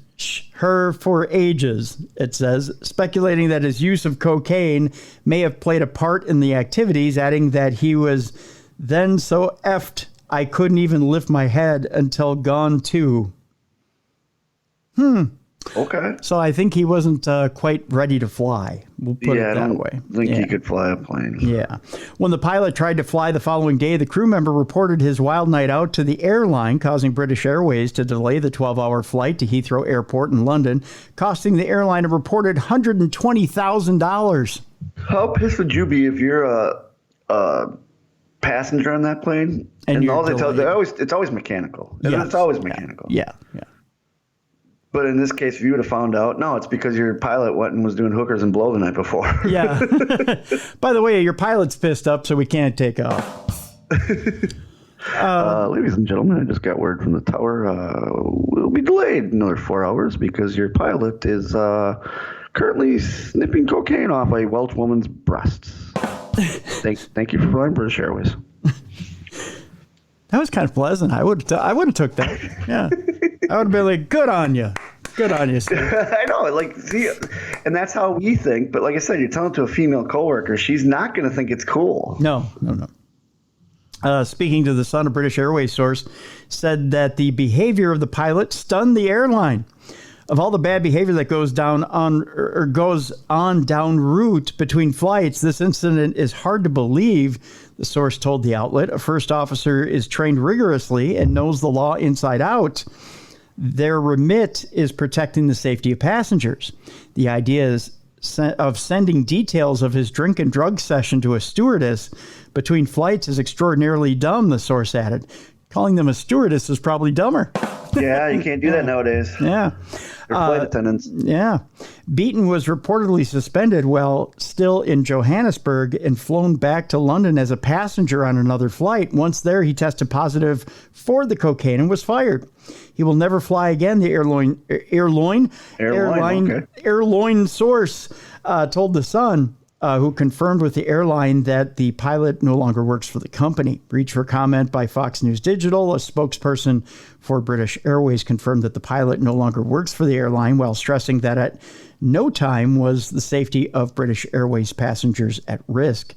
her for ages, it says, speculating that his use of cocaine may have played a part in the activities, adding that he was then so effed I couldn't even lift my head until gone too. Okay. So I think he wasn't quite ready to fly. We'll put it that way. I think he could fly a plane. Yeah. When the pilot tried to fly the following day, the crew member reported his wild night out to the airline, causing British Airways to delay the 12-hour flight to Heathrow Airport in London, costing the airline a reported $120,000. How pissed would you be if you're a passenger on that plane? And all they tell you, it's always mechanical. Yeah. It's always mechanical. Yeah. But in this case, if you would have found out, no, it's because your pilot went and was doing hookers and blow the night before. Yeah. By the way, your pilot's pissed up, so we can't take off. Ladies and gentlemen, I just got word from the tower. We'll be delayed another 4 hours because your pilot is currently snipping cocaine off a Welsh woman's breasts. Thank you for flying British Airways. That was kind of pleasant. I would have took that. Yeah. I would have been like, good on you. Good on you, Steve. I know, like, see, and that's how we think. But like I said, you're telling it to a female coworker, she's not going to think it's cool. No. Speaking to the Sun, a British Airways source said that the behavior of the pilot stunned the airline. Of all the bad behavior that goes on down route between flights, this incident is hard to believe, the source told the outlet. A first officer is trained rigorously and knows the law inside out. Their remit is protecting the safety of passengers. The idea of sending details of his drink and drug session to a stewardess between flights is extraordinarily dumb, the source added. Calling them a stewardess is probably dumber. Yeah, you can't do that nowadays. Yeah. They're flight attendants. Yeah. Beaton was reportedly suspended while still in Johannesburg and flown back to London as a passenger on another flight. Once there, he tested positive for the cocaine and was fired. He will never fly again, the airline source told The Sun, who confirmed with the airline that the pilot no longer works for the company. Reach for comment by Fox News Digital. A spokesperson for British Airways confirmed that the pilot no longer works for the airline, while stressing that at no time was the safety of British Airways passengers at risk.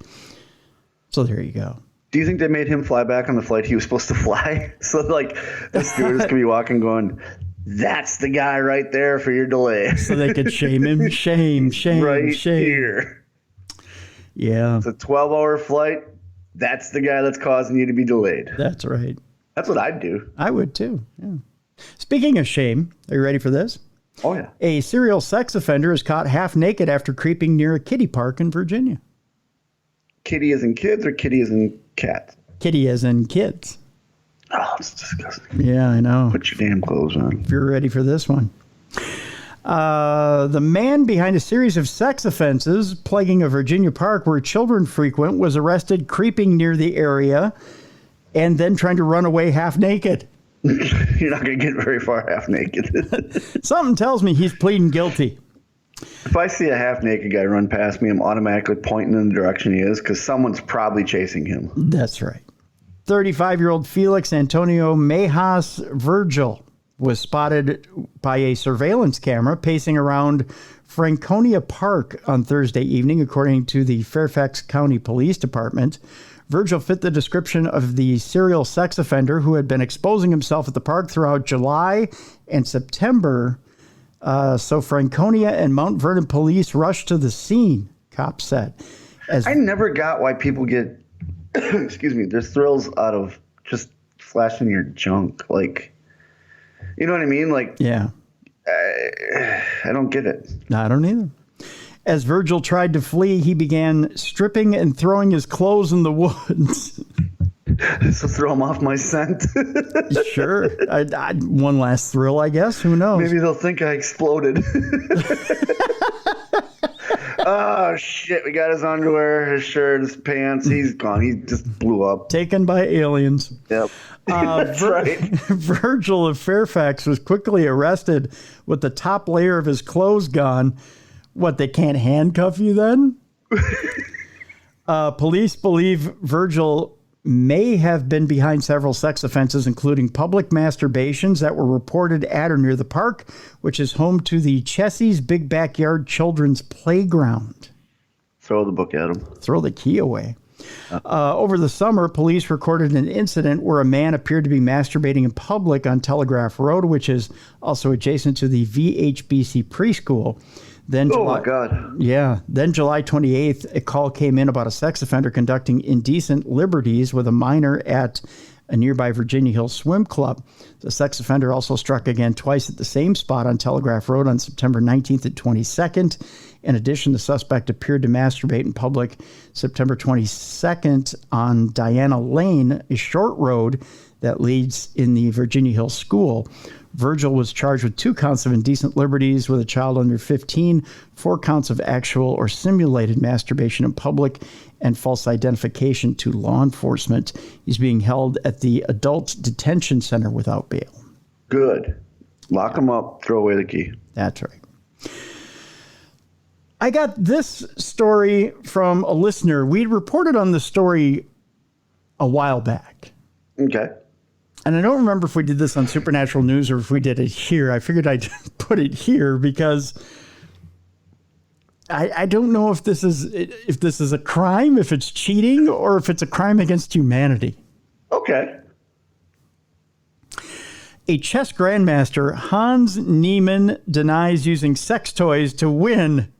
So there you go. Do you think they made him fly back on the flight he was supposed to fly? So, like, the stewardess could be walking going, that's the guy right there for your delay. So they could shame him. Shame. Right here. Yeah. It's a 12-hour flight. That's the guy that's causing you to be delayed. That's right. That's what I'd do. I would too. Yeah. Speaking of shame, are you ready for this? Oh, yeah. A serial sex offender is caught half naked after creeping near a kiddie park in Virginia. Kitty as in kids or kitty as in cat? Kitty as in kids. Oh, it's disgusting. Yeah, I know. Put your damn clothes on. If you're ready for this one. The man behind a series of sex offenses plaguing a Virginia park where children frequent was arrested creeping near the area and then trying to run away half naked. You're not going to get very far half naked. Something tells me he's pleading guilty. If I see a half naked guy run past me, I'm automatically pointing in the direction he is because someone's probably chasing him. That's right. 35-year-old Felix Antonio Mejas Virgil was spotted by a surveillance camera pacing around Franconia Park on Thursday evening, according to the Fairfax County Police Department. Virgil fit the description of the serial sex offender who had been exposing himself at the park throughout July and September. So Franconia and Mount Vernon police rushed to the scene, cops said. I never got why people get, excuse me, there's thrills out of just flashing your junk. Like, you know what I mean? Like, yeah. I don't get it. No, I don't either. As Virgil tried to flee, he began stripping and throwing his clothes in the woods. So throw him off my scent. Sure. One last thrill, I guess. Who knows? Maybe they'll think I exploded. Oh, shit. We got his underwear, his shirt, his pants. He's gone. He just blew up. Taken by aliens. Yep. That's right. Virgil of Fairfax was quickly arrested with the top layer of his clothes gone. What, they can't handcuff you then? Police believe Virgil may have been behind several sex offenses, including public masturbations that were reported at or near the park, which is home to the Chessie's Big Backyard Children's Playground. Throw the book at him. Throw the key away. Over the summer, police recorded an incident where a man appeared to be masturbating in public on Telegraph Road, which is also adjacent to the VHBC preschool. Then my God. Yeah. Then July 28th, a call came in about a sex offender conducting indecent liberties with a minor at a nearby Virginia Hills swim club. The sex offender also struck again twice at the same spot on Telegraph Road on September 19th and 22nd. In addition, the suspect appeared to masturbate in public September 22nd on Diana Lane, a short road that leads in the Virginia Hills School. Virgil was charged with 2 counts of indecent liberties with a child under 15, 4 counts of actual or simulated masturbation in public, and false identification to law enforcement. He's being held at the Adult Detention Center without bail. Good. Lock him up, throw away the key. That's right. I got this story from a listener. We reported on the story a while back. Okay. And I don't remember if we did this on Supernatural News or if we did it here. I figured I'd put it here because I don't know if this is a crime, if it's cheating, or if it's a crime against humanity. Okay. A chess grandmaster, Hans Niemann, denies using sex toys to win.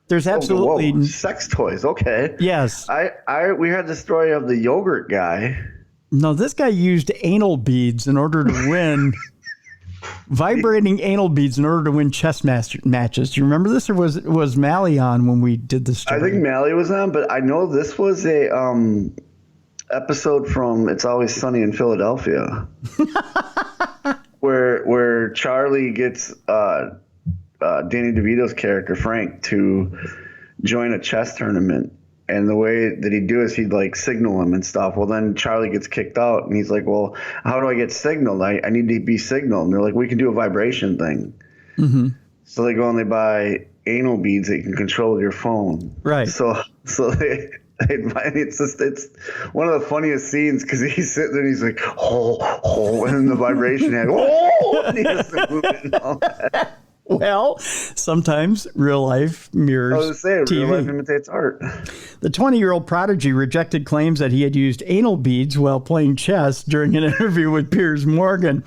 There's absolutely... Whoa. Sex toys, okay. Yes. We heard the story of the yogurt guy. No, this guy used anal beads in order to win... vibrating anal beads in order to win chess matches. Do you remember this, or was Mally on when we did this story? I think Mally was on, but I know this was a episode from It's Always Sunny in Philadelphia, where Charlie gets Danny DeVito's character Frank to join a chess tournament. And the way that he'd do is he'd like signal him and stuff. Well, then Charlie gets kicked out and he's like, well, how do I get signaled? I need to be signaled. And they're like, we can do a vibration thing. Mm-hmm. So they go and they buy anal beads that you can control with your phone. Right. So it's one of the funniest scenes because he's sitting there and he's like, oh, and then the vibration had, and he has to move it and all that. Well, sometimes real life mirrors I was saying, TV. Real life imitates art. The 20-year-old prodigy rejected claims that he had used anal beads while playing chess during an interview with Piers Morgan.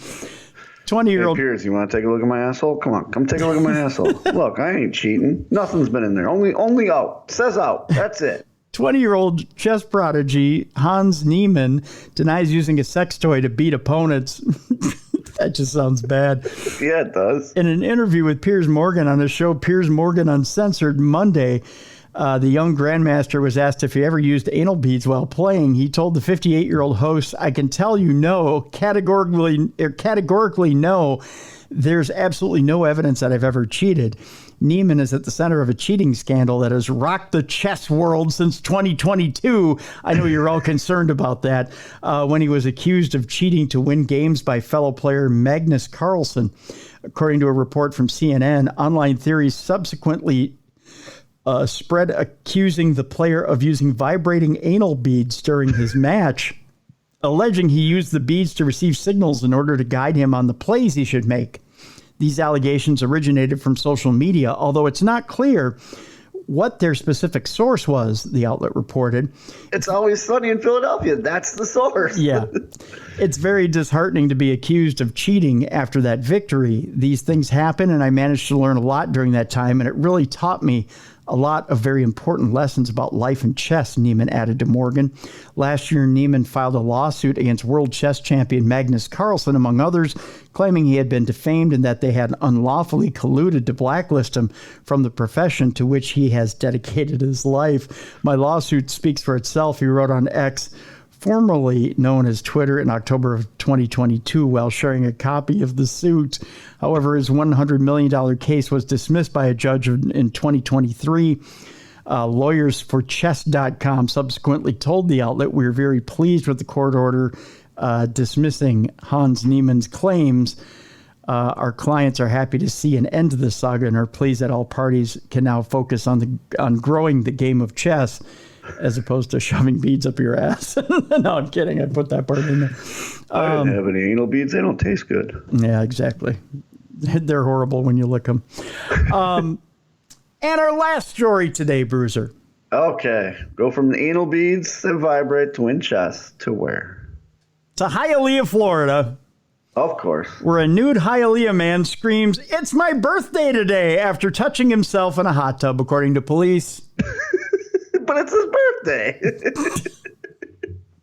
20-year-old... Hey, Piers, you want to take a look at my asshole? Come on, come take a look at my asshole. Look, I ain't cheating. Nothing's been in there. Only out. Says out. That's it. 20-year-old chess prodigy Hans Niemann denies using a sex toy to beat opponents. That just sounds bad. Yeah, it does. In an interview with Piers Morgan on the show Piers Morgan Uncensored Monday, the young grandmaster was asked if he ever used anal beads while playing. He told the 58-year-old host, I can tell you no, categorically no. There's absolutely no evidence that I've ever cheated. Niemann is at the center of a cheating scandal that has rocked the chess world since 2022. I know you're all concerned about that. When he was accused of cheating to win games by fellow player Magnus Carlsen. According to a report from CNN, online theories subsequently spread accusing the player of using vibrating anal beads during his match, alleging he used the beads to receive signals in order to guide him on the plays he should make. These allegations originated from social media, although it's not clear what their specific source was, the outlet reported. It's Always Sunny in Philadelphia. That's the source. Yeah. It's very disheartening to be accused of cheating after that victory. These things happen, and I managed to learn a lot during that time, and it really taught me a lot of very important lessons about life and chess, Niemann added to Morgan. Last year, Niemann filed a lawsuit against world chess champion Magnus Carlsen, among others, claiming he had been defamed and that they had unlawfully colluded to blacklist him from the profession to which he has dedicated his life. My lawsuit speaks for itself, he wrote on X, formerly known as Twitter, in October of 2022 while sharing a copy of the suit. However, his $100 million case was dismissed by a judge in 2023. Lawyers for chess.com subsequently told the outlet, we're very pleased with the court order dismissing Hans Niemann's claims. Our clients are happy to see an end to the saga and are pleased that all parties can now focus on growing the game of chess as opposed to shoving beads up your ass. No, I'm kidding. I put that part in there. I didn't have any anal beads. They don't taste good. Yeah, exactly. They're horrible when you lick them. And our last story today, Bruiser. Okay. Go from the anal beads that vibrate to win chess to where? To Hialeah, Florida. Of course. Where a nude Hialeah man screams, "It's my birthday today," after touching himself in a hot tub, according to police. But it's his birthday.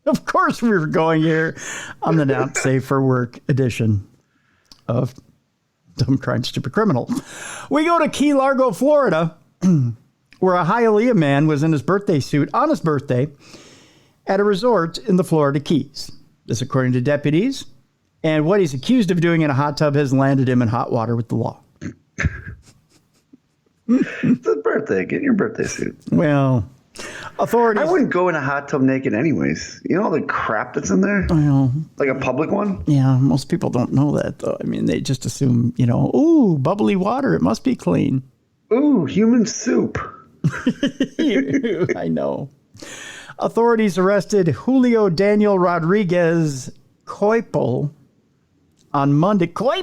Of course we were going here on the Not Safe for Work edition of Dumb Crime, Stupid Criminal. We go to Key Largo, Florida, where a Hialeah man was in his birthday suit on his birthday at a resort in the Florida Keys. This according to deputies. And what he's accused of doing in a hot tub has landed him in hot water with the law. It's a birthday. Get in your birthday suit. Well, authorities... I wouldn't go in a hot tub naked anyways. You know all the crap that's in there? Well, like a public one? Yeah, most people don't know that, though. I mean, they just assume, ooh, bubbly water. It must be clean. Ooh, human soup. I know. Authorities arrested Julio Daniel Rodriguez Coipel on Monday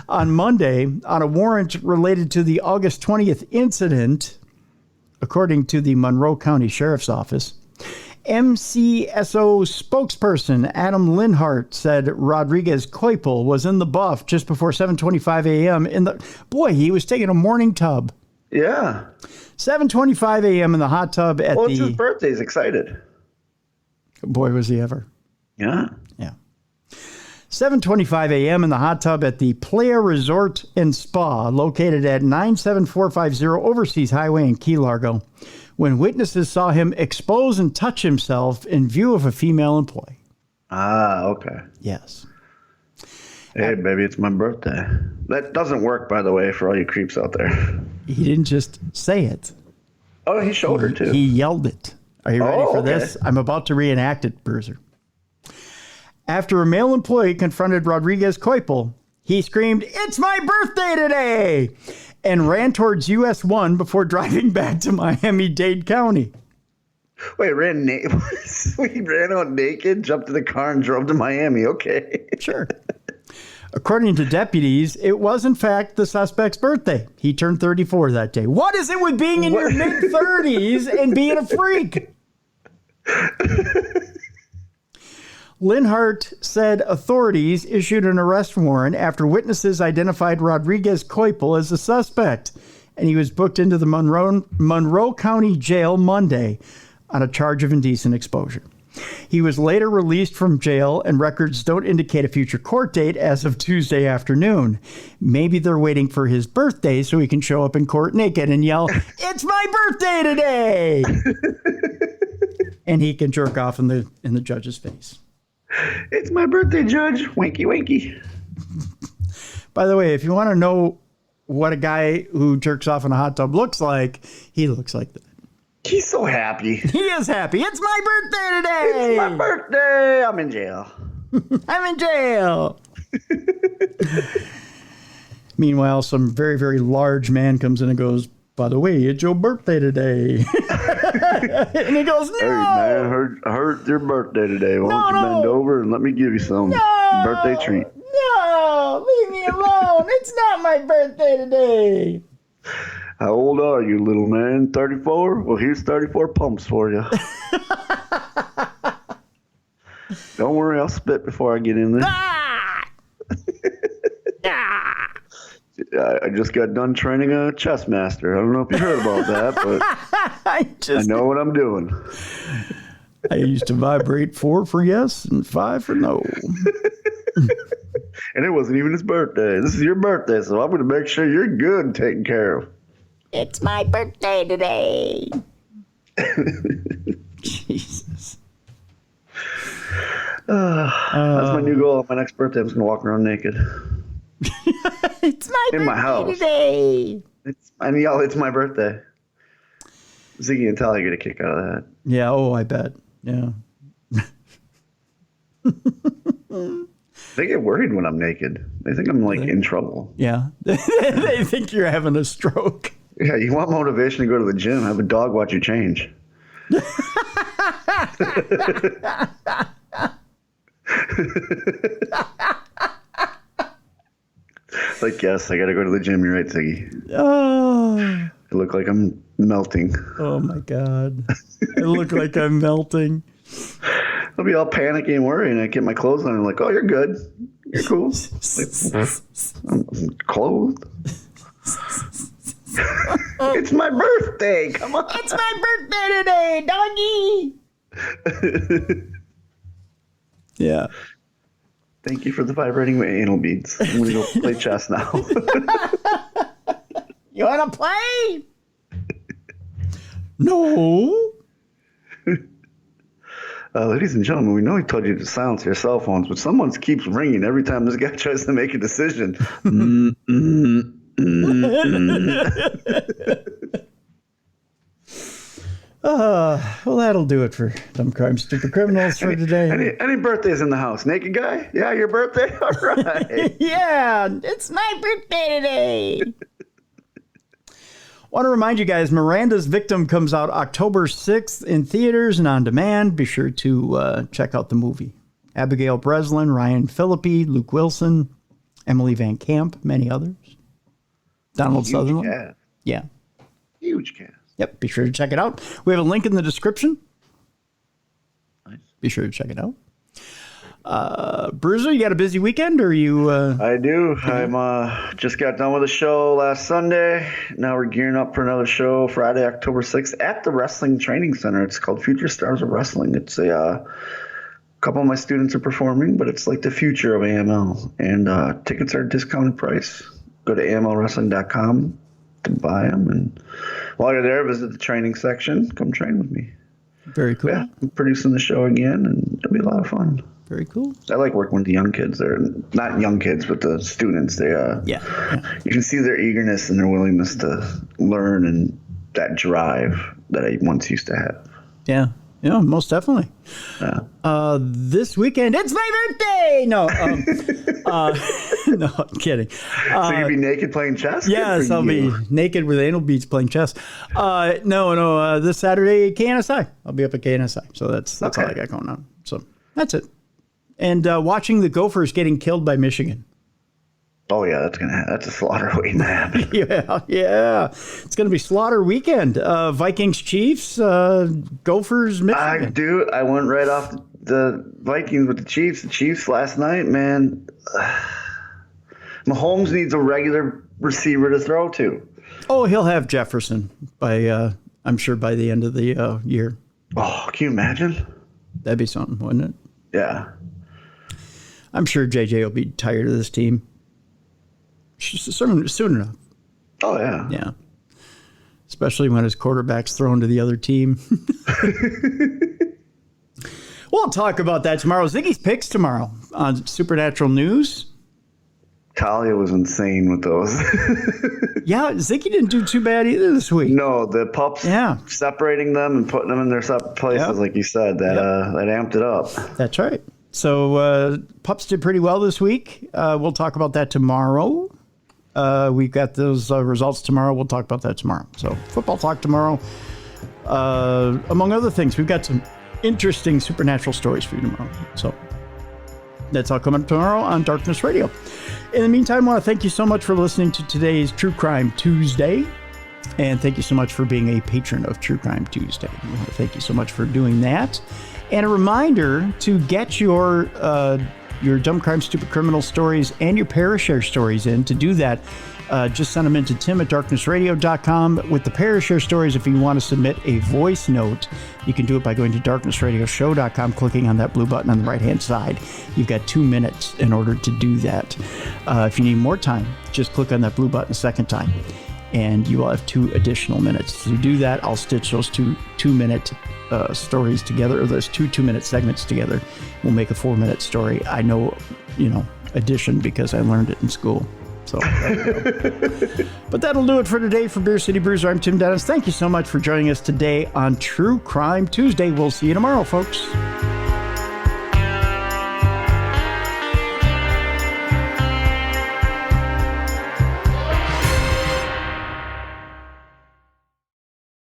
on a warrant related to the August 20th incident, according to the Monroe County Sheriff's Office. MCSO spokesperson Adam Linhart said Rodriguez Coipel was in the buff just before 7:25 a.m. He was taking a morning tub. Yeah. 7:25 a.m. in the hot tub at it's his birthday. He's excited. Boy, was he ever. Yeah. 7:25 a.m. in the hot tub at the Playa Resort and Spa, located at 97450 Overseas Highway in Key Largo, when witnesses saw him expose and touch himself in view of a female employee. Ah, okay. Yes. Hey, baby, it's my birthday. That doesn't work, by the way, for all you creeps out there. He didn't just say it. Oh, he showed her, too. He yelled it. Are you ready for this? I'm about to reenact it, Bruiser. After a male employee confronted Rodriguez Coipel, he screamed, "It's my birthday today!" and ran towards US 1 before driving back to Miami-Dade County. Wait, he ran out naked, jumped in the car, and drove to Miami. Okay. Sure. According to deputies, it was, in fact, the suspect's birthday. He turned 34 that day. What is it with being in your mid-30s and being a freak? Linhart said authorities issued an arrest warrant after witnesses identified Rodriguez Coipel as a suspect, and he was booked into the Monroe County Jail Monday on a charge of indecent exposure. He was later released from jail, and records don't indicate a future court date as of Tuesday afternoon. Maybe they're waiting for his birthday so he can show up in court naked and yell, "It's my birthday today!" And he can jerk off in the judge's face. It's my birthday, Judge. Winky, winky. By the way, if you want to know what a guy who jerks off in a hot tub looks like, he looks like that. He's so happy. He is happy. It's my birthday today. It's my birthday. I'm in jail. I'm in jail. Meanwhile, some very, very large man comes in and goes, "By the way, it's your birthday today." And he goes, "No. Hey, man, I heard it's your birthday today. Why don't you bend over and let me give you some birthday treat?" No, leave me alone. It's not my birthday today. How old are you, little man? 34? Well, here's 34 pumps for you. Don't worry, I'll spit before I get in there. I just got done training a chess master. I don't know if you heard about that, but I know what I'm doing. I used to vibrate 4 for yes and 5 for no. And it wasn't even his birthday. This is your birthday, so I'm going to make sure you're good and taken care of. It's my birthday today. Jesus. That's my new goal. My next birthday, I'm just going to walk around naked. It's my in birthday my house today. And yell, "It's my birthday." Ziggy and Tally get a kick out of that. Yeah, I bet. Yeah. They get worried when I'm naked. They think I'm in trouble. Yeah. They think you're having a stroke. Yeah, you want motivation to go to the gym, have a dog watch you change. Yes, I got to go to the gym. You're right, Ziggy. Oh. I look like I'm melting. Oh, my God. I look like I'm melting. I'll be all panicky and worried, and I get my clothes on, and I'm like, "Oh, you're good. You're cool." I'm clothed. It's my birthday. Come on. It's my birthday today, doggy. Yeah. Thank you for the vibrating anal beads. I'm going to go play chess now. You want to play? No. Ladies and gentlemen, we know he told you to silence your cell phones, but someone keeps ringing every time this guy tries to make a decision. Well, that'll do it for Dumb Crime, Stupid Criminals for today. Any birthdays in the house? Naked guy? Yeah, your birthday? All right. Yeah, it's my birthday today. Want to remind you guys, Miranda's Victim comes out October 6th in theaters and on demand. Be sure to check out the movie. Abigail Breslin, Ryan Phillippe, Luke Wilson, Emily Van Camp, many others. Donald Sutherland. Cast. Yeah. Huge cast. Yep, be sure to check it out. We have a link in the description. Nice. Be sure to check it out. Bruiser, you got a busy weekend, or you? I do. I'm just got done with a show last Sunday. Now we're gearing up for another show Friday, October 6th at the Wrestling Training Center. It's called Future Stars of Wrestling. It's a couple of my students are performing, but it's like the future of AML. And tickets are discounted price. Go to amlwrestling.com to buy them. And while you're there, visit the training section. Come train with me. Very cool. Yeah, I'm producing the show again, and it'll be a lot of fun. Very cool. I like working with the young kids. They're not young kids, but the students. They yeah. You can see their eagerness and their willingness to learn and that drive that I once used to have. Yeah, most definitely. Yeah. This weekend, it's my birthday. No, no, I'm kidding. So you'll be naked playing chess? Yes, I'll be naked with anal beads playing chess. No. This Saturday, KNSI. I'll be up at KNSI. So that's all I got going on. So that's it. And watching the Gophers getting killed by Michigan. Oh yeah, that's a slaughter waiting to happen. yeah. It's gonna be slaughter weekend. Vikings, Chiefs, Gophers, Michigan. I went right off the Vikings with the Chiefs. The Chiefs last night, man. Mahomes needs a regular receiver to throw to. Oh, he'll have Jefferson by I'm sure by the end of the year. Oh, can you imagine? That'd be something, wouldn't it? Yeah. I'm sure JJ will be tired of this team soon enough. Oh, yeah. Yeah. Especially when his quarterback's thrown to the other team. We'll talk about that tomorrow. Ziggy's picks tomorrow on Supernatural News. Talia was insane with those. Yeah, Ziggy didn't do too bad either this week. No, the pups, separating them and putting them in their separate places, like you said, that amped it up. That's right. So pups did pretty well this week. We'll talk about that tomorrow. We've got those results tomorrow. We'll talk about that tomorrow. So football talk tomorrow. Among other things, we've got some interesting supernatural stories for you tomorrow. So that's all coming up tomorrow on Darkness Radio. In the meantime, I want to thank you so much for listening to today's True Crime Tuesday. And thank you so much for being a patron of True Crime Tuesday. I want to thank you so much for doing that. And a reminder to get your Dumb Crime, Stupid Criminal stories and your Parashare stories in. To do that, just send them in to tim@darknessradio.com. With the Parashare stories, if you want to submit a voice note, you can do it by going to darknessradioshow.com, clicking on that blue button on the right-hand side. You've got 2 minutes in order to do that. If you need more time, just click on that blue button a second time, and you will have 2 additional minutes. To do that, I'll stitch those 2-minute stories together, or those 2 2-minute segments together. We'll make a 4-minute story. I know, addition because I learned it in school. So, but that'll do it for today. For Beer City Bruiser, I'm Tim Dennis. Thank you so much for joining us today on True Crime Tuesday. We'll see you tomorrow, folks.